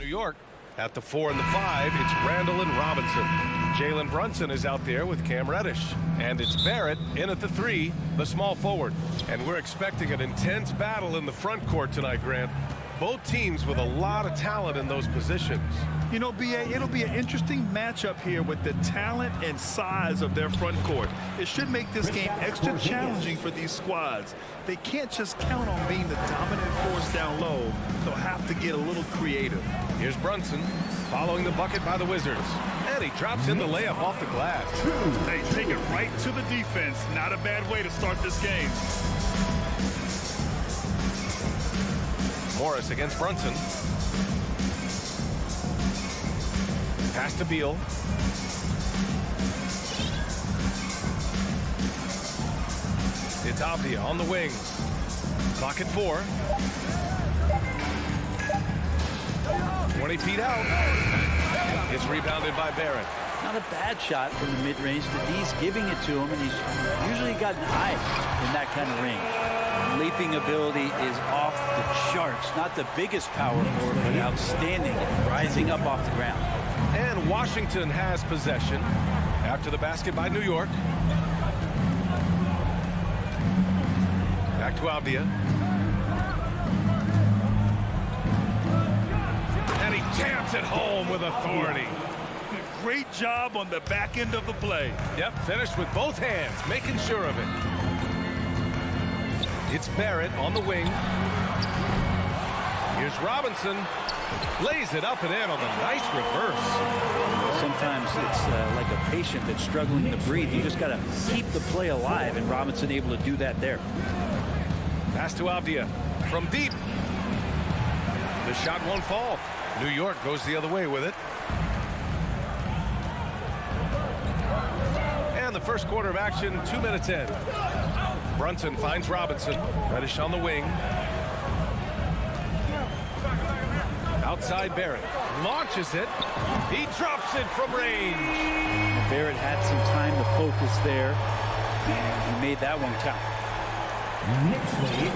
A: York. At the 4 and the 5, it's Randall and Robinson. Jalen Brunson is out there with Cam Reddish. And it's Barrett in at the 3, the small forward. And we're expecting an intense battle in the front court tonight, Grant. Both teams with a lot of talent in those positions.
B: You know, B.A., it'll be an interesting matchup here with the talent and size of their front court. It should make this game extra challenging for these squads. They can't just count on being the dominant force down low. They'll have to get a little creative.
A: Here's Brunson following the bucket by the Wizards. And he drops in the layup off the glass.
B: They take it right to the defense. Not a bad way to start this game.
A: Morris against Brunson. Pass to Beal. It's Avdia on the wing. Clock at 4. 20 feet out. It's rebounded by Barrett.
H: Not a bad shot from the mid-range. D's giving it to him, and he's usually gotten high in that kind of range. Leaping ability is off the charts. Not the biggest power forward, but outstanding, rising up off the ground.
A: And Washington has possession after the basket by New York. Back to Avdia. And he jams it home with authority.
B: Great job on the back end of the play.
A: Yep, finished with both hands, making sure of it. It's Barrett on the wing. Here's Robinson. Lays it up and in on the nice reverse.
H: Sometimes it's like a patient that's struggling to breathe. You just got to keep the play alive, and Robinson able to do that there.
A: Pass to Avdia from deep. The shot won't fall. New York goes the other way with it. And the first quarter of action, 2 minutes in. Brunson finds Robinson. Reddish on the wing. Outside Barrett. Launches it. He drops it from range.
H: Barrett had some time to focus there, and he made that one count.
D: Knicks lead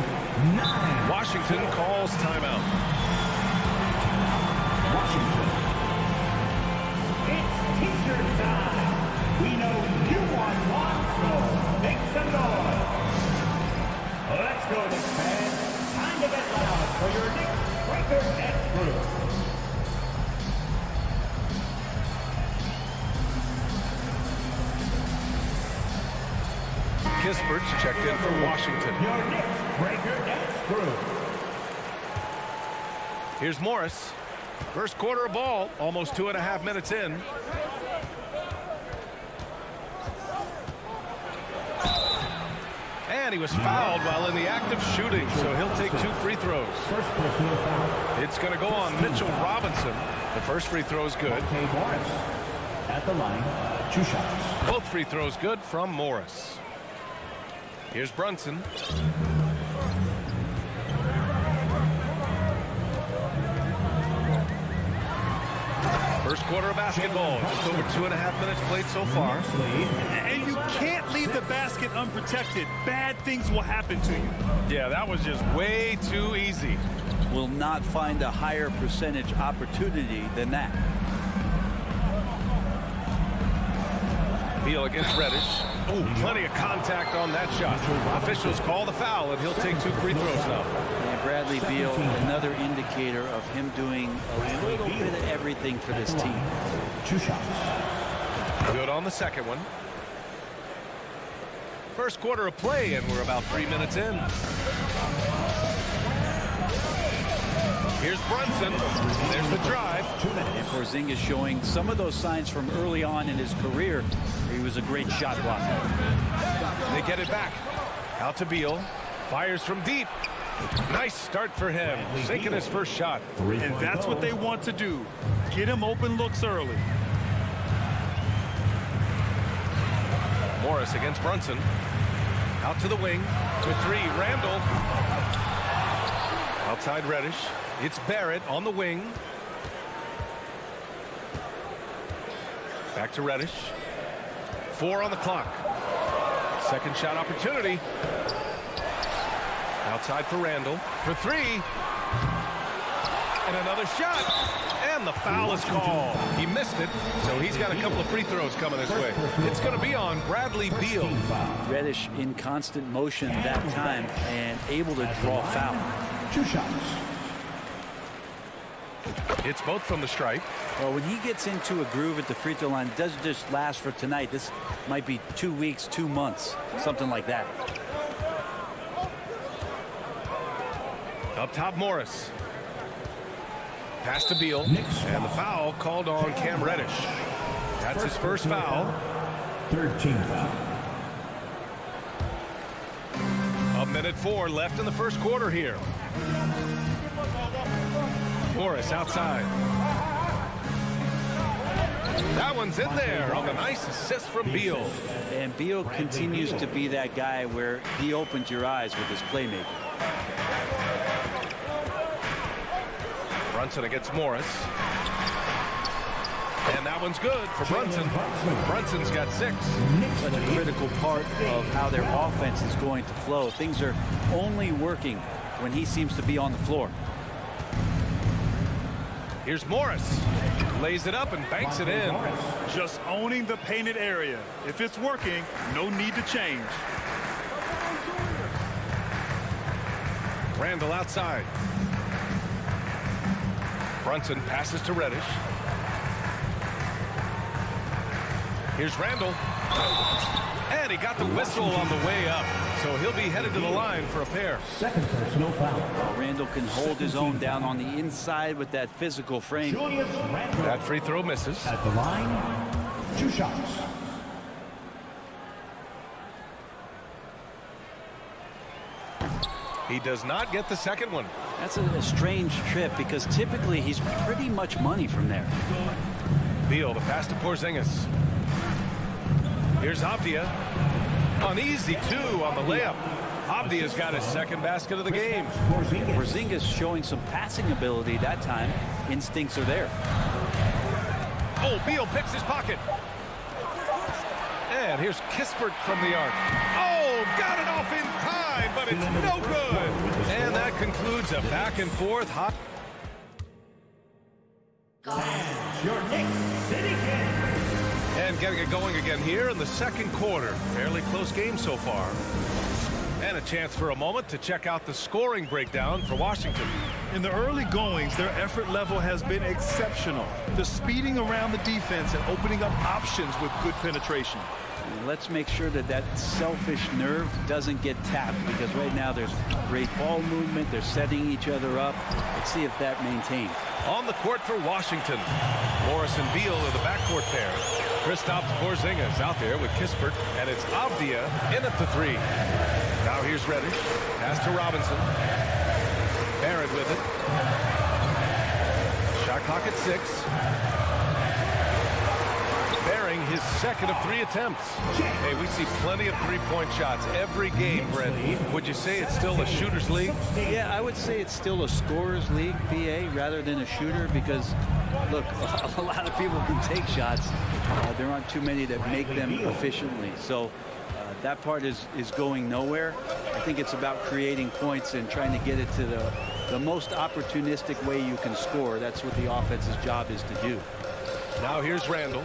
D: 9.
A: Washington calls timeout.
D: Washington. It's t-shirt time. We know you want one, so make some noise. Let's go, Knicks fans. Time to get loud for your Knicks Breaker Nets group.
A: Kispert's checked in for Washington.
D: Your Knicks Breaker Nets group.
A: Here's Morris. First quarter of ball, almost 2.5 minutes in. And he was fouled while in the act of shooting, so he'll take 2 free throws.
D: First personal foul.
A: It's going to go on Mitchell Robinson. The first free throw is good.
D: Okay, Morris at the line, 2 shots.
A: Both free throws good from Morris. Here's Brunson. First quarter of basketball, just over 2.5 minutes played so far.
B: And you can't leave the basket unprotected. Bad things will happen to you.
A: Yeah, that was just way too easy.
H: Will not find a higher percentage opportunity than that.
A: Beal against Reddish. Oh, plenty of contact on that shot. Officials call the foul, and he'll take 2 free throws now.
H: And Bradley Beal, another indicator of him doing a little bit of everything for this team.
D: 2 shots.
A: Good on the second one. First quarter of play, and we're about 3 minutes in. Here's Brunson. There's the drive.
H: And Porzingis showing some of those signs from early on in his career. He was a great shot blocker.
A: They get it back. Out to Beal. Fires from deep. Nice start for him. Sinking his first shot.
B: And that's what they want to do. Get him open looks early.
A: Morris against Brunson. Out to the wing. To 3. Randall. Outside Reddish. It's Barrett on the wing. Back to Reddish. 4 on the clock. Second shot opportunity. Outside for Randall. For 3. And another shot. And the foul is called. He missed it, so he's got a couple of free throws coming his way. It's going to be on Bradley Beal.
H: Reddish in constant motion that time and able to draw foul.
D: 2 shots.
A: It's both from the stripe.
H: Well, when he gets into a groove at the free throw line, it doesn't just last for tonight. This might be 2 weeks, 2 months, something like that.
A: Up top, Morris. Pass to Beal. And the foul called on Cam Reddish. That's his first foul.
D: 13 foul.
A: 1:04 left in the first quarter here. Morris outside. That one's in there on the nice assist from Beal.
H: And Beal continues to be that guy where he opens your eyes with his playmaking.
A: Brunson against Morris. And that one's good for Brunson. Brunson's got 6.
H: Such a critical part of how their offense is going to flow. Things are only working when he seems to be on the floor.
A: Here's Morris. Lays it up and banks it in.
B: Just owning the painted area. If it's working, no need to change.
A: Randall outside. Brunson passes to Reddish. Here's Randall. And he got the whistle on the way up. So he'll be headed to the line for a pair.
D: Second personal foul.
H: Randall can hold his own down on the inside with that physical frame.
A: That free throw misses.
D: At the line, 2 shots.
A: He does not get the second one.
H: That's a strange trip because typically he's pretty much money from there.
A: Beal, the pass to Porzingis. Here's Avdia. An easy 2 on the layup. Avdia's got his second basket of the game.
H: Porzingis showing some passing ability that time. Instincts are there.
A: Oh, Beal picks his pocket. And here's Kispert from the arc. Oh, got it off in time, but it's no good. And that concludes a back and forth hot.
D: Your Knicks City Kings.
A: And getting it going again here in the second quarter. Fairly close game so far. And a chance for a moment to check out the scoring breakdown for Washington.
B: In the early goings, their effort level has been exceptional. The speeding around the defense and opening up options with good penetration.
H: Let's make sure that that selfish nerve doesn't get tapped because right now there's great ball movement. They're setting each other up. Let's see if that maintains.
A: On the court for Washington, Morris and Beal are the backcourt pair. Kristaps Porzingis out there with Kispert, and it's Avdia in at the 3. Now here's Reddish. Pass to Robinson. Barrett with it. Shot clock at 6. Bearing his second of 3 attempts. Hey, we see plenty of three-point shots every game, Brent. Would you say it's still a shooter's league?
H: Yeah, I would say it's still a scorer's league, BA, rather than a shooter because, look, a lot of people can take shots. There aren't too many that make them efficiently. So that part is going nowhere. I think it's about creating points and trying to get it to the most opportunistic way you can score. That's what the offense's job is to do.
A: Now here's Randall.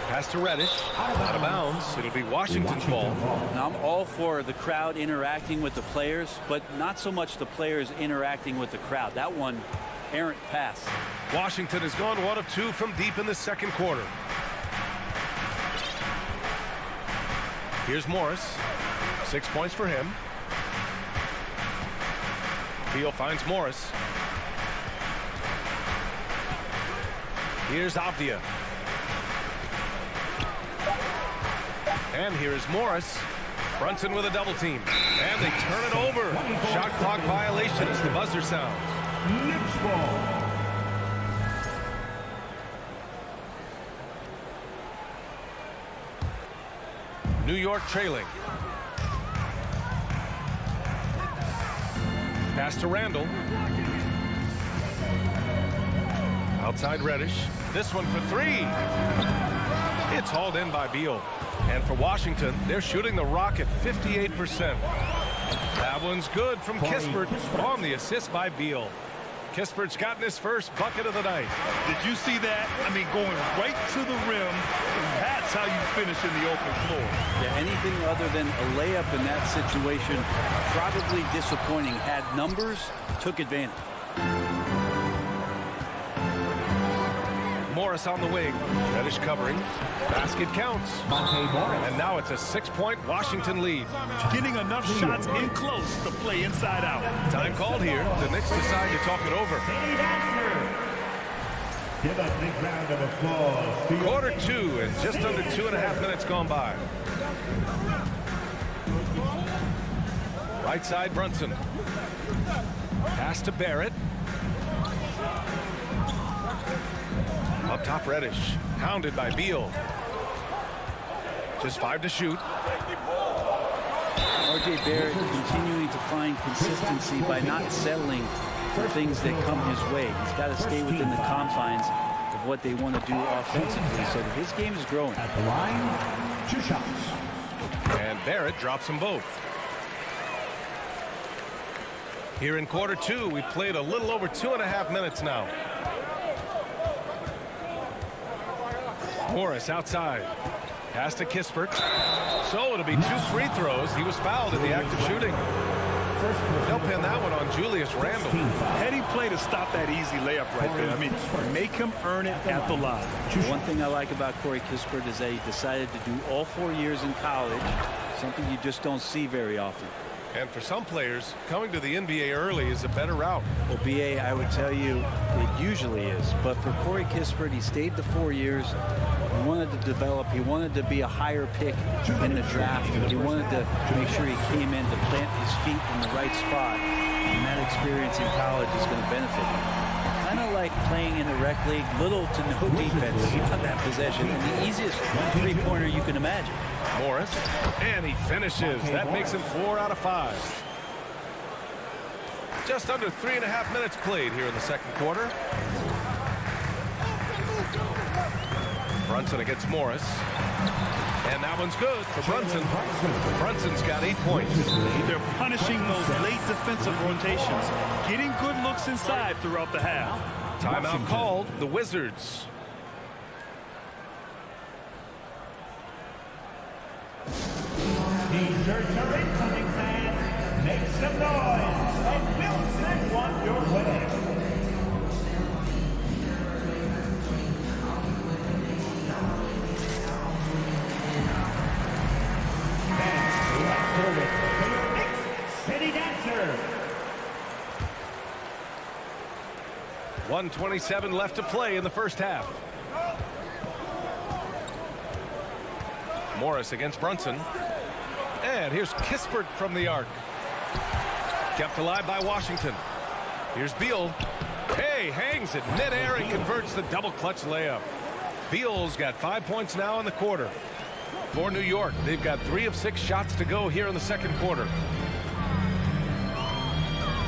A: Pass to Reddish. Out of bounds. It'll be Washington's ball.
H: Now, I'm all for the crowd interacting with the players, but not so much the players interacting with the crowd. That one, errant pass.
A: Washington has gone 1 of 2 from deep in the second quarter. Here's Morris. 6 points for him. Beal finds Morris. Here's Avdia. And here's Morris. Brunson with a double team. And they turn it over. Shot clock violation as the buzzer sounds.
D: Knicks ball.
A: New York trailing. Pass to Randall. Outside Reddish. This one for 3. It's hauled in by Beal. And for Washington, they're shooting the rock at 58%. That one's good from Kispert on the assist by Beal. Kispert's gotten his first bucket of the night.
B: Did you see that? I mean, going right to the rim. That's how you finish in the open floor.
H: Yeah, anything other than a layup in that situation, probably disappointing. Had numbers, took advantage.
A: Morris on the wing. Reddish covering. Basket counts. And now it's a 6-point Washington lead.
B: Getting enough shots in close to play inside out.
A: Time called here. The Knicks decide to talk it over.
D: Give a big round of applause to
A: Quarter 2 and just under 2.5 minutes gone by. Right side, Brunson. Pass to Barrett. Up top, Reddish. Hounded by Beal. Just 5 to shoot.
H: R.J. Barrett continuing to find consistency by not settling for things that come his way. He's got to stay within the confines of what they want to do offensively. So his game is growing.
D: At the line, 2 shots.
A: And Barrett drops them both. Here in quarter 2, we've played a little over 2.5 minutes now. Morris outside. Pass to Kispert. So it'll be 2 free throws. He was fouled in the act of shooting. They'll pin that one on Julius Randle.
B: Heady play to stop that easy layup right there. I mean, make him earn it at the line.
H: One thing I like about Corey Kispert is that he decided to do all 4 years in college, something you just don't see very often.
A: And for some players, coming to the NBA early is a better route.
H: Well, B.A., I would tell you it usually is. But for Corey Kispert, he stayed the 4 years. He wanted to develop. He wanted to be a higher pick in the draft. He wanted to make sure he came in to plant his feet in the right spot. And that experience in college is going to benefit him. Kind of like playing in the rec league, little to no defense on that possession. And the easiest three-pointer you can imagine.
A: Morris, and he finishes. That makes him 4 out of 5. Just under 3.5 minutes played here in the second quarter. Brunson against Morris. And that one's good for Brunson. Brunson's got 8 points.
B: They're punishing those late defensive rotations, getting good looks inside throughout the half.
A: Timeout called. The Wizards.
D: The shirts are incoming, fans. Make some noise, and we'll send one your way. And let's hear it for your Knicks City Dancer.
A: 1:27 left to play in the first half. Morris against Brunson. And here's Kispert from the arc. Kept alive by Washington. Here's Beal. Hey, hangs it midair and converts the double clutch layup. Beal's got 5 points now in the quarter. For New York, they've got 3 of 6 shots to go here in the second quarter.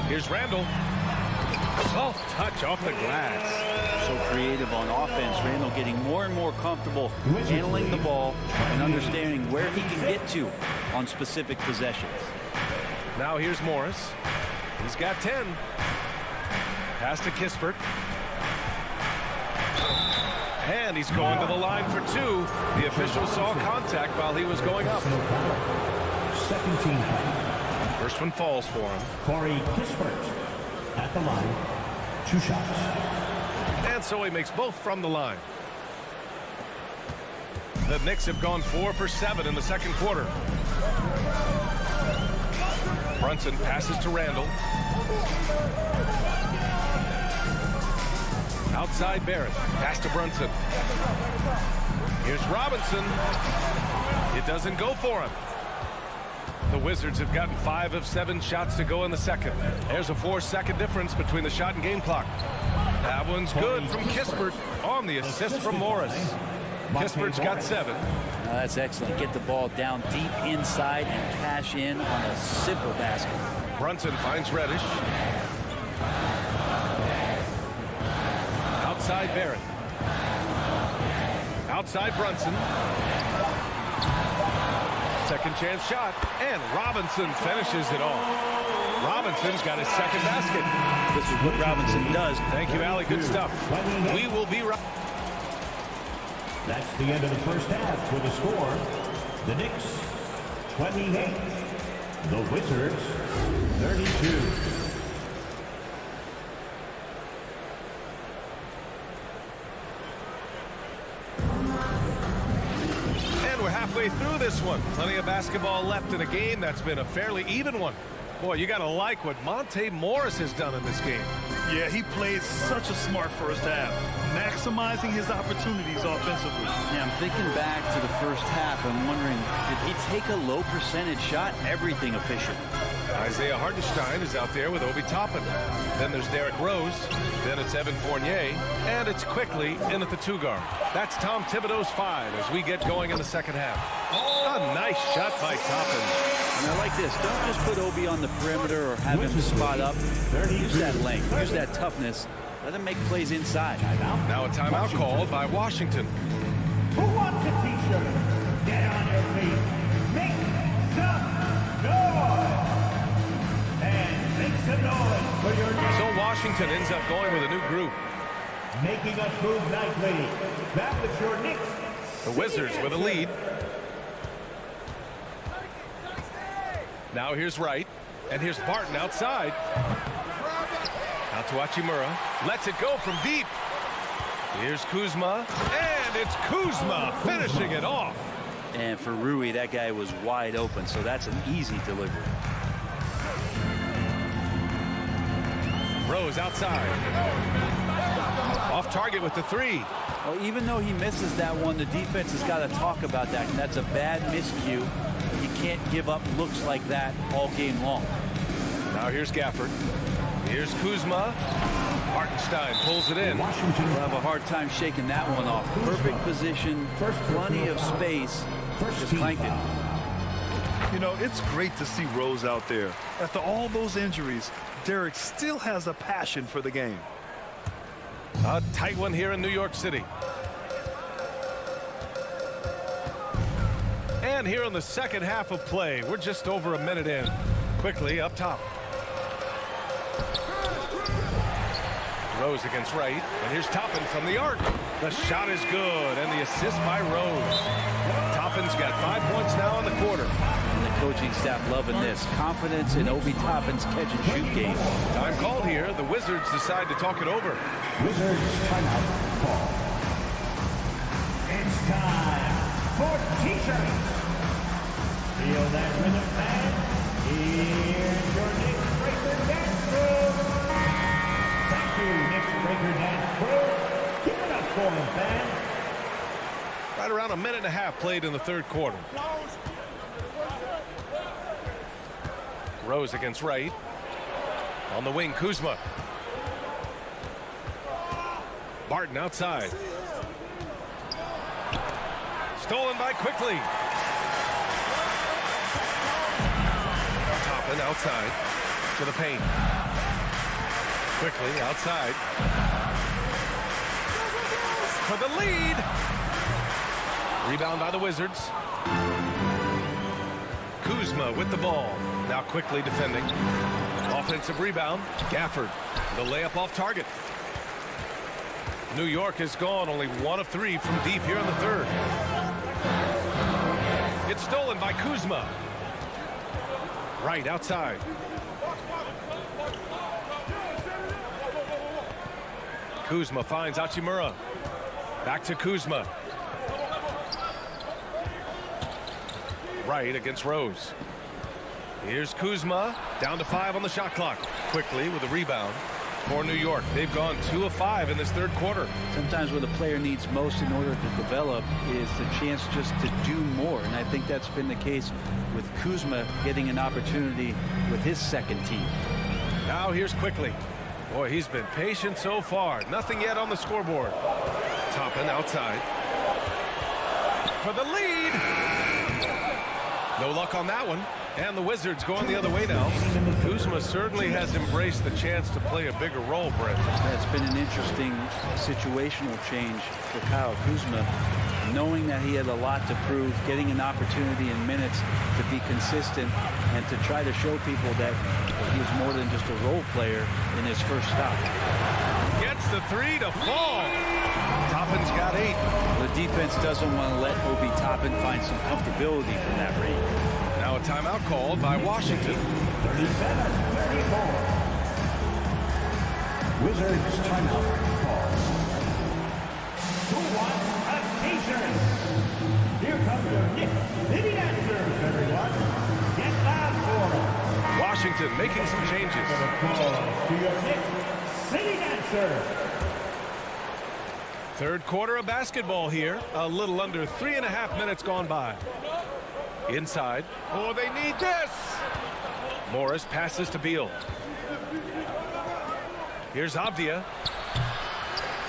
A: Here's Randle. Soft touch off the glass.
H: So creative on offense. Randle getting more and more comfortable handling the ball and understanding where he can get to on specific possessions.
A: Now here's Morris. He's got 10. Pass to Kispert. And he's going to the line for 2. The official saw contact while he was going up.
D: Second team.
A: First one falls for him.
D: Corey Kispert at the line. 2 shots.
A: And so he makes both from the line. The Knicks have gone 4 for 7 in the second quarter. Brunson passes to Randle. Outside Barrett. Pass to Brunson. Here's Robinson. It doesn't go for him. The Wizards have gotten 5 of 7 shots to go in the second. There's a 4-second difference between the shot and game clock. That one's good from Kispert on the assist from Morris. Kispert's got 7.
H: That's excellent. Get the ball down deep inside and cash in on a simple basket.
A: Brunson finds Reddish. Outside Barrett. Outside Brunson. Second chance shot, and Robinson finishes it off. Robinson's got his second basket.
H: This is what Robinson does.
A: Thank you, Allie. Good stuff. We will be right.
D: That's the end of the first half with a score. The Knicks 28. The Wizards 32.
A: nearly through this one. Plenty of basketball left in a game that's been a fairly even one. Boy, you got to like what Monte Morris has done in this game.
B: Yeah, he played such a smart first half, maximizing his opportunities offensively.
H: Yeah, I'm thinking back to the first half. I'm wondering, did he take a low percentage shot? Everything efficient.
A: Isaiah Hartenstein is out there with Obi Toppin. Then there's Derrick Rose. Then it's Evan Fournier. And it's quickly in at the 2 guard. That's Tom Thibodeau's 5 as we get going in the second half. A nice shot by Toppin.
H: And I like this. Don't just put Obi on the perimeter or have him spot up. Use that length. Use that toughness. Let him make plays inside.
A: Now a timeout called by Washington.
D: Who wants a t-shirt? Get on your feet. Make some noise. And make some noise for your Knicks.
A: So Washington ends up going with a new group.
D: Making us move nicely. Back with your Knicks.
A: The Wizards with a lead. Now here's Wright, and here's Barton outside. Out to Hachimura. Lets it go from deep. Here's Kuzma, and it's Kuzma finishing it off.
H: And for Rui, that guy was wide open, so that's an easy delivery.
A: Rose outside. Off target with the 3.
H: Well, even though he misses that one, the defense has got to talk about that, and that's a bad miscue. You can't give up looks like that all game long.
A: Now here's Gafford. Here's Kuzma. Hartenstein pulls it in.
H: Washington will have a hard time shaking that one off. Perfect position, plenty of space. Just clank it.
B: You know, it's great to see Rose out there. After all those injuries, Derrick still has a passion for the game.
A: A tight one here in New York City. And here in the second half of play, we're just over a minute in. Quickly up top. Rose against Wright, and here's Toppin from the arc. The shot is good, and the assist by Rose. Toppin's got 5 points now in the quarter.
H: And the coaching staff loving this. Confidence in Obi Toppin's catch-and-shoot game.
A: Time called here. The Wizards decide to talk it over.
D: Wizards timeout call. It's time for t-shirts. Feel that rhythm, fan? Here's your Knicks Breaker Dance Crew. Thank you, Knicks Breaker Dance Crew. Keep it up for them, fans.
A: Right around a minute and a half played in the third quarter. Rose against Wright. On the wing, Kuzma. Barton outside. Stolen by Quickly. Toppin outside to the paint. Quickly outside. For the lead. Rebound by the Wizards. Kuzma with the ball. Now Quickly defending. Offensive rebound. Gafford. The layup off target. New York has gone only 1 of 3 from deep here in the third. It's stolen by Kuzma. Right outside. Kuzma finds Hachimura. Back to Kuzma. Right against Rose. Here's Kuzma. Down to 5 on the shot clock. Quickly with a rebound for New York. They've gone 2 of 5 in this third quarter.
H: Sometimes what a player needs most in order to develop is the chance just to do more. And I think that's been the case with Kuzma getting an opportunity with his second team.
A: Now here's Quickly. Boy, he's been patient so far. Nothing yet on the scoreboard. Toppin outside. For the lead. No luck on that one. And the Wizards going the other way now. Kuzma certainly has embraced the chance to play a bigger role, Brent.
H: That's been an interesting situational change for Kyle Kuzma, knowing that he had a lot to prove, getting an opportunity in minutes to be consistent and to try to show people that he was more than just a role player in his first stop.
A: Gets the 3 to fall. Toppin's got 8.
H: The defense doesn't want to let Obi Toppin find some comfortability from that range.
A: Now a timeout called by Washington.
D: 37-34. Wizards timeout call. Who wants a t-shirt? Here come your Knicks City Dancers, everyone. Get loud for them.
A: Washington making some changes.
D: To your Knicks City Dancers.
A: Third quarter of basketball here. A little under 3.5 minutes gone by. Inside. Oh, they need this. Morris passes to Beal. Here's Avdia.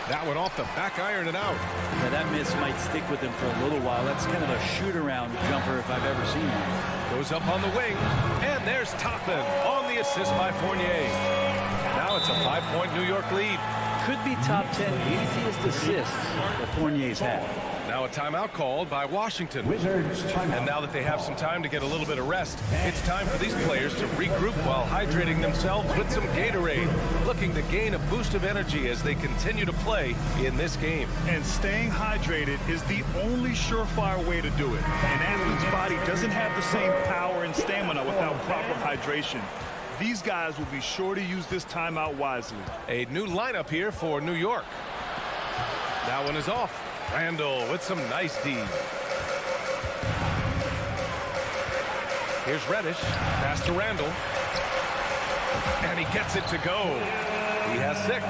A: That one off the back iron and out.
H: Yeah, that miss might stick with him for a little while. That's kind of a shoot-around jumper if I've ever seen one.
A: Goes up on the wing. And there's Toppin on the assist by Fournier. Now it's a 5-point New York lead.
H: Could be top 10 easiest assists that Fournier's had.
A: Now a timeout called by Washington. And now that they have some time to get a little bit of rest, it's time for these players to regroup while hydrating themselves with some Gatorade, looking to gain a boost of energy as they continue to play in this game.
B: And staying hydrated is the only surefire way to do it. An athlete's body doesn't have the same power and stamina without proper hydration. These guys will be sure to use this timeout wisely.
A: A new lineup here for New York. That one is off. Randall with some nice D. Here's Reddish. Pass to Randall. And he gets it to go. He has 6.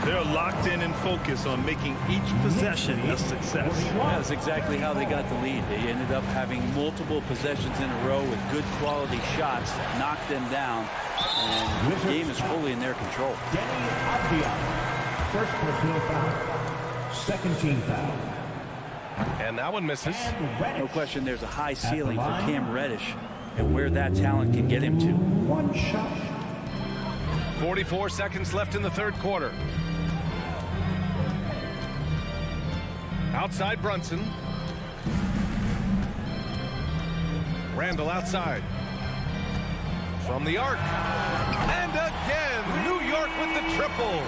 B: They're locked in and focused on making each possession a success.
H: That's exactly how they got the lead. They ended up having multiple possessions in a row with good quality shots, knocked them down, and the game is fully in their control.
D: First personal foul. Second team foul.
A: And that one misses.
H: No question there's a high ceiling for Cam Reddish and where that talent can get him to.
D: 1 shot.
A: 44 seconds left in the third quarter. Outside Brunson. Randall outside. From the arc. And again, New York with the triple.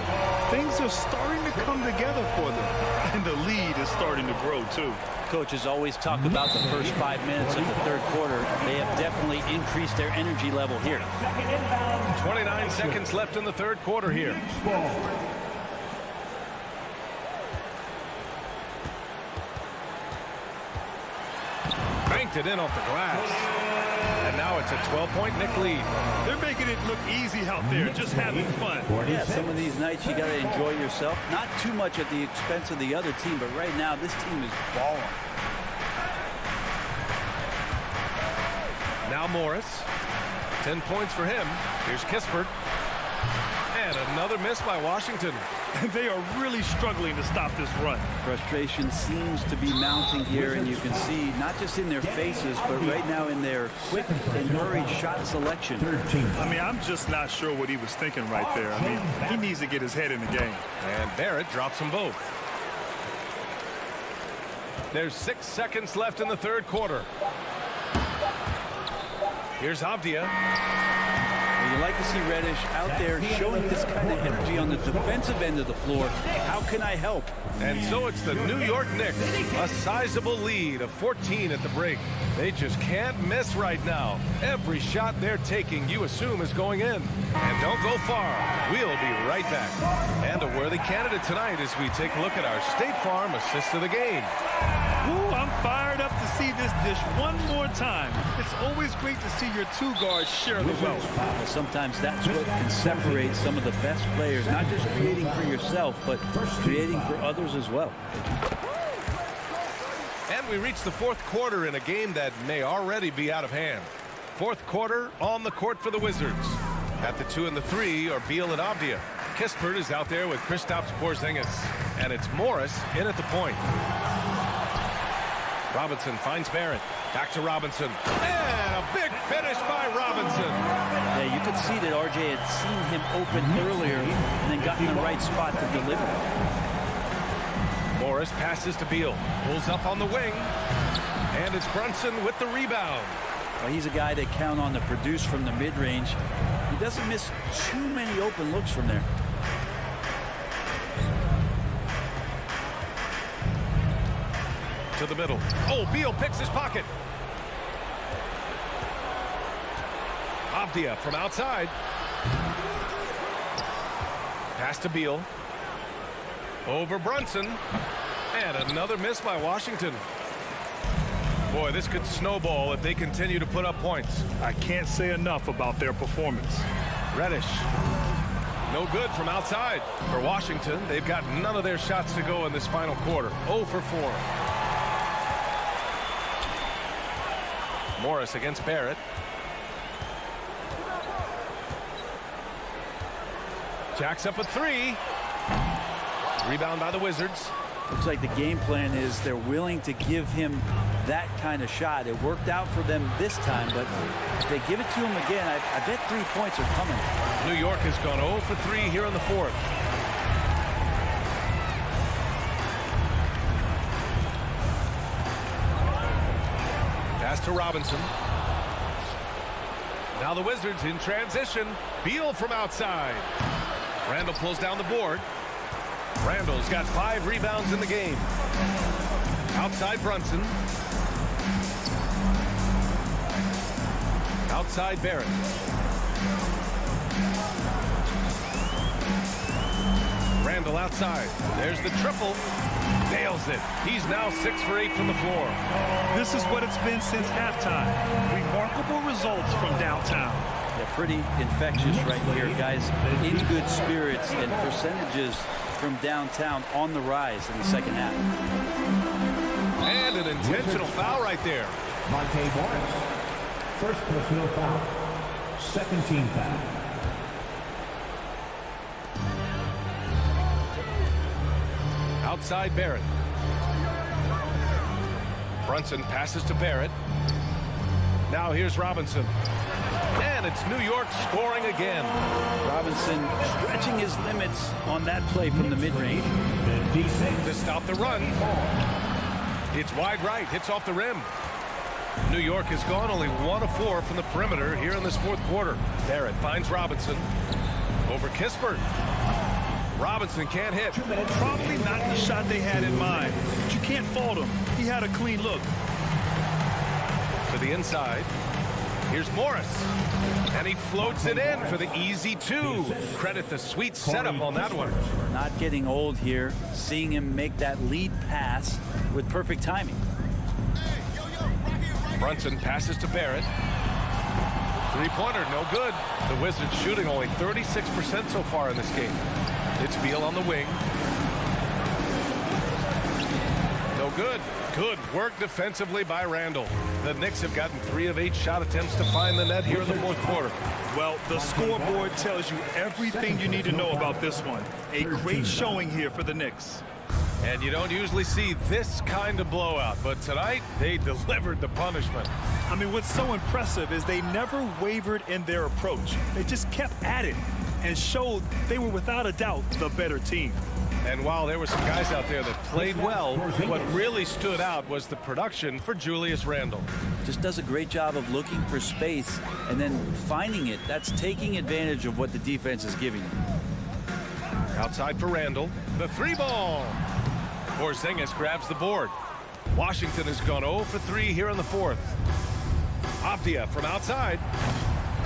B: Things are starting to come together for them. And the lead is starting to grow, too.
H: Coaches always talk about the first 5 minutes of the third quarter. They have definitely increased their energy level here.
A: 29 seconds left in the third quarter here. Banked it in off the glass. And now it's a 12-point Knick lead.
B: They're making it look easy out there, just having fun.
H: Yeah, some of these nights you got to enjoy yourself. Not too much at the expense of the other team, but right now this team is balling.
A: Now Morris. 10 points for him. Here's Kispert. And another miss by Washington.
B: They are really struggling to stop this run.
H: Frustration seems to be mounting here, and you can see not just in their faces, but right now in their quick and hurried shot selection.
B: I mean, I'm just not sure what he was thinking right there. I mean, he needs to get his head in the game.
A: And Barrett drops them both. There's 6 seconds left in the third quarter. Here's Avdia.
H: You like to see Reddish out there showing this kind of energy on the defensive end of the floor. How can I help?
A: And so it's the New York Knicks, a sizable lead of 14 at the break. They just can't miss right now. Every shot they're taking, you assume, is going in. And don't go far. We'll be right back. And a worthy candidate tonight as we take a look at our State Farm assist of the game.
B: Ooh, I'm fired up to see this dish one more time. It's always great to see your 2 guards share the wealth.
H: Sometimes that's what can separate some of the best players, not just creating for yourself, but creating for others as well.
A: And we reach the fourth quarter in a game that may already be out of hand. Fourth quarter on the court for the Wizards. At the 2 and the 3 are Beal and Avdia. Kispert is out there with Kristaps Porzingis. And it's Morris in at the point. Robinson finds Barrett. Back to Robinson. And a big finish by Robinson.
H: Yeah, you could see that RJ had seen him open earlier and then gotten the right spot to deliver.
A: Morris passes to Beal. Pulls up on the wing. And it's Brunson with the rebound.
H: Well, he's a guy they count on to produce from the mid-range. He doesn't miss too many open looks from there.
A: To the middle. Oh, Beal picks his pocket. Avdia from outside. Pass to Beal. Over Brunson. And another miss by Washington. Boy, this could snowball if they continue to put up points.
B: I can't say enough about their performance.
A: Reddish. No good from outside. For Washington, they've got none of their shots to go in this final quarter. 0 for 4. Morris against Barrett. Jacks up a 3. Rebound by the Wizards.
H: Looks like the game plan is they're willing to give him that kind of shot. It worked out for them this time, but if they give it to him again, I bet 3 points are coming.
A: New York has gone 0 for 3 here in the fourth. Pass to Robinson. Now the Wizards in transition. Beal from outside. Randall pulls down the board. Randall's got 5 rebounds in the game. Outside Brunson. Outside Barrett. Randall outside. There's the triple. Nails it. He's now 6 for 8 from the floor.
B: This is what it's been since halftime. Remarkable results from downtown.
H: They're pretty infectious right here, guys. In good spirits and percentages from downtown on the rise in the second half.
A: And an intentional foul right there.
D: Monte Morris. First personal foul. Second team foul.
A: Outside Barrett. Brunson passes to Barrett. Now here's Robinson. And it's New York scoring again.
H: Robinson stretching his limits on that play from the mid-range.
A: To stop the run. It's wide right. Hits off the rim. New York has gone only 1 of 4 from the perimeter here in this fourth quarter. Barrett finds Robinson. Over Kispert. Robinson can't hit.
B: Probably not the shot they had in mind, but you can't fault him. He had a clean look.
A: To the inside. Here's Morris. And he floats it in for the easy 2. Credit the sweet setup on that one.
H: Not getting old here. Seeing him make that lead pass with perfect timing.
A: Brunson passes to Barrett. 3-pointer, no good. The Wizards shooting only 36% so far in this game. It's Beal on the wing. No good. Good work defensively by Randall. The Knicks have gotten 3 of 8 shot attempts to find the net here in the fourth quarter.
B: Well, the scoreboard tells you everything you need to know about this one. A great showing here for the Knicks.
A: And you don't usually see this kind of blowout, but tonight they delivered the punishment.
B: I mean, what's so impressive is they never wavered in their approach. They just kept at it and showed they were without a doubt the better team.
A: And while there were some guys out there that played well, what really stood out was the production for Julius Randle.
H: Just does a great job of looking for space and then finding it. That's taking advantage of what the defense is giving him.
A: Outside for Randle. The 3-ball. Skijesss grabs the board. Washington has gone 0 for 3 here in the fourth. Avdia from outside.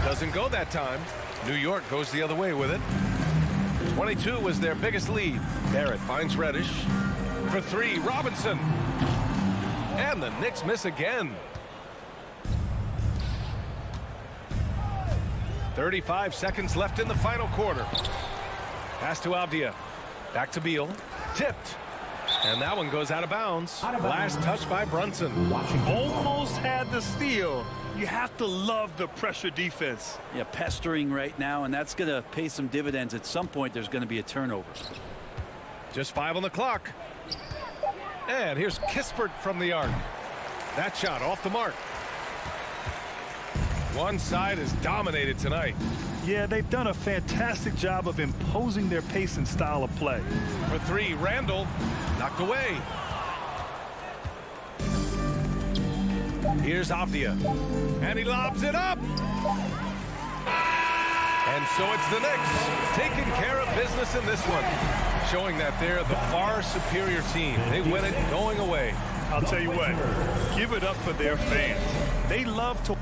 A: Doesn't go that time. New York goes the other way with it. 22 was their biggest lead. Barrett finds Reddish. For 3, Robinson. And the Knicks miss again. 35 seconds left in the final quarter. Pass to Avdia. Back to Beal. Tipped. And that one goes out of bounds. Last touch by Brunson.
B: Almost had the steal. You have to love the pressure defense.
H: Yeah, pestering right now, and that's going to pay some dividends. At some point, there's going to be a turnover.
A: Just 5 on the clock. And here's Kispert from the arc. That shot off the mark. One side is dominated tonight.
B: Yeah, they've done a fantastic job of imposing their pace and style of play.
A: For 3, Randall knocked away. Here's Avdia. And he lobs it up. And so it's the Knicks taking care of business in this one, showing that they're the far superior team. They win it going away.
B: I'll tell you what, give it up for their fans. They love to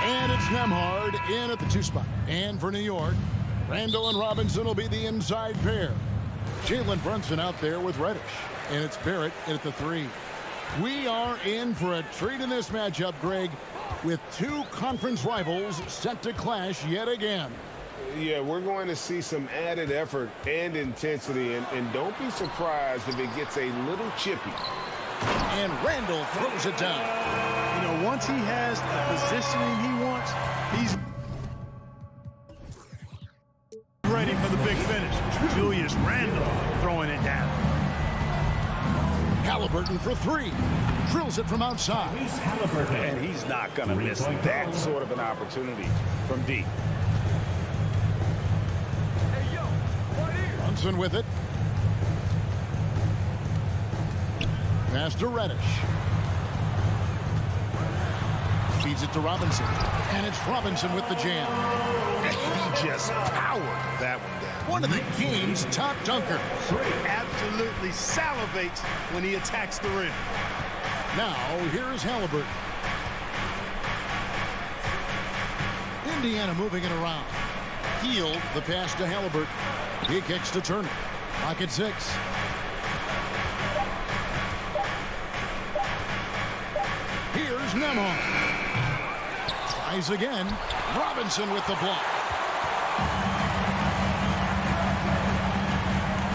F: And it's Nemhard in at the 2 spot. And for New York, Randall and Robinson will be the inside pair. Jalen Brunson out there with Reddish. And it's Barrett in at the 3. We are in for a treat in this matchup, Greg, with 2 conference rivals set to clash yet again.
G: Yeah, we're going to see some added effort and intensity, and don't be surprised if it gets a little chippy.
F: And Randall throws it down.
K: You know, once he has the positioning he wants, he's ready for the big finish. Julius Randall throwing it down.
F: Halliburton for 3. Drills it from outside.
G: And he's not going to miss that sort of an opportunity from deep.
F: Brunson with it. Pass to Reddish. Feeds it to Robinson. And it's Robinson with the jam.
G: He just powered that one down.
F: One of the game's top dunkers.
K: Absolutely salivates when he attacks the rim.
F: Now, here's Halliburton. Indiana moving it around. Healed the pass to Halliburton. He kicks to Turner. Clock at 6. Here's Nemhard. Tries again. Robinson with the block.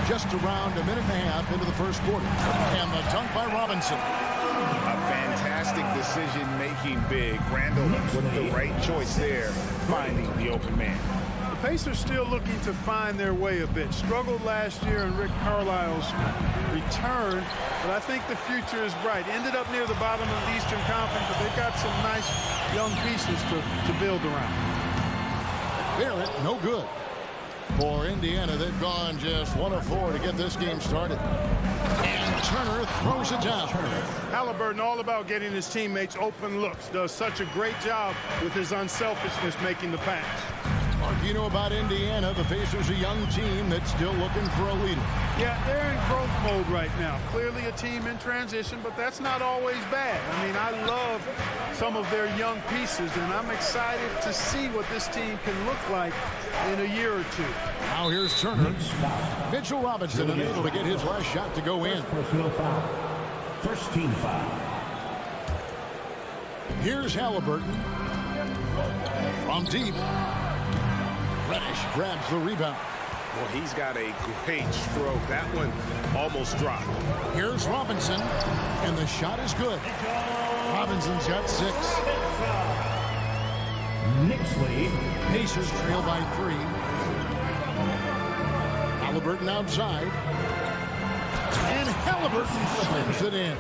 F: Just around a minute and a half into the first quarter. And the dunk by Robinson.
G: A fantastic decision-making big. Randall with the right choice there, finding the open man.
K: The Pacers still looking to find their way a bit. Struggled last year in Rick Carlisle's return, but I think the future is bright. Ended up near the bottom of the Eastern Conference, but they've got some nice young pieces to build around.
F: Barrett, no good. For Indiana, they've gone just 1 of 4 to get this game started. And Turner throws it down.
K: Halliburton all about getting his teammates open looks. Does such a great job with his unselfishness making the pass.
F: Mark, you know about Indiana. The Pacers, a young team that's still looking for a leader.
K: Yeah, they're in growth mode right now. Clearly a team in transition, but that's not always bad. I mean, I love some of their young pieces, and I'm excited to see what this team can look like in a year or two.
F: Now here's Turner. Mitchell Robinson unable to get his last shot to go in.
D: First team foul.
F: Here's Halliburton. From deep. Reddish grabs the rebound.
G: Well, he's got a great stroke. That one almost dropped.
F: Here's Robinson, and the shot is good. Robinson's got 6.
D: Knicks lead.
F: Pacers trail by 3. Halliburton outside. And Halliburton slams it in.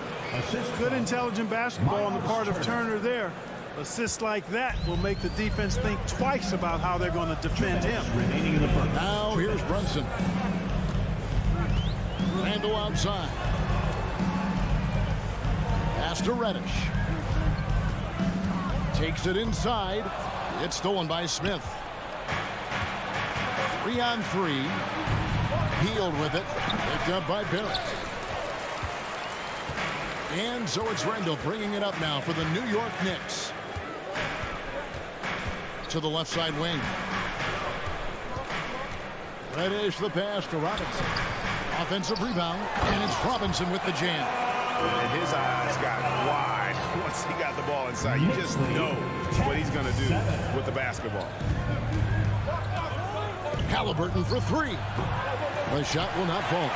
K: Good intelligent basketball on the part of Turner there. Assists like that will make the defense think twice about how they're going to defend him.
D: Remaining in the first.
F: Now here's Brunson. Randall outside. Pass to Reddish. Takes it inside. It's stolen by Smith. 3 on 3. Healed with it. Picked up by Barrett. And so it's Randall bringing it up now for the New York Knicks. To the left side wing. Reddish the pass to Robinson. Offensive rebound, and it's Robinson with the jam.
G: And his eyes got wide once he got the ball inside. You just know what he's going to do with the basketball.
F: Halliburton for 3. The shot will not fall.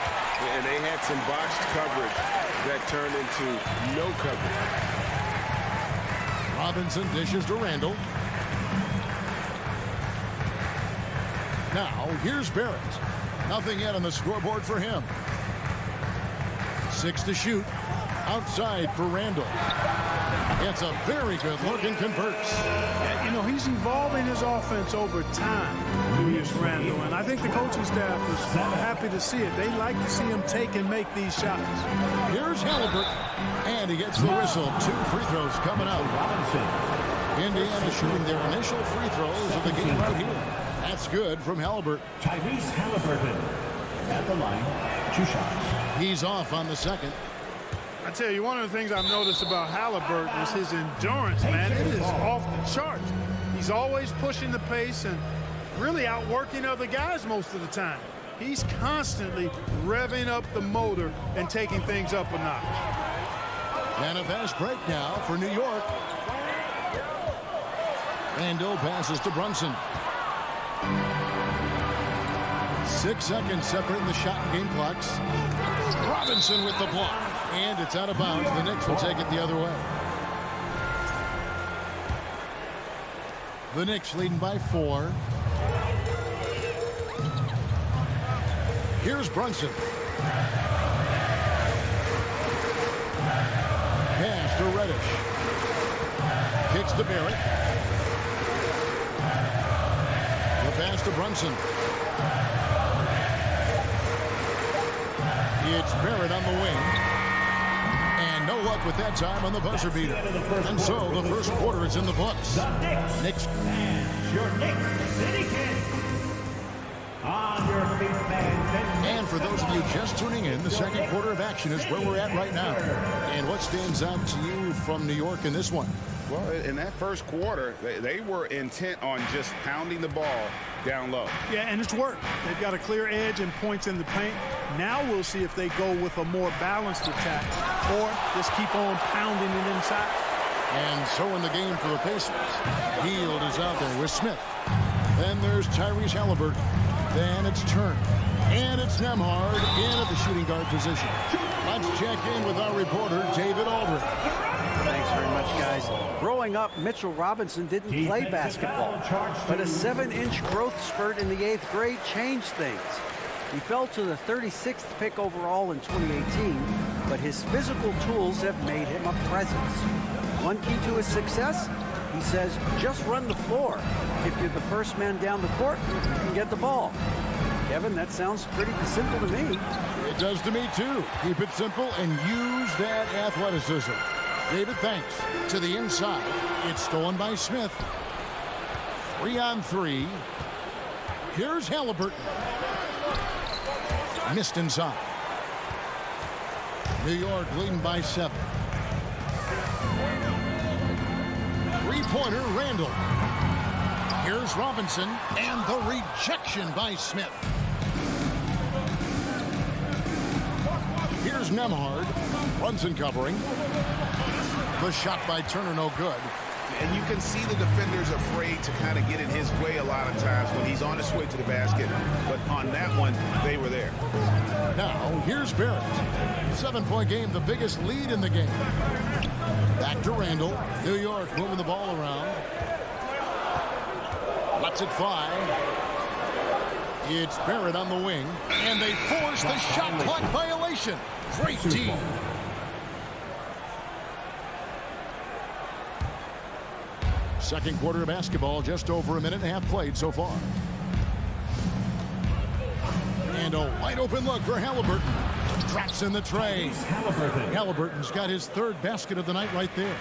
G: And they had some botched coverage that turned into no coverage.
F: Robinson dishes to Randall. Now, here's Barrett. Nothing yet on the scoreboard for him. 6 to shoot. Outside for Randall. It's a very good look and converts.
K: You know, he's evolving his offense over time, Julius Randall, and I think the coaching staff is happy to see it. They like to see him take and make these shots.
F: Here's Halliburton, and he gets the whistle. 2 free throws coming up. Indiana shooting their initial free throws of the game right here. That's good from Halliburton.
D: Tyrese Halliburton at the line. 2 shots.
F: He's off on the second.
K: I tell you, one of the things I've noticed about Halliburton is his endurance, man. It is off the charts. He's always pushing the pace and really outworking other guys most of the time. He's constantly revving up the motor and taking things up a notch.
F: And a fast break now for New York. Randall passes to Brunson. 6 seconds separating the shot and game clocks. Robinson with the block. And it's out of bounds. The Knicks will take it the other way. The Knicks leading by 4. Here's Brunson. Pass to Reddish. Kicks to Barrett. The pass to Brunson. It's Barrett on the wing. And no luck with that time on the buzzer beater. And so the first quarter is in the books. Knicks.
D: And your Knicks City Kid. On your feet, fans.
F: And for those of you just tuning in, the second quarter of action is where we're at right now. And what stands out to you from New York in this one?
G: Well, in that first quarter, they were intent on just pounding the ball down low.
K: Yeah, and it's worked. They've got a clear edge and points in the paint. Now we'll see if they go with a more balanced attack or just keep on pounding it inside.
F: And so in the game for the Pacers, Hield is out there with Smith. Then there's Tyrese Halliburton. Then it's Turner. And it's Nembhard in at the shooting guard position. Let's check in with our reporter, David Aldridge.
J: Thanks very much, guys. Growing up, Mitchell Robinson didn't play basketball, but a 7-inch growth spurt in the 8th grade changed things. He fell to the 36th pick overall in 2018, but his physical tools have made him a presence. One key to his success, He says, just run the floor. If you're the first man down the court, you can get the ball. Kevin, that sounds pretty simple to me.
F: It does to me, too. Keep it simple and use that athleticism. David, thanks. To the inside. It's stolen by Smith. 3-on-3. Here's Halliburton. Missed inside. New York leading by 7. Three-pointer, Randall. Here's Robinson, and the rejection by Smith. Here's Nembhard. Brunson covering. The shot by Turner, no good.
G: And you can see the defenders afraid to kind of get in his way a lot of times when he's on his way to the basket. But on that one, they were there.
F: Now, here's Barrett. 7-point game, the biggest lead in the game. Back to Randall. New York moving the ball around. Lets it fly. It's Barrett on the wing. And they force the shot clock violation. Great team. Second quarter of basketball, just over a minute and a half played so far. And a wide open look for Halliburton. Drops in the tray. Halliburton's got his third basket of the night right there.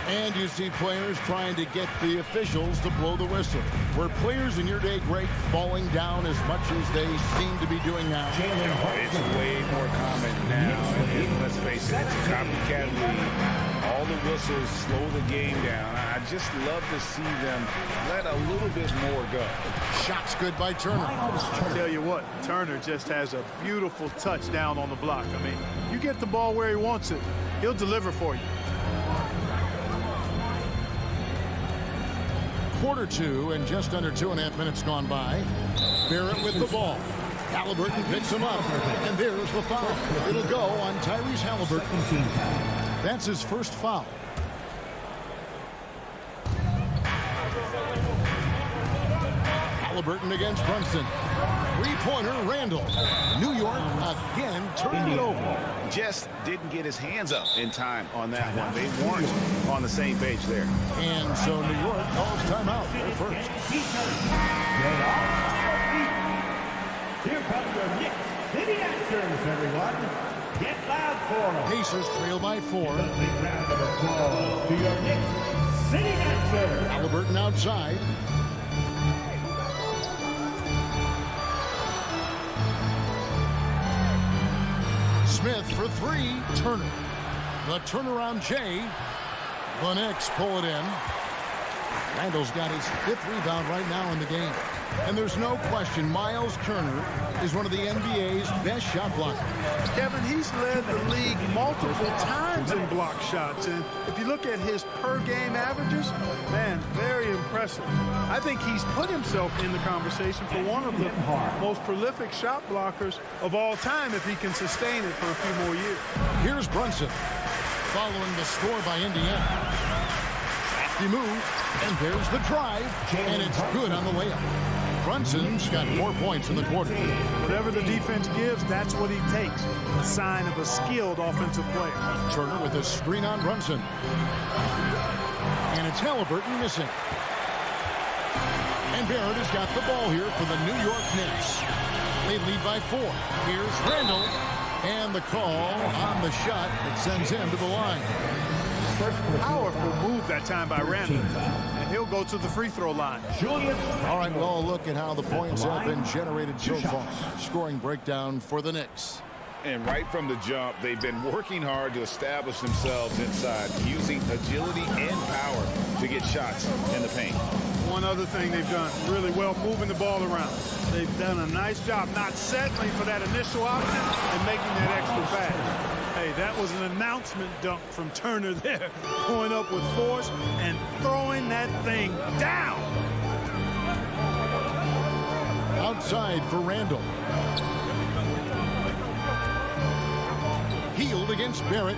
F: And you see players trying to get the officials to blow the whistle. Were players in your day, Greg, falling down as much as they seem to be doing now?
G: It's way more common now. And let's face it, it's a copycat league. All the whistles slow the game down. I just love to see them let a little bit more go.
F: Shots good by Turner.
K: I tell you what, Turner just has a beautiful touchdown on the block. I mean, you get the ball where he wants it, he'll deliver for you.
F: Quarter 2 and just under 2.5 minutes gone by. Barrett with the ball. Halliburton picks him up. And there's the foul. It'll go on Tyrese Halliburton. That's his first foul. Halliburton against Brunson. Three-pointer, Randall. New York again turning it over.
G: Just didn't get his hands up in time on that one. They weren't on the same page there.
F: And so New York calls timeout. They're first.
D: Here comes your Knicks City Answers, everyone. Get loud for them.
F: Pacers trail by 4.
D: A big round of applause to your Knicks City Answers.
F: Halliburton outside. Smith for 3. Turner. The turnaround Jay. The Knicks pull it in. Randall's got his 5th rebound right now in the game. And there's no question Miles Turner is one of the NBA's best shot blockers.
K: Kevin, he's led the league multiple times in block shots. And if you look at his per-game averages, man, very impressive. I think he's put himself in the conversation for one of the most prolific shot blockers of all time if he can sustain it for a few more years.
F: Here's Brunson following the score by Indiana. Crafty move, and there's the drive, and it's good on the layup. Brunson's got 4 points in the quarter.
K: Whatever the defense gives, that's what he takes. A sign of a skilled offensive player.
F: Turner with a screen on Brunson. And it's Halliburton missing. And Barrett has got the ball here for the New York Knicks. They lead by 4. Here's Randall. And the call on the shot that sends him to the line.
K: Powerful move that time by Randall. And he'll go to the free throw line.
F: All right, well, look at how the points have been generated so far. Scoring breakdown for the Knicks.
G: And right from the jump, they've been working hard to establish themselves inside, using agility and power to get shots in the paint.
K: One other thing they've done really well, moving the ball around. They've done a nice job not settling for that initial option and making that extra pass. Hey, that was an announcement dunk from Turner there, going up with force and throwing that thing down.
F: Outside for Randall. Healed against Barrett.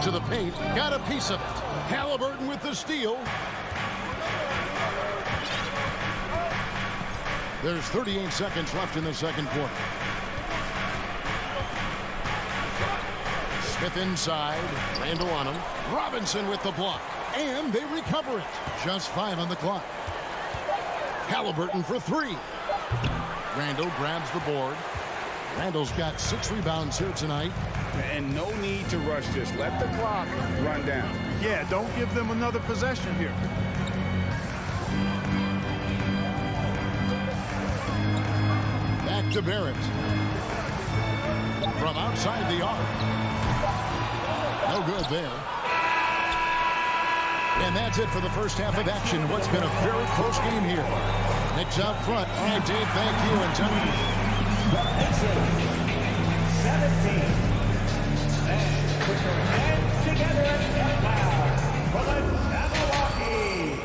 F: To the paint. Got a piece of it. Halliburton with the steal. There's 38 seconds left in the second quarter. Smith inside. Randall on him. Robinson with the block. And they recover it. Just 5 on the clock. Halliburton for 3. Randall grabs the board. Randall's got 6 rebounds here tonight.
G: And no need to rush this. Let the clock run down.
K: Yeah, don't give them another possession here.
F: Back to Barrett. From outside the arc. No good there. And that's it for the first half of action. What's been a very close game here. Knicks out front. All right, Dave, thank you. And Tony.
D: 17. And put your hands together and get loud for the Jabberwocky.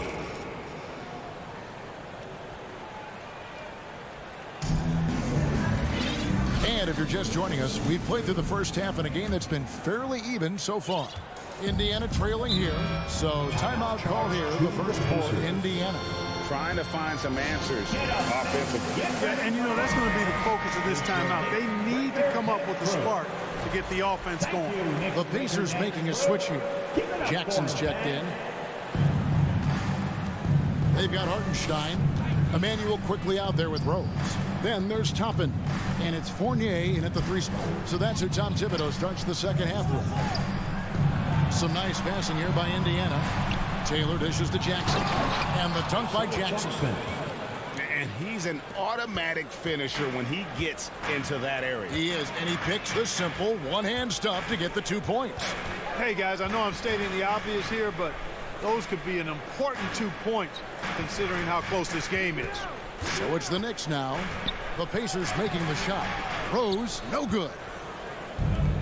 F: And if you're just joining us, we've played through the first half in a game that's been fairly even so far. Indiana trailing here, so timeout call here, the first for Indiana.
G: Trying to find some answers offensively.
K: Yeah, and you know, that's going to be the focus of this timeout. They need to come up with a spark to get the offense going.
F: The Pacers making a switch here. Jackson's checked in. They've got Hartenstein. Emmanuel quickly out there with Rose. Then there's Toppin. And it's Fournier in at the 3 spot. So that's who Tom Thibodeau starts the second half with. Some nice passing here by Indiana. Taylor dishes to Jackson. And the dunk by Jackson.
G: And he's an automatic finisher when he gets into that area.
F: He is, and he picks the simple one-hand stuff to get the 2 points.
K: Hey, guys, I know I'm stating the obvious here, but those could be an important 2 points considering how close this game is.
F: So it's the Knicks now. The Pacers making the shot. Rose, no good.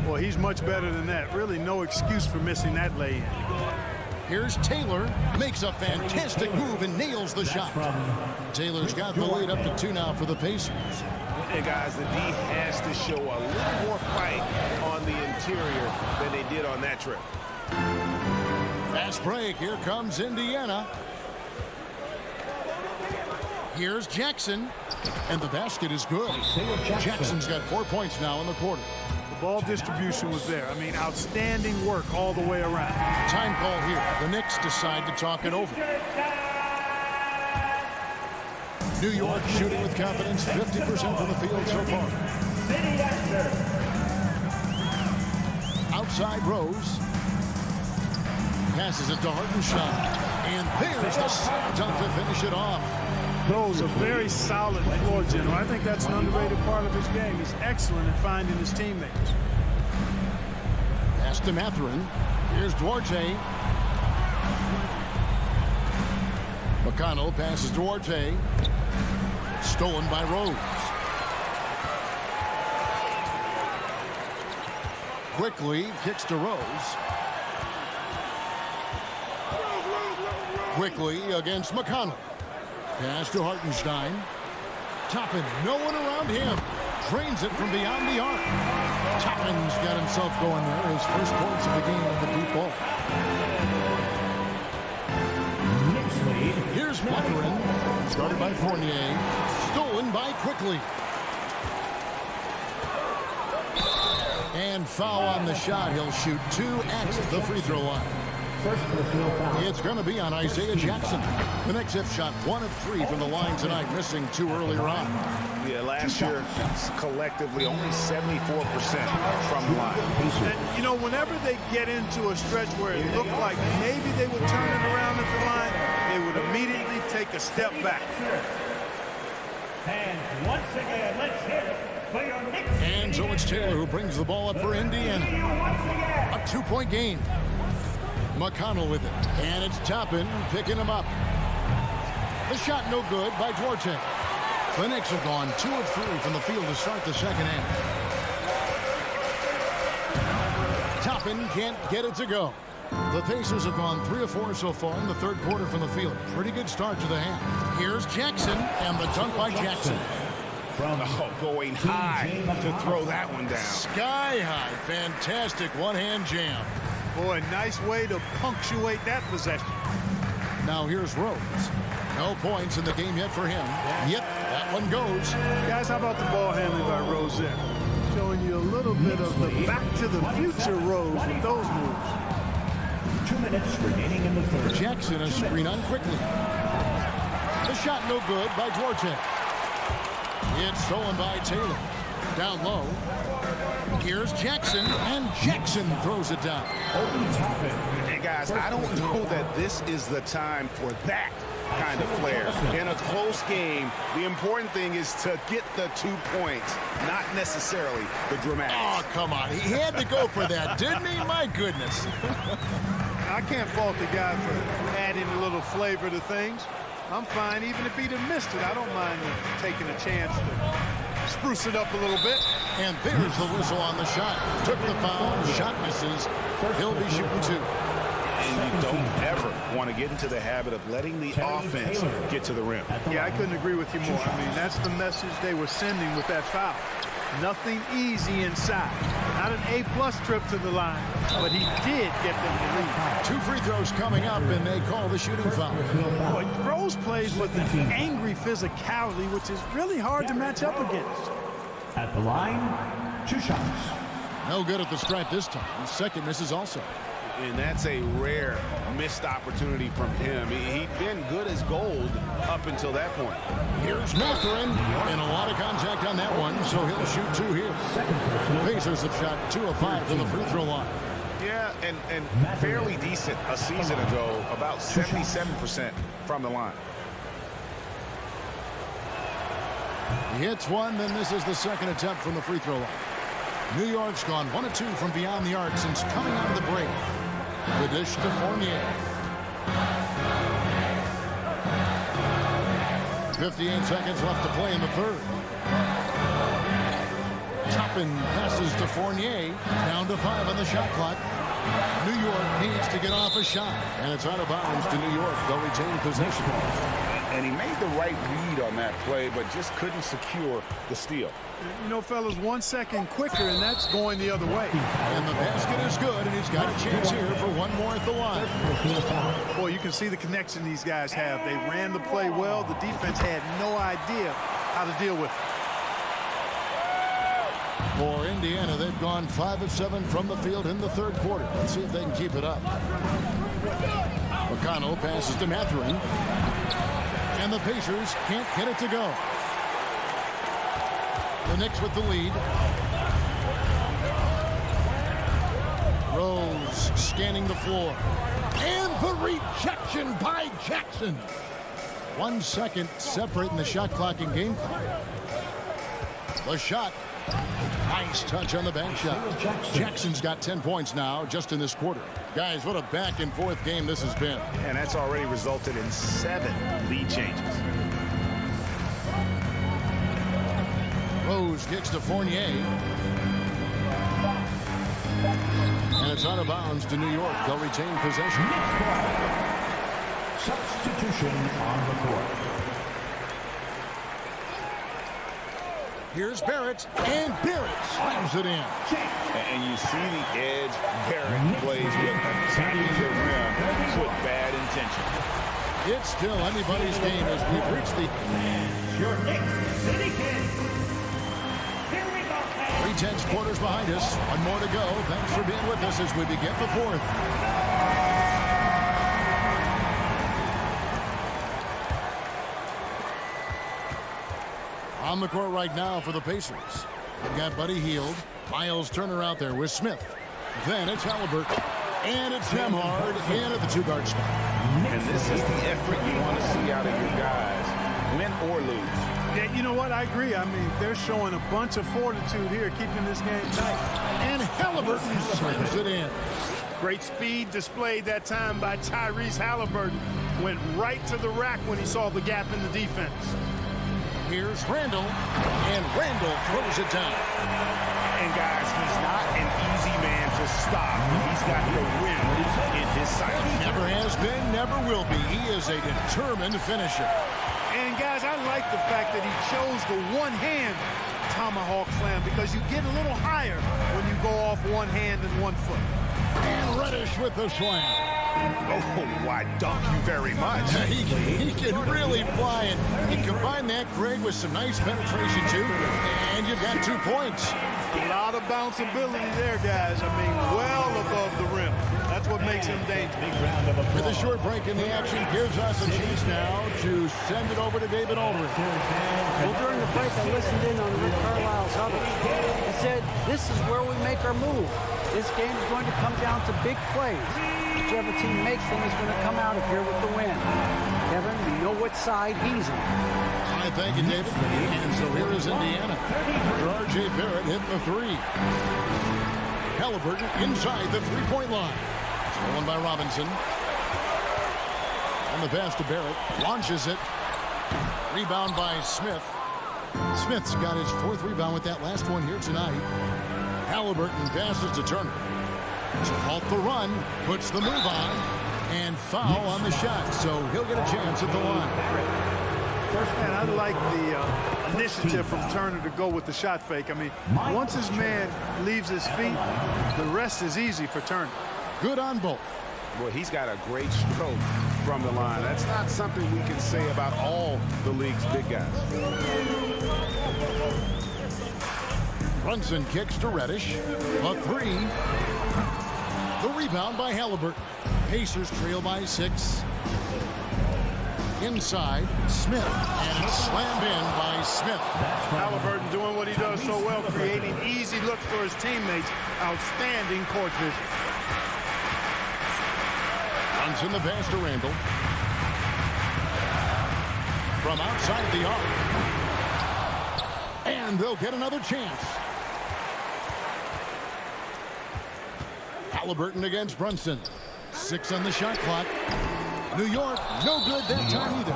K: Well, he's much better than that. Really no excuse for missing that lay-in.
F: Here's Taylor, makes a fantastic move and nails the shot. Taylor's got the lead up to 2 now for the Pacers.
G: And guys, the D has to show a little more fight on the interior than they did on that trip.
F: Fast break, here comes Indiana. Here's Jackson, and the basket is good. Jackson's got 4 points now in the quarter.
K: The ball distribution was there. I mean, outstanding work all the way around.
F: Time call here. The Knicks decide to talk it over. New York shooting with confidence, 50% from the field so far. Outside Rose. Passes it to Hartenstein. And there's the slam dunk to finish it off.
K: Rose, a very solid floor general. I think that's an underrated part of his game. He's excellent at finding his teammates.
F: Pass to Mathurin. Here's Duarte. McConnell passes Duarte. Stolen by Rose. Quickly kicks to Rose. Quickly against McConnell. Pass to Hartenstein. Toppin, no one around him. Drains it from beyond the arc. Toppin's got himself going there. His first points of the game on the deep ball. Here's Mathurin. Started by Fournier. Stolen by Quickly. And foul on the shot. He'll shoot 2 at the free throw line. It's going to be on Isaiah Jackson. The Knicks have shot 1 of 3 from the line tonight, missing 2 earlier on.
G: Yeah, last year, collectively, only 74% from the line.
K: And, you know, whenever they get into a stretch where it looked like maybe they would turn it around at the line, they would immediately take a step back.
D: And once again, let's hear it for your Knicks.
F: And so it's Taylor who brings the ball up for Indiana. A 2-point game. McConnell with it. And it's Toppin picking him up. The shot no good by Duarte. The Knicks have gone 2 of 3 from the field to start the second half. Toppin can't get it to go. The Pacers have gone 3 of 4 so far in the third quarter from the field. Pretty good start to the half. Here's Jackson, and the dunk by Jackson.
G: Going high to throw that one down.
F: Sky high. Fantastic one-hand jam.
K: Boy, nice way to punctuate that possession.
F: Now here's Rose. No points in the game yet for him. Yep, that one goes.
K: Guys, how about the ball handling by Rose there? Showing you a little bit of the back to the future Rose with those moves.
D: 2 minutes remaining in the third.
F: Jackson a screen on quickly. The shot no good by Duarte. It's stolen by Taylor. Down low. Here's Jackson, and Jackson throws it down.
G: Hey, guys, I don't know that this is the time for that kind of flair. In a close game, the important thing is to get the 2 points, not necessarily the dramatics.
F: Oh, come on. He had to go for that, didn't he? My goodness.
K: I can't fault the guy for adding a little flavor to things. I'm fine even if he'd have missed it. I don't mind taking a chance to spruce it up a little bit.
F: And there's the whistle on the shot. Took the foul. Shot misses. He'll be shooting 2.
G: And you don't ever want to get into the habit of letting the offense get to the rim.
K: Yeah, I couldn't agree with you more. I mean, that's the message they were sending with that foul. Nothing easy inside. Not an A-plus trip to the line, but he did get them to lead.
F: 2 free throws coming up, and they call the shooting foul.
K: Boy, Rose plays with an angry physicality, which is really hard to match up against.
D: At the line, 2 shots.
F: No good at the stripe this time. Second misses also.
G: And that's a rare missed opportunity from him. He'd been good as gold up until that point.
F: Here's Mathurin, and a lot of contact on that one, so he'll shoot 2 here. Pacers have shot 2 of 5 from the free throw line.
G: Yeah, and fairly decent a season ago, about 77% from the line.
F: He hits one, then this is the second attempt from the free throw line. New York's gone 1 of 2 from beyond the arc since coming out of the break. The dish to Fournier. 58 seconds left to play in the third. Toppin passes to Fournier. Down to 5 on the shot clock. New York needs to get off a shot. And it's out of bounds to New York. They'll retain possession.
G: And he made the right read on that play, but just couldn't secure the steal.
K: You know, fellas, 1 second quicker, and that's going the other way.
F: And the basket is good, and he's got a chance here for one more at the line.
K: Boy, you can see the connection these guys have. They ran the play well. The defense had no idea how to deal with it.
F: For Indiana, they've gone 5 of 7 from the field in the third quarter. Let's see if they can keep it up. McConnell passes to Mathurin. And the Pacers can't get it to go. The Knicks with the lead. Rose scanning the floor. And the rejection by Jackson. 1 second separating the shot clock and game clock. The shot. Nice touch on the bank shot. Jackson's got 10 points now just in this quarter. Guys, what a back and forth game this has been.
G: And that's already resulted in 7 lead changes.
F: Rose kicks to Fournier. And it's out of bounds to New York. They'll retain possession.
D: Substitution on the court.
F: Here's Barrett, and Barrett slams it in.
G: And you see the edge Barrett plays with, attacking the rim with bad intention.
F: It's still anybody's game as we've reached the...
D: Your Knicks City Kings. Here we go.
F: 3/10 quarters behind us. 1 more to go. Thanks for being with us as we begin the fourth. On the court right now for the Pacers. They've got Buddy Hield. Miles Turner out there with Smith. Then it's Halliburton. And it's Nembhard in at the 2-guard spot.
G: And this is the effort you want to see out of your guys, win or lose.
K: Yeah, you know what? I agree. I mean, they're showing a bunch of fortitude here, keeping this game tight.
F: And Halliburton slams it in.
K: Great speed displayed that time by Tyrese Halliburton. Went right to the rack when he saw the gap in the defense.
F: Here's Randall, and Randall throws it down.
G: And guys, he's not an easy man to stop. He's got the win in his sights.
F: Never has been, never will be. He is a determined finisher.
K: And guys, I like the fact that he chose the one-hand tomahawk slam because you get a little higher when you go off one hand and 1 foot.
F: And Reddish with the slam.
G: Oh, I dunk you very much.
F: He can really fly, and he combined that, Greg, with some nice penetration, too. And you've got 2 points.
K: A lot of bounceability there, guys. I mean, well above the rim. That's what makes him danger.
F: With a short break in the action, gives us a chance now to send it over to David Aldridge.
J: Well, during the break, I listened in on Rick Carlisle's huddle. He said, this is where we make our move. This game is going to come down to big plays. Whichever team makes them is going to come out of here with the win. Kevin, we know what side he's on.
F: I thank you, David. And so here is Indiana. R.J. Barrett hitting the three. Halliburton inside the three-point line. Stolen by Robinson. On the pass to Barrett. Launches it. Rebound by Smith. Smith's got his fourth rebound with that last one here tonight. Halliburton passes to Turner. To halt the run. Puts the move on. And foul on the shot. So he'll get a chance at the line.
K: Man, I like the initiative from Turner to go with the shot fake. I mean, once his man leaves his feet, the rest is easy for Turner.
F: Good on both.
G: Well, he's got a great stroke from the line. That's not something we can say about all the league's big guys.
F: Brunson kicks to Reddish. A three. The rebound by Halliburton. Pacers trail by 6. Inside, Smith, and it's slammed in by Smith.
K: Halliburton doing what he does so well, creating easy looks for his teammates. Outstanding court vision.
F: Runs in the pass to Randall. From outside the arc. And they'll get another chance. Halliburton against Brunson. 6 on the shot clock. New York, no good that time either.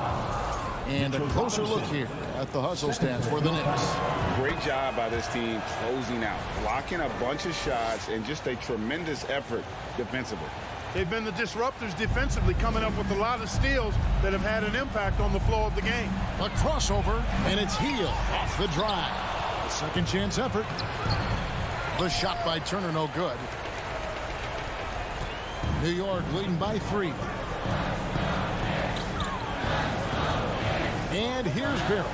F: And a closer look here at the hustle stats for the Knicks.
G: Great job by this team closing out, blocking a bunch of shots, and just a tremendous effort defensively.
K: They've been the disruptors defensively, coming up with a lot of steals that have had an impact on the flow of the game.
F: A crossover, and it's Heel off the drive. A second chance effort. The shot by Turner, no good. New York leading by 3. And here's Barrett.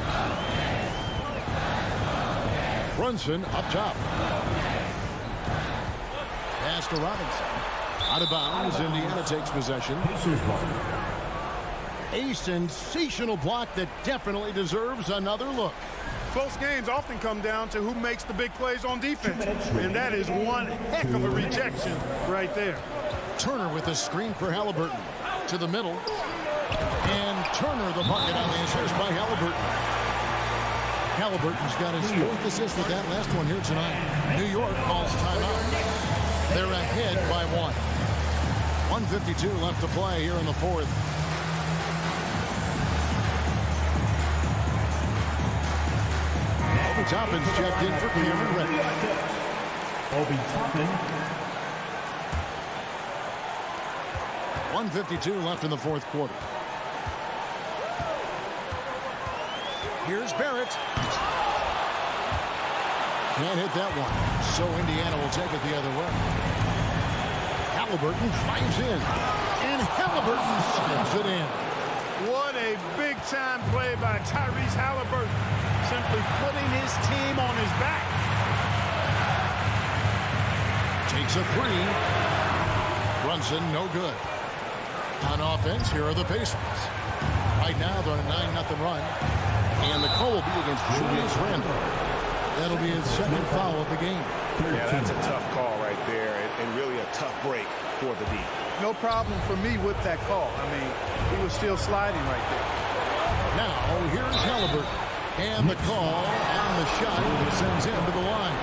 F: Brunson up top. Pass to Robinson. Out of bounds. Indiana takes possession. A sensational block that definitely deserves another look.
K: Close games often come down to who makes the big plays on defense. And that is one heck of a rejection right there.
F: Turner with a screen for Halliburton. To the middle. And Turner the bucket on the assist by Halliburton. Halliburton's got his 4th assist with that last one here tonight. New York calls timeout. They're ahead by 1. 1:52 left to play here in the 4th. Obi Toppin's checked in for Cameron Reddish.
D: Obi Toppin.
F: 1:52 left in the 4th quarter. Here's Barrett. Can't hit that one. So Indiana will take it the other way. Halliburton drives in. And Halliburton slips it in.
K: What a big-time play by Tyrese Halliburton. Simply putting his team on his back.
F: Takes a 3. Brunson, no good. On offense, here are the Pacers. Right now, they're on a 9-0 run. And the call will be against Julius Randle. That'll be his second foul of the game.
G: Yeah, that's a tough call right there, and really a tough break for the D.
K: No problem for me with that call. I mean, he was still sliding right there.
F: Now, here's Halliburton. And the call on the shot sends him to the line.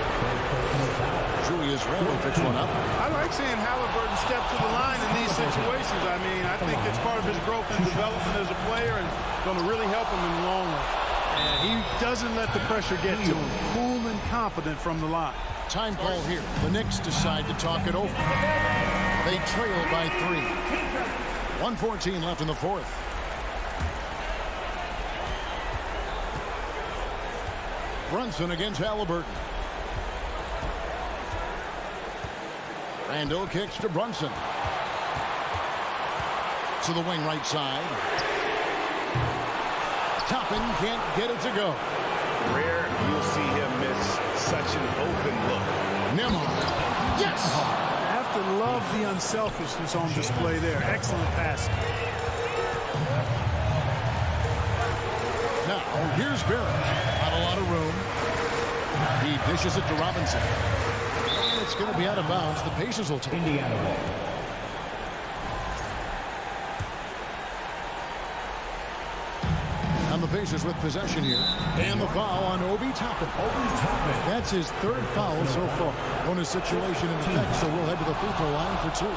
F: Julius Randle picks one up.
K: I like seeing Halliburton step to the line in these situations. I mean, I think it's part of his growth and development as a player and going to really help him in the long run. And he doesn't let the pressure get to him. Cool and confident from the line.
F: Time call here. The Knicks decide to talk it over. They trail by 3. 1:14 left in the 4th. Brunson against Halliburton. Randall kicks to Brunson. To the wing right side. Toppin can't get it to go.
G: Rare you'll see him miss such an open look.
F: Nembhard. Yes!
K: I have to love the unselfishness on display there. Excellent pass.
F: Now, here's Barrett. Not a lot of room. He dishes it to Robinson. And it's going to be out of bounds. The Pacers will take
D: Indiana ball.
F: And the Pacers with possession here. And the foul on Obi Toppin. That's his third foul so far. On a situation in effect, so we'll head to the free throw line for two.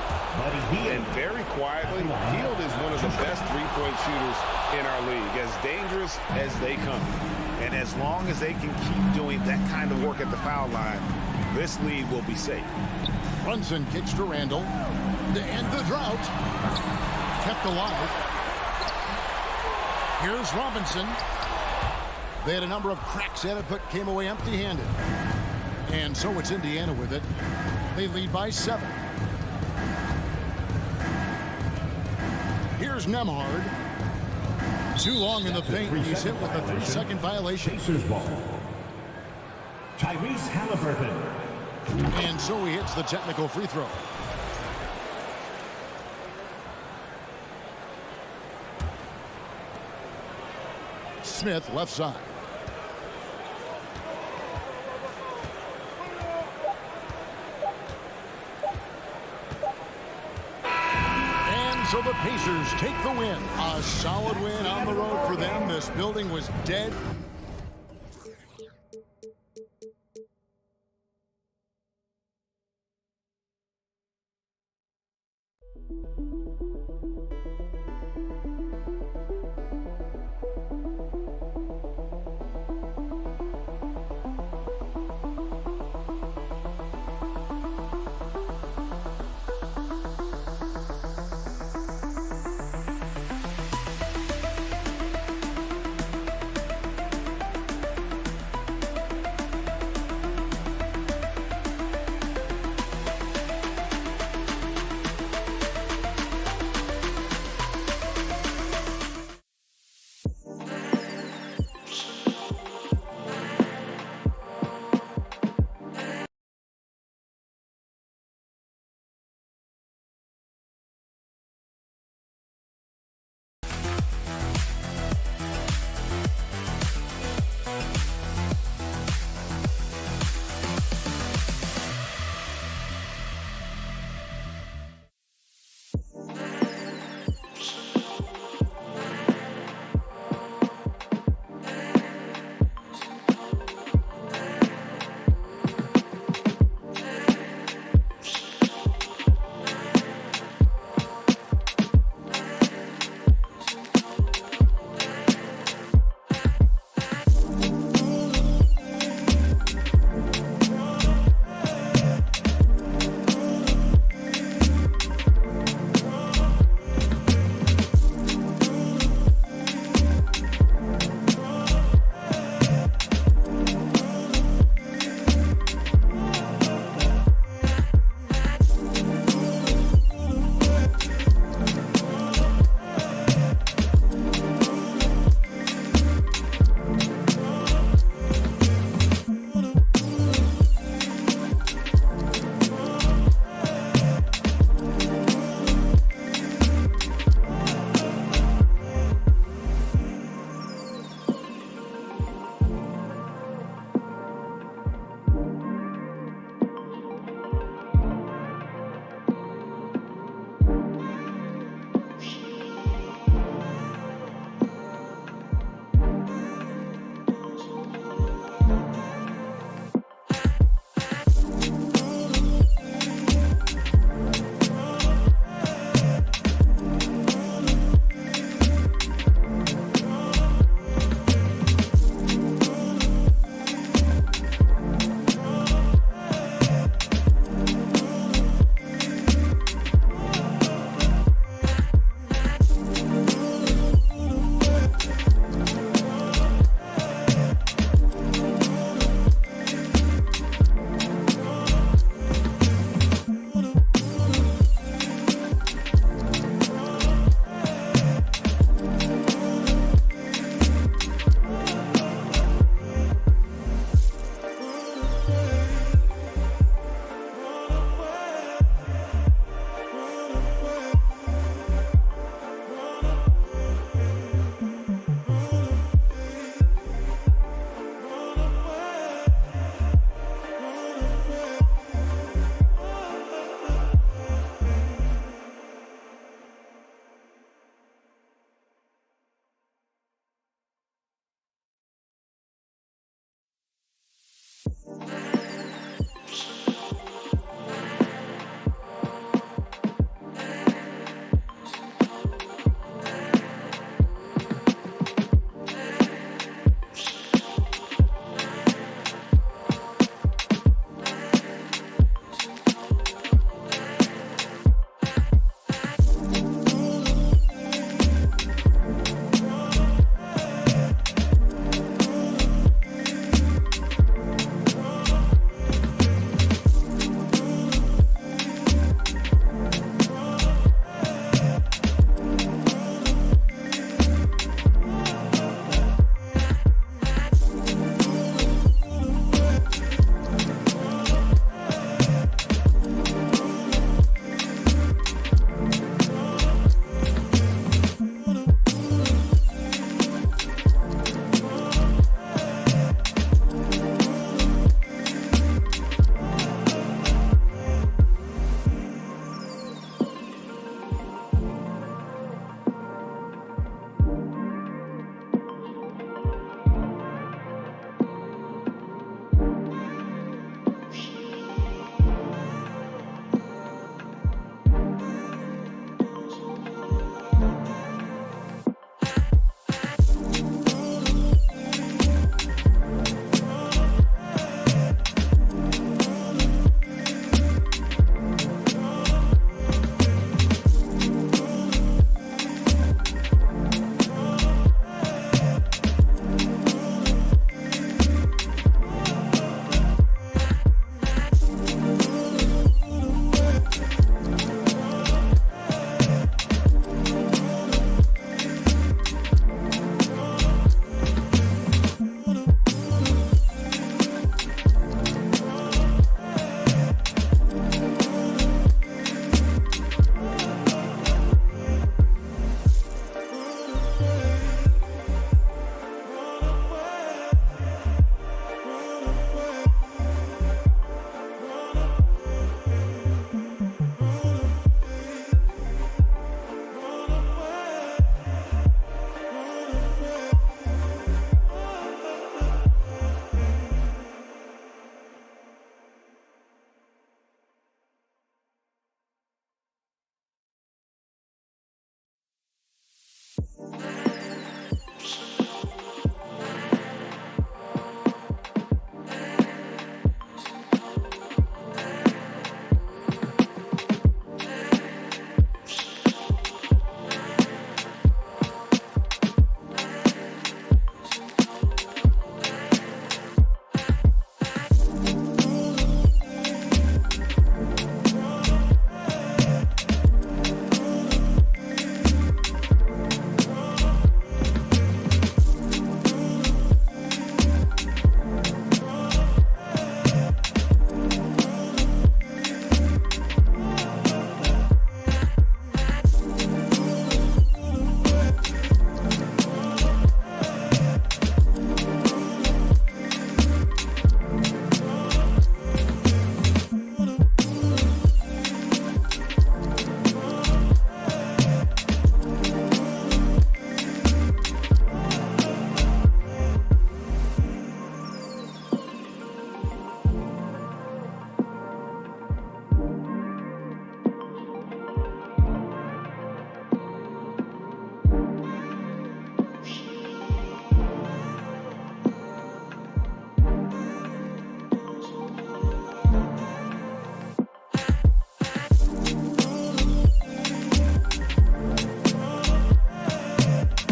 G: And very quietly, Hield is one of the best three-point shooters in our league. As dangerous as they come. And as long as they can keep doing that kind of work at the foul line, this lead will be safe.
F: Brunson kicks to Randall. To end the drought. Kept alive. Here's Robinson. They had a number of cracks at it, but came away empty-handed. And so it's Indiana with it. They lead by 7. Here's Nemhard. Too long in the paint. He's hit with a 3-second violation.
D: Pacers ball. Tyrese Halliburton.
F: And so he hits the technical free throw. Smith left side. And so the Pacers take the win. A solid win on the road for them. This building was dead.